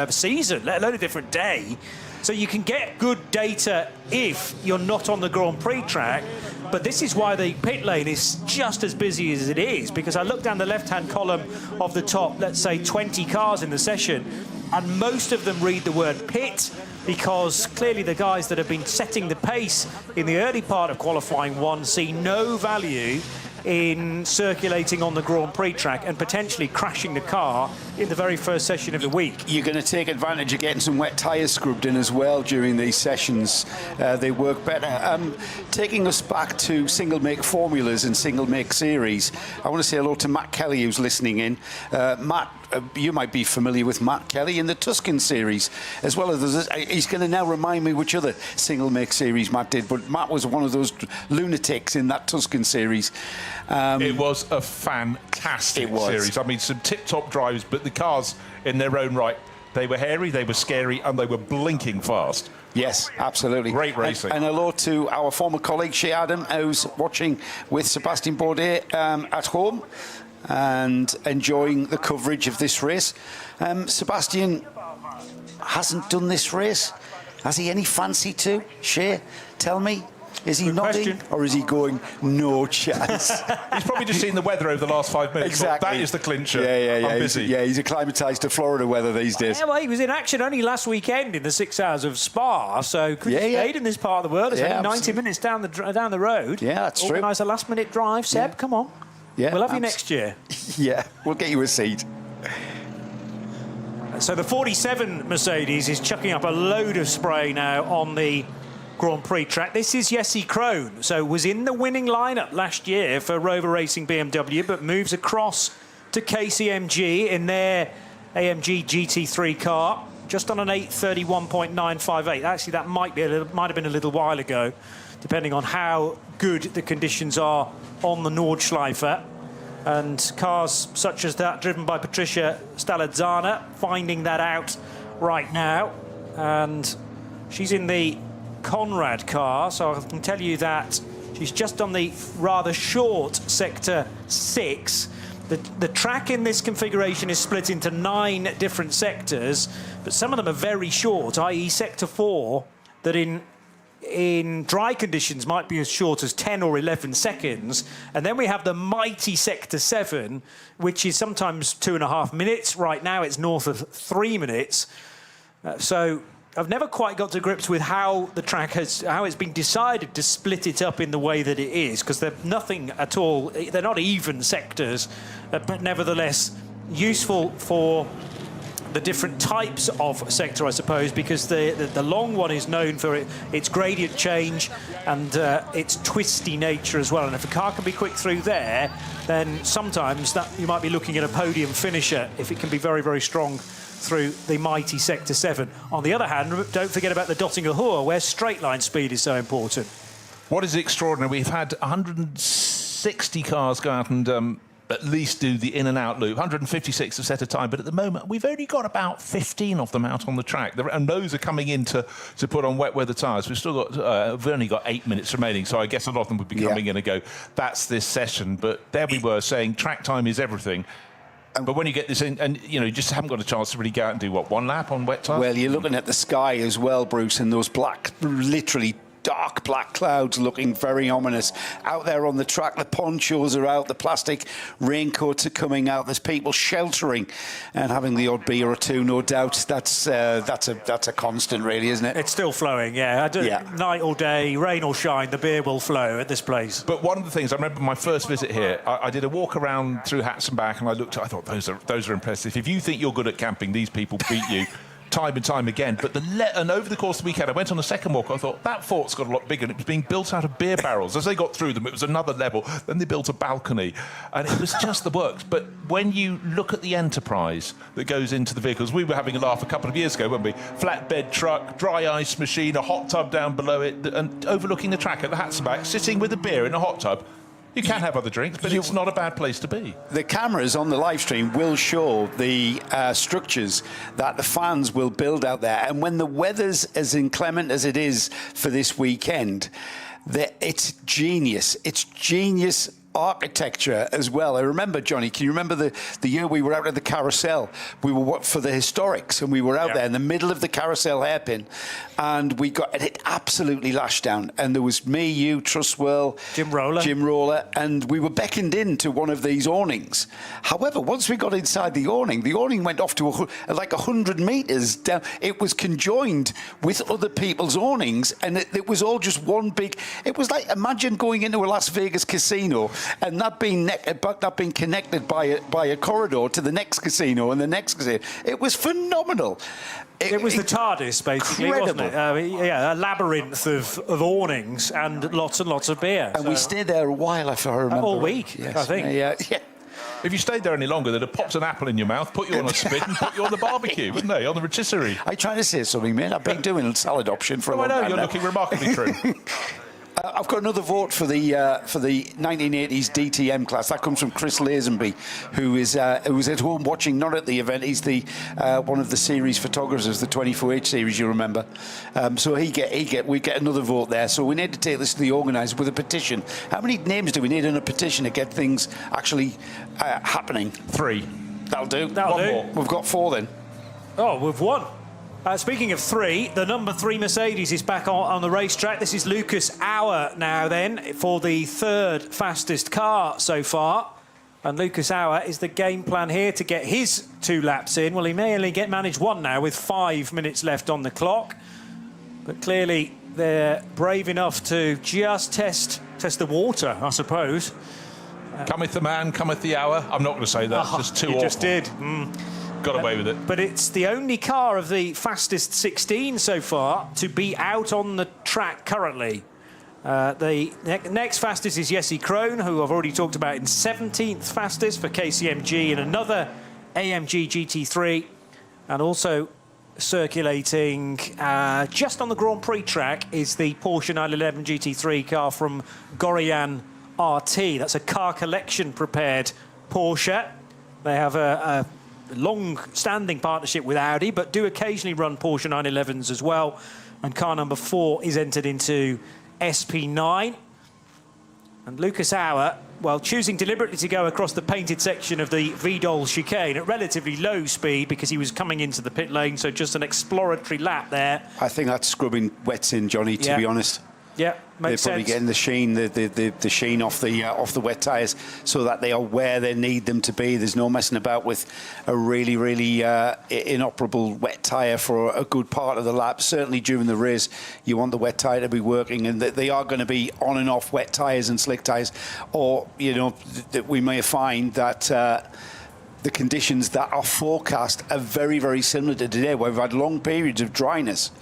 season, let alone a different day. So you can get good data if you're not on the Grand Prix track. But this is why the pit lane is just as busy as it is, because I look down the left-hand column of the top, let's say 20 cars in the session, and most of them read the word pit, because clearly the guys that have been setting the pace in the early part of qualifying one see no value in circulating on the Grand Prix track and potentially crashing the car in the very first session of the week. You're going to take advantage of getting some wet tyres scrubbed in as well during these sessions. They work better. Taking us back to single-make formulas and single-make series, I want to say hello to Matt Kelly, who's listening in. Matt, you might be familiar with Matt Kelly in the Tuscan series, as well as he's going to now remind me which other single-make series Matt did, but Matt was one of those lunatics in that Tuscan series. It was a fantastic series. I mean, some tip-top drives, but the cars in their own right, they were hairy, they were scary, and they were blinking fast. Yes, absolutely. Great racing. And hello to our former colleague, Shea Adam, who's watching with Sebastian Bourdais at home and enjoying the coverage of this race. Sebastian hasn't done this race. Has he any fancy to? Shea, tell me. Is he nodding, or is he going, no chance? He's probably just seen the weather over the last 5 minutes. Exactly. That is the clincher. Yeah. I'm busy. He's acclimatised to Florida weather these days. Yeah, well, he was in action only last weekend in the 6 hours of Spa, so could have stayed in this part of the world. It's only 90 minutes down the road. Yeah, that's true. Organise a last-minute drive. Seb, come on. Yeah, we'll have you next year. Yeah, we'll get you a seat. So the 47 Mercedes is chucking up a load of spray now on the Grand Prix track. This is Jesse Krohn, so was in the winning lineup last year for Rover Racing BMW, but moves across to KCMG in their AMG GT3 car, just on an 8:31.958. Actually, that might have been a little while ago, depending on how good the conditions are on the Nordschleife. And cars such as that, driven by Patricia Stalazzana, finding that out right now. And she's in the Conrad car, so I can tell you that she's just on the rather short Sector 6. The track in this configuration is split into 9 different sectors, but some of them are very short, i.e. Sector 4, that in dry conditions might be as short as 10 or 11 seconds. And then we have the mighty Sector 7, which is sometimes 2.5 minutes. Right now it's north of 3 minutes. So I've never quite got to grips with how the track how it's been decided to split it up in the way that it is, because they're nothing at all, they're not even sectors, but nevertheless useful for the different types of sector, I suppose, because the long one is known for its gradient change and its twisty nature as well. And if a car can be quick through there, then sometimes that you might be looking at a podium finisher if it can be very, very strong through the mighty Sector 7. On the other hand, don't forget about the Dottinger Hohe, where straight line speed is so important. What is extraordinary, we've had 160 cars go out and at least do the in and out loop. 156 have set a time, but at the moment we've only got about 15 of them out on the track, and those are coming in to put on wet weather tyres. We've only got 8 minutes remaining, so I guess a lot of them would be coming in and go, that's this session. But there we were saying track time is everything. But when you get this in, and you just haven't got a chance to really go out and do what, 1 lap on wet tyres? Well, you're looking at the sky as well, Bruce, and those black, literally dark black clouds looking very ominous out there on the track. The ponchos are out, the plastic raincoats are coming out. There's people sheltering and having the odd beer or two, no doubt. That's a constant, really, isn't it? It's still flowing, yeah. Night or day, rain or shine, the beer will flow at this place. But one of the things I remember my first visit here, I did a walk around through Hats and back, and I thought those are impressive. If you think you're good at camping, these people beat you. Time and time again, but and over the course of the weekend, I went on a second walk. I thought that fort's got a lot bigger, and it was being built out of beer barrels. As they got through them, it was another level. Then they built a balcony, and it was just the works. But when you look at the enterprise that goes into the vehicles, we were having a laugh a couple of years ago, weren't we? Flatbed truck, dry ice machine, a hot tub down below it, and overlooking the track at the Hats and back, sitting with a beer in a hot tub. You can have other drinks, but it's not a bad place to be. The cameras on the live stream will show the structures that the fans will build out there. And when the weather's as inclement as it is for this weekend, it's genius. It's genius architecture as well. I remember, Johnny, can you remember the year we were out at the carousel? We were for the historics, and we were out there in the middle of the carousel hairpin, and it absolutely lashed down. And there was me, you, Trustwell, Jim Roller, and we were beckoned into one of these awnings. However, once we got inside the awning went off to like 100 metres down. It was conjoined with other people's awnings, and it was all just one big. It was like, imagine going into a Las Vegas casino and that being connected by a corridor to the next casino and the next casino. It was phenomenal. It was the TARDIS, basically, incredible. Wasn't it? A labyrinth of awnings and lots of beer. And we stayed there a while, if I remember. All week, yes. I think. Yeah. If you stayed there any longer, they'd have popped an apple in your mouth, put you on a spit, and put you on the barbecue, wouldn't they? On the rotisserie. I tried to say something, mate. I've been doing a salad option for a long time. I know, you're looking remarkably true. I've got another vote for the 1980s DTM class. That comes from Chris Lazenby, who was at home watching, not at the event. He's the one of the series photographers, the 24H series, you remember. So we get another vote there. So we need to take this to the organiser with a petition. How many names do we need in a petition to get things actually happening? 3. That'll do. That'll do. More. We've got 4 then. Oh, we've won. Speaking of 3, the number 3 Mercedes is back on the racetrack. This is Lucas Auer now then for the 3rd fastest car so far. And Lucas Auer is the game plan here to get his 2 laps in. Well, he may only manage 1 now with 5 minutes left on the clock. But clearly they're brave enough to just test the water, I suppose. Cometh the man, cometh the hour. I'm not going to say that. It's just too awful. You just did. Got away with it. But it's the only car of the fastest 16 so far to be out on the track currently. The next fastest is Jesse Krohn, who I've already talked about, in 17th fastest for KCMG in another AMG GT3, and also circulating just on the Grand Prix track is the Porsche 911 GT3 car from Gorian RT. That's a car collection prepared Porsche. They have a long-standing partnership with Audi, but do occasionally run Porsche 911s as well. And car number 4 is entered into SP9. And Lucas Auer, well, choosing deliberately to go across the painted section of the Vidal chicane at relatively low speed because he was coming into the pit lane, so just an exploratory lap there. I think that's scrubbing wets in, Johnny, to be honest. Yeah, makes They're probably getting the sheen, the sheen off the wet tyres, so that they are where they need them to be. There's no messing about with a really, really inoperable wet tyre for a good part of the lap. Certainly during the race, you want the wet tyre to be working, and they are going to be on and off wet tyres and slick tyres, or you know, that we may find that. The conditions that are forecast are very, very similar to today, where we've had long periods of dryness,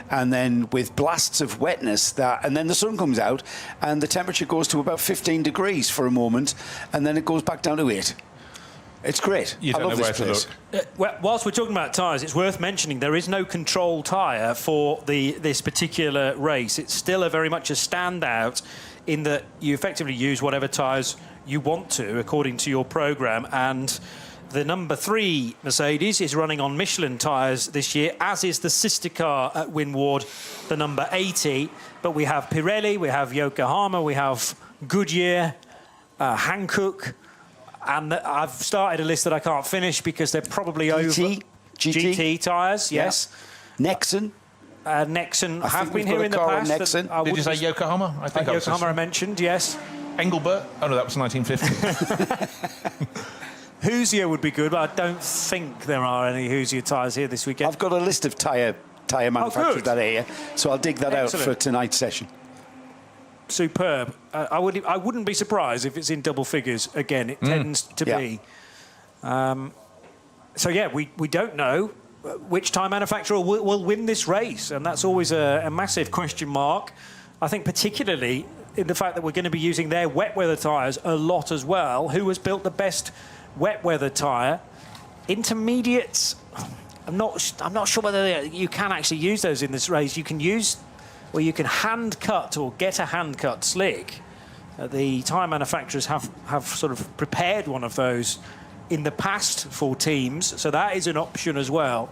and then with blasts of wetness, and then the sun comes out, and the temperature goes to about 15 degrees for a moment, and then it goes back down to 8. It's great. You don't I love know this where place. to Well, whilst we're talking about tyres, it's worth mentioning there is no control tyre for this particular race. It's still very much a standout in that you effectively use whatever tyres you want to according to your programme, and the number 3 Mercedes is running on Michelin tyres this year, as is the sister car at Winward, the number 80. But we have Pirelli, we have Yokohama, we have Goodyear, Hankook, and I've started a list that I can't finish because they're probably GT tyres, yes. Nexon. Nexon I have think been we've here got in the a car on past. Nexon. Did you say Yokohama? I think Yokohama I mentioned, yes. Engelbert? Oh no, that was 1950. Hoosier would be good, but I don't think there are any Hoosier tyres here this weekend. I've got a list of tyre manufacturers that are here, so I'll dig that out for tonight's session. Superb. I wouldn't be surprised if it's in double figures again. It tends to be. So yeah, we don't know which tyre manufacturer will win this race, and that's always a massive question mark. I think particularly in the fact that we're going to be using their wet weather tyres a lot as well. Who has built the best wet weather tyre? Intermediates, I'm not sure whether you can actually use those in this race. You can use, or you can hand cut or get a hand cut slick. The tyre manufacturers have sort of prepared one of those in the past for teams, so that is an option as well.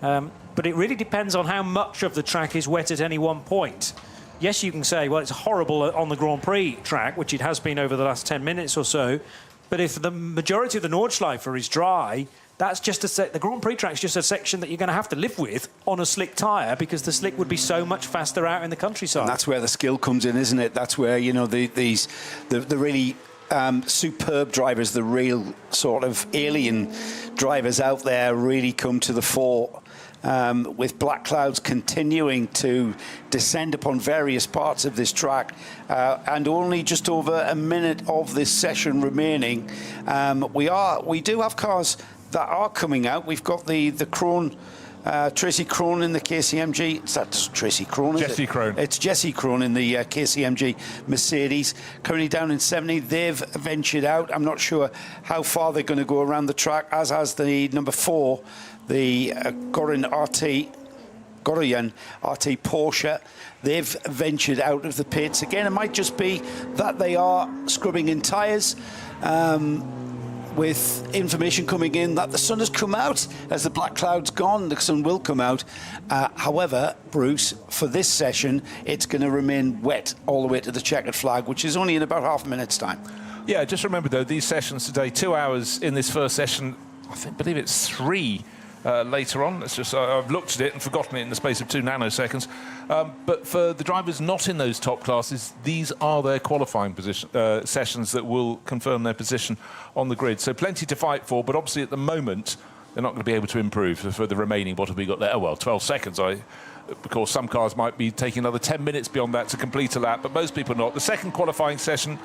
But it really depends on how much of the track is wet at any one point. Yes, you can say, well, it's horrible on the Grand Prix track, which it has been over the last 10 minutes or so. But if the majority of the Nordschleife is dry, that's just the Grand Prix track is just a section that you're going to have to live with on a slick tyre, because the slick would be so much faster out in the countryside. And that's where the skill comes in, isn't it? That's where, you know, the really superb drivers, the real sort of alien drivers out there really come to the fore. With black clouds continuing to descend upon various parts of this track, and only just over a minute of this session remaining, we do have cars that are coming out. We've got the Krohn, Tracy Krohn in the KCMG. Is that Tracy Krohn? Jesse Krohn. It's Jesse Krohn in the KCMG Mercedes, currently down in 70. They've ventured out. I'm not sure how far they're going to go around the track, as has the number 4. The Gorian RT Porsche. They've ventured out of the pits. Again, it might just be that they are scrubbing in tyres, with information coming in that the sun has come out. As the black cloud's gone, the sun will come out. However, Bruce, for this session, it's going to remain wet all the way to the checkered flag, which is only in about half a minute's time. Yeah, just remember, though, these sessions today, 2 hours in this first session, I believe it's 3 later on. It's just I've looked at it and forgotten it in the space of 2 nanoseconds. But for the drivers not in those top classes, these are their qualifying sessions that will confirm their position on the grid. So plenty to fight for, but obviously at the moment they're not going to be able to improve for the remaining, what have we got there? Oh, well, 12 seconds. Of course, some cars might be taking another 10 minutes beyond that to complete a lap, but most people not. The second qualifying session,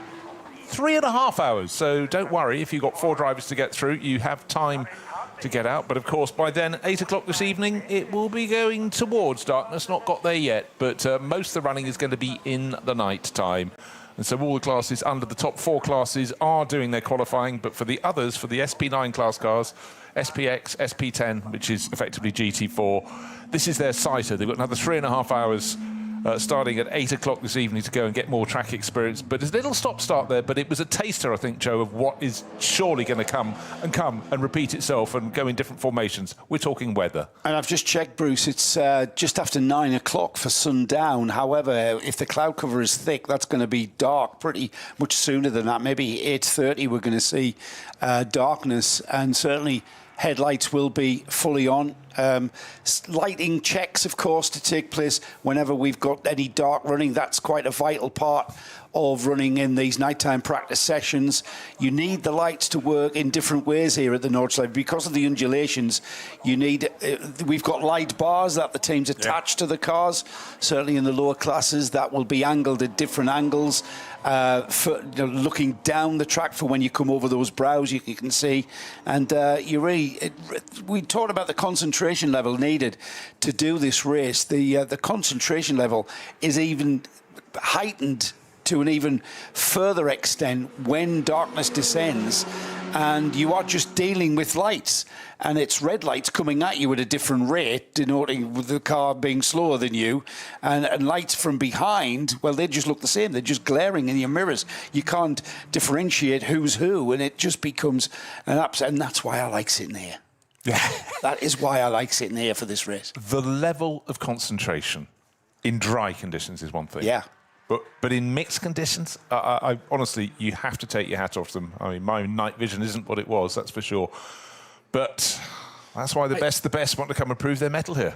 3.5 hours. So don't worry, if you've got 4 drivers to get through, you have time to get out. But of course, by then, 8 o'clock this evening, it will be going towards darkness. Not got there yet, but most of the running is going to be in the night time. And so all the classes under the top 4 classes are doing their qualifying. But for the others, for the SP9 class cars, SPX, SP10, which is effectively GT4, this is their sighter. They've got another 3.5 hours starting at 8 o'clock this evening to go and get more track experience. But there's a little stop-start there, but it was a taster, I think, Joe, of what is surely going to come and repeat itself and go in different formations. We're talking weather. And I've just checked, Bruce, it's just after 9 o'clock for sundown. However, if the cloud cover is thick, that's going to be dark pretty much sooner than that. Maybe 8:30 we're going to see darkness, and certainly headlights will be fully on. Lighting checks, of course, to take place whenever we've got any dark running. That's quite a vital part of running in these nighttime practice sessions. You need the lights to work in different ways here at the Nordschleife. Because of the undulations, you need... we've got light bars that the teams attach to the cars. Certainly in the lower classes, that will be angled at different angles. For looking down the track for when you come over those brows, you can see. And you really... we talked about the concentration level needed to do this race. The concentration level is even heightened to an even further extent when darkness descends and you are just dealing with lights, and it's red lights coming at you at a different rate, denoting the car being slower than you, and lights from behind, well, they just look the same. They're just glaring in your mirrors. You can't differentiate who's who, and it just becomes an upset. And that's why I like sitting here. Yeah. That is why I like sitting here for this race. The level of concentration in dry conditions is one thing. Yeah. But in mixed conditions, I honestly, you have to take your hat off them. I mean, my night vision isn't what it was, that's for sure. But that's why the best want to come and prove their mettle here.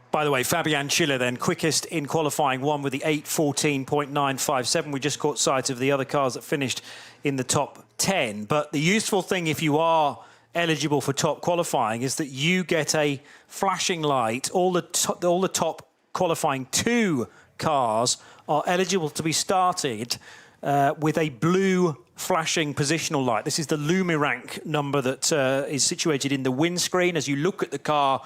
By the way, Fabian Schiller then, quickest in qualifying one with the 8:14.957. We just caught sight of the other cars that finished in the top 10. But the useful thing, if you are eligible for top qualifying, is that you get a flashing light. All the top qualifying 2 cars are eligible to be started with a blue flashing positional light. This is the Lumirank number that is situated in the windscreen. As you look at the car,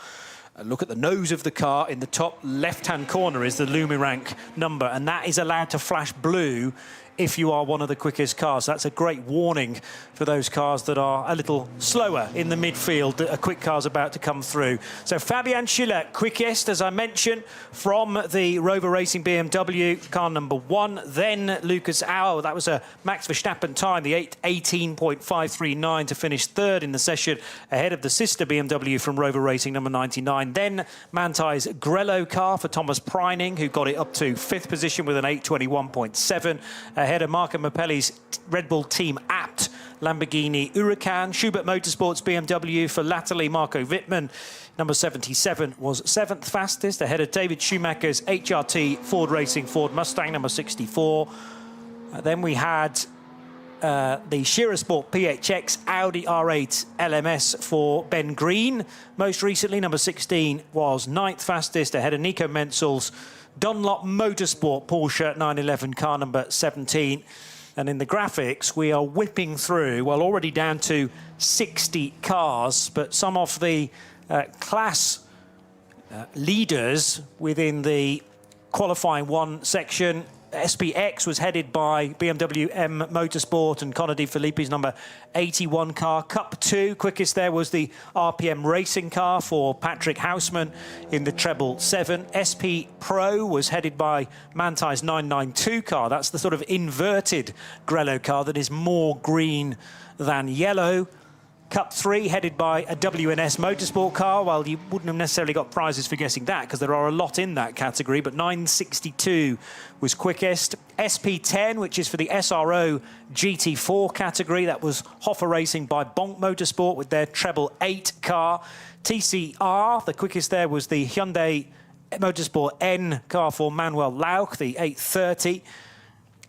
look at the nose of the car, in the top left-hand corner is the Lumirank number, and that is allowed to flash blue if you are one of the quickest cars. That's a great warning for those cars that are a little slower in the midfield, that a quick car's about to come through. So Fabian Schiller, quickest, as I mentioned, from the Rover Racing BMW, car number 1. Then Lucas Auer, that was a Max Verstappen time, the 8:18.539 to finish 3rd in the session, ahead of the sister BMW from Rover Racing, number 99. Then Manthei's Grello car for Thomas Preining, who got it up to 5th position with an 8:21.7. Ahead of Marco Mappelli's Red Bull Team Apt Lamborghini Huracan. Schubert Motorsports BMW for latterly Marco Wittmann, number 77, was 7th fastest, ahead of David Schumacher's HRT Ford Racing Ford Mustang, number 64. Then we had the Shearer Sport PHX Audi R8 LMS for Ben Green. Most recently, number 16, was 9th fastest, ahead of Nico Menzel's Dunlop Motorsport Porsche 911 car number 17. And in the graphics, we are whipping through, well, already down to 60 cars, but some of the class leaders within the qualifying 1 section. SPX was headed by BMW M Motorsport and Conor De Filippi's number 81 car. Cup 2, quickest there was the RPM Racing car for Patrick Houseman in the treble 7. SP Pro was headed by Manthei's 992 car. That's the sort of inverted Grello car that is more green than yellow. Cup 3 headed by a WNS Motorsport car. Well, you wouldn't have necessarily got prizes for guessing that because there are a lot in that category, but 962 was quickest. SP10, which is for the SRO GT4 category, that was Hoffer Racing by Bonk Motorsport with their treble 8 car. TCR, the quickest there was the Hyundai Motorsport N car for Manuel Lauch, the 830.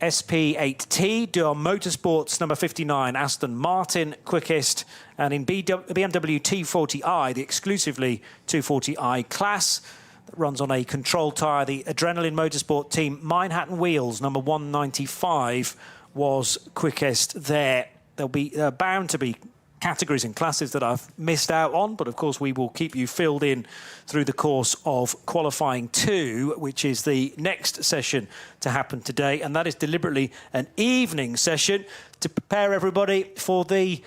SP8T, Dual Motorsports, number 59, Aston Martin, quickest. And in BMW T40i, the exclusively 240i class, that runs on a controlled tyre, the Adrenaline Motorsport team, Manhattan Wheels, number 195, was quickest there. There'll be bound to be categories and classes that I've missed out on, but of course we will keep you filled in through the course of qualifying 2, which is the next session to happen today, and that is deliberately an evening session to prepare everybody for the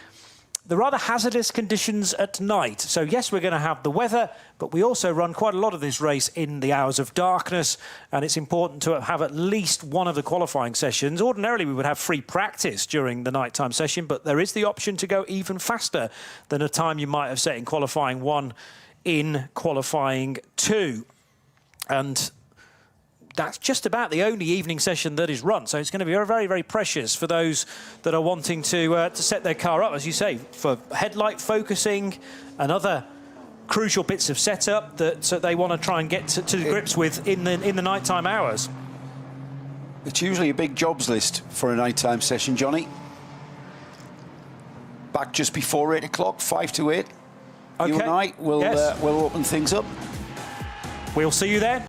rather hazardous conditions at night. So yes, we're going to have the weather, but we also run quite a lot of this race in the hours of darkness, and it's important to have at least one of the qualifying sessions. Ordinarily, we would have free practice during the nighttime session, but there is the option to go even faster than a time you might have set in qualifying 1 in qualifying 2. And that's just about the only evening session that is run. So it's going to be very, very precious for those that are wanting to set their car up, as you say, for headlight focusing and other crucial bits of setup that they want to try and get to grips with in the nighttime hours. It's usually a big jobs list for a nighttime session, Johnny. Back just before 8 o'clock, 5 to 8. Okay. You and I will we'll open things up. We'll see you then.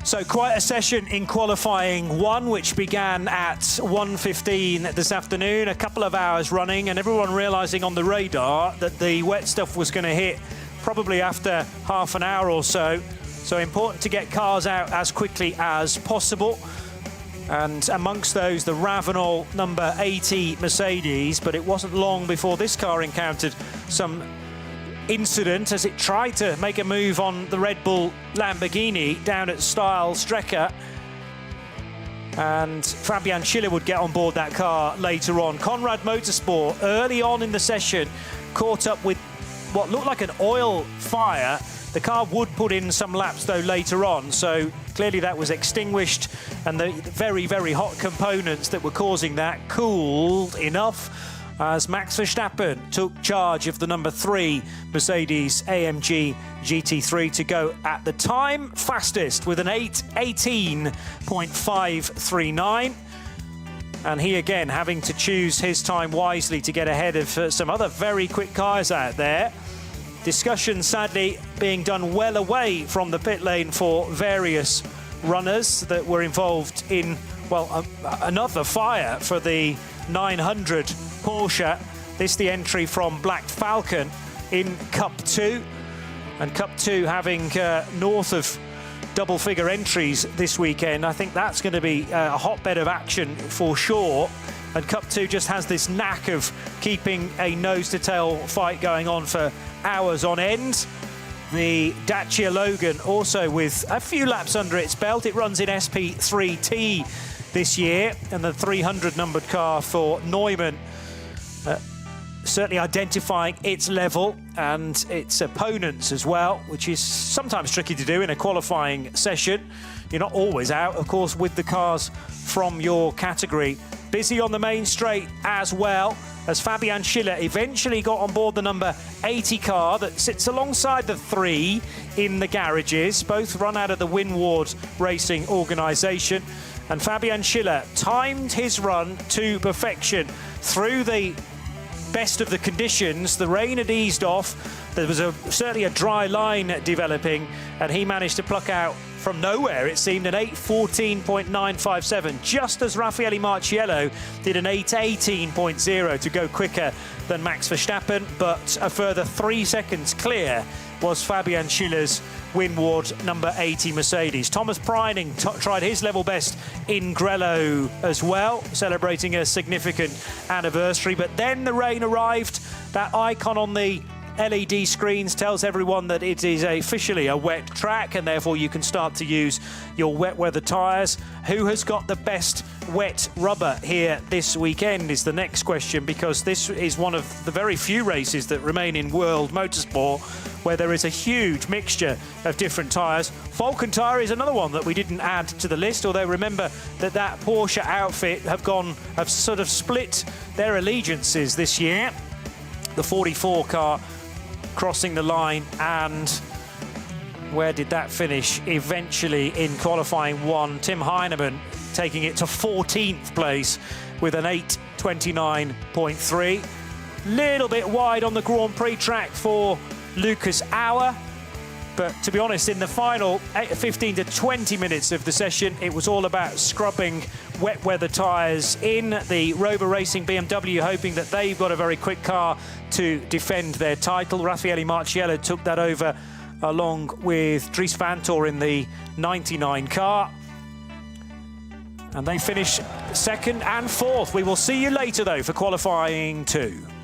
So quite a session in qualifying 1, which began at 1:15 this afternoon, a couple of hours running, and everyone realising on the radar that the wet stuff was going to hit probably after half an hour or so. So important to get cars out as quickly as possible. And amongst those, the Ravenol number 80 Mercedes, but it wasn't long before this car encountered some incident as it tried to make a move on the Red Bull Lamborghini down at Style Strecker, and Fabian Schiller would get on board that car later on. Conrad Motorsport early on in the session caught up with what looked like an oil fire. The car would put in some laps though later on, so clearly that was extinguished, and the very, very hot components that were causing that cooled enough as Max Verstappen took charge of the number 3 Mercedes AMG GT3 to go at the time fastest with an 8:18.539. And he again having to choose his time wisely to get ahead of some other very quick cars out there. Discussion sadly being done well away from the pit lane for various runners that were involved in, well, another fire for the 900 Porsche. This the entry from Black Falcon in Cup 2, and Cup 2 having north of double-figure entries this weekend. I think that's going to be a hotbed of action for sure, and Cup 2 just has this knack of keeping a nose-to-tail fight going on for hours on end. The Dacia Logan also with a few laps under its belt. It runs in SP3T this year, and the 300 numbered car for Neumann certainly identifying its level and its opponents as well, which is sometimes tricky to do in a qualifying session. You're not always out, of course, with the cars from your category. Busy on the main straight as well, as Fabian Schiller eventually got on board the number 80 car that sits alongside the 3 in the garages. Both run out of the Winward Racing organisation. And Fabian Schiller timed his run to perfection through the best of the conditions. The rain had eased off. There was certainly a dry line developing, and he managed to pluck out from nowhere, it seemed, an 8:14.957, just as Raffaele Marciello did an 8:18.0 to go quicker than Max Verstappen, but a further 3 seconds clear was Fabian Schiller's Winward number 80 Mercedes. Thomas Preining tried his level best in Grello as well, celebrating a significant anniversary, but then the rain arrived. That icon on the LED screens tells everyone that it is officially a wet track, and therefore you can start to use your wet weather tyres. Who has got the best wet rubber here this weekend is the next question, because this is one of the very few races that remain in world motorsport where there is a huge mixture of different tyres. Vulcan tyre is another one that we didn't add to the list, although remember that Porsche outfit have sort of split their allegiances this year. The 44 car crossing the line, and where did that finish? Eventually in qualifying 1, Tim Heinemann taking it to 14th place with an 8:29.3. Little bit wide on the Grand Prix track for Lucas Auer. But to be honest, in the final 15 to 20 minutes of the session, it was all about scrubbing wet weather tyres in the Rover Racing BMW, hoping that they've got a very quick car to defend their title. Raffaele Marciello took that over along with Dries Vanthoor in the 99 car. And they finish second and fourth. We will see you later, though, for qualifying 2.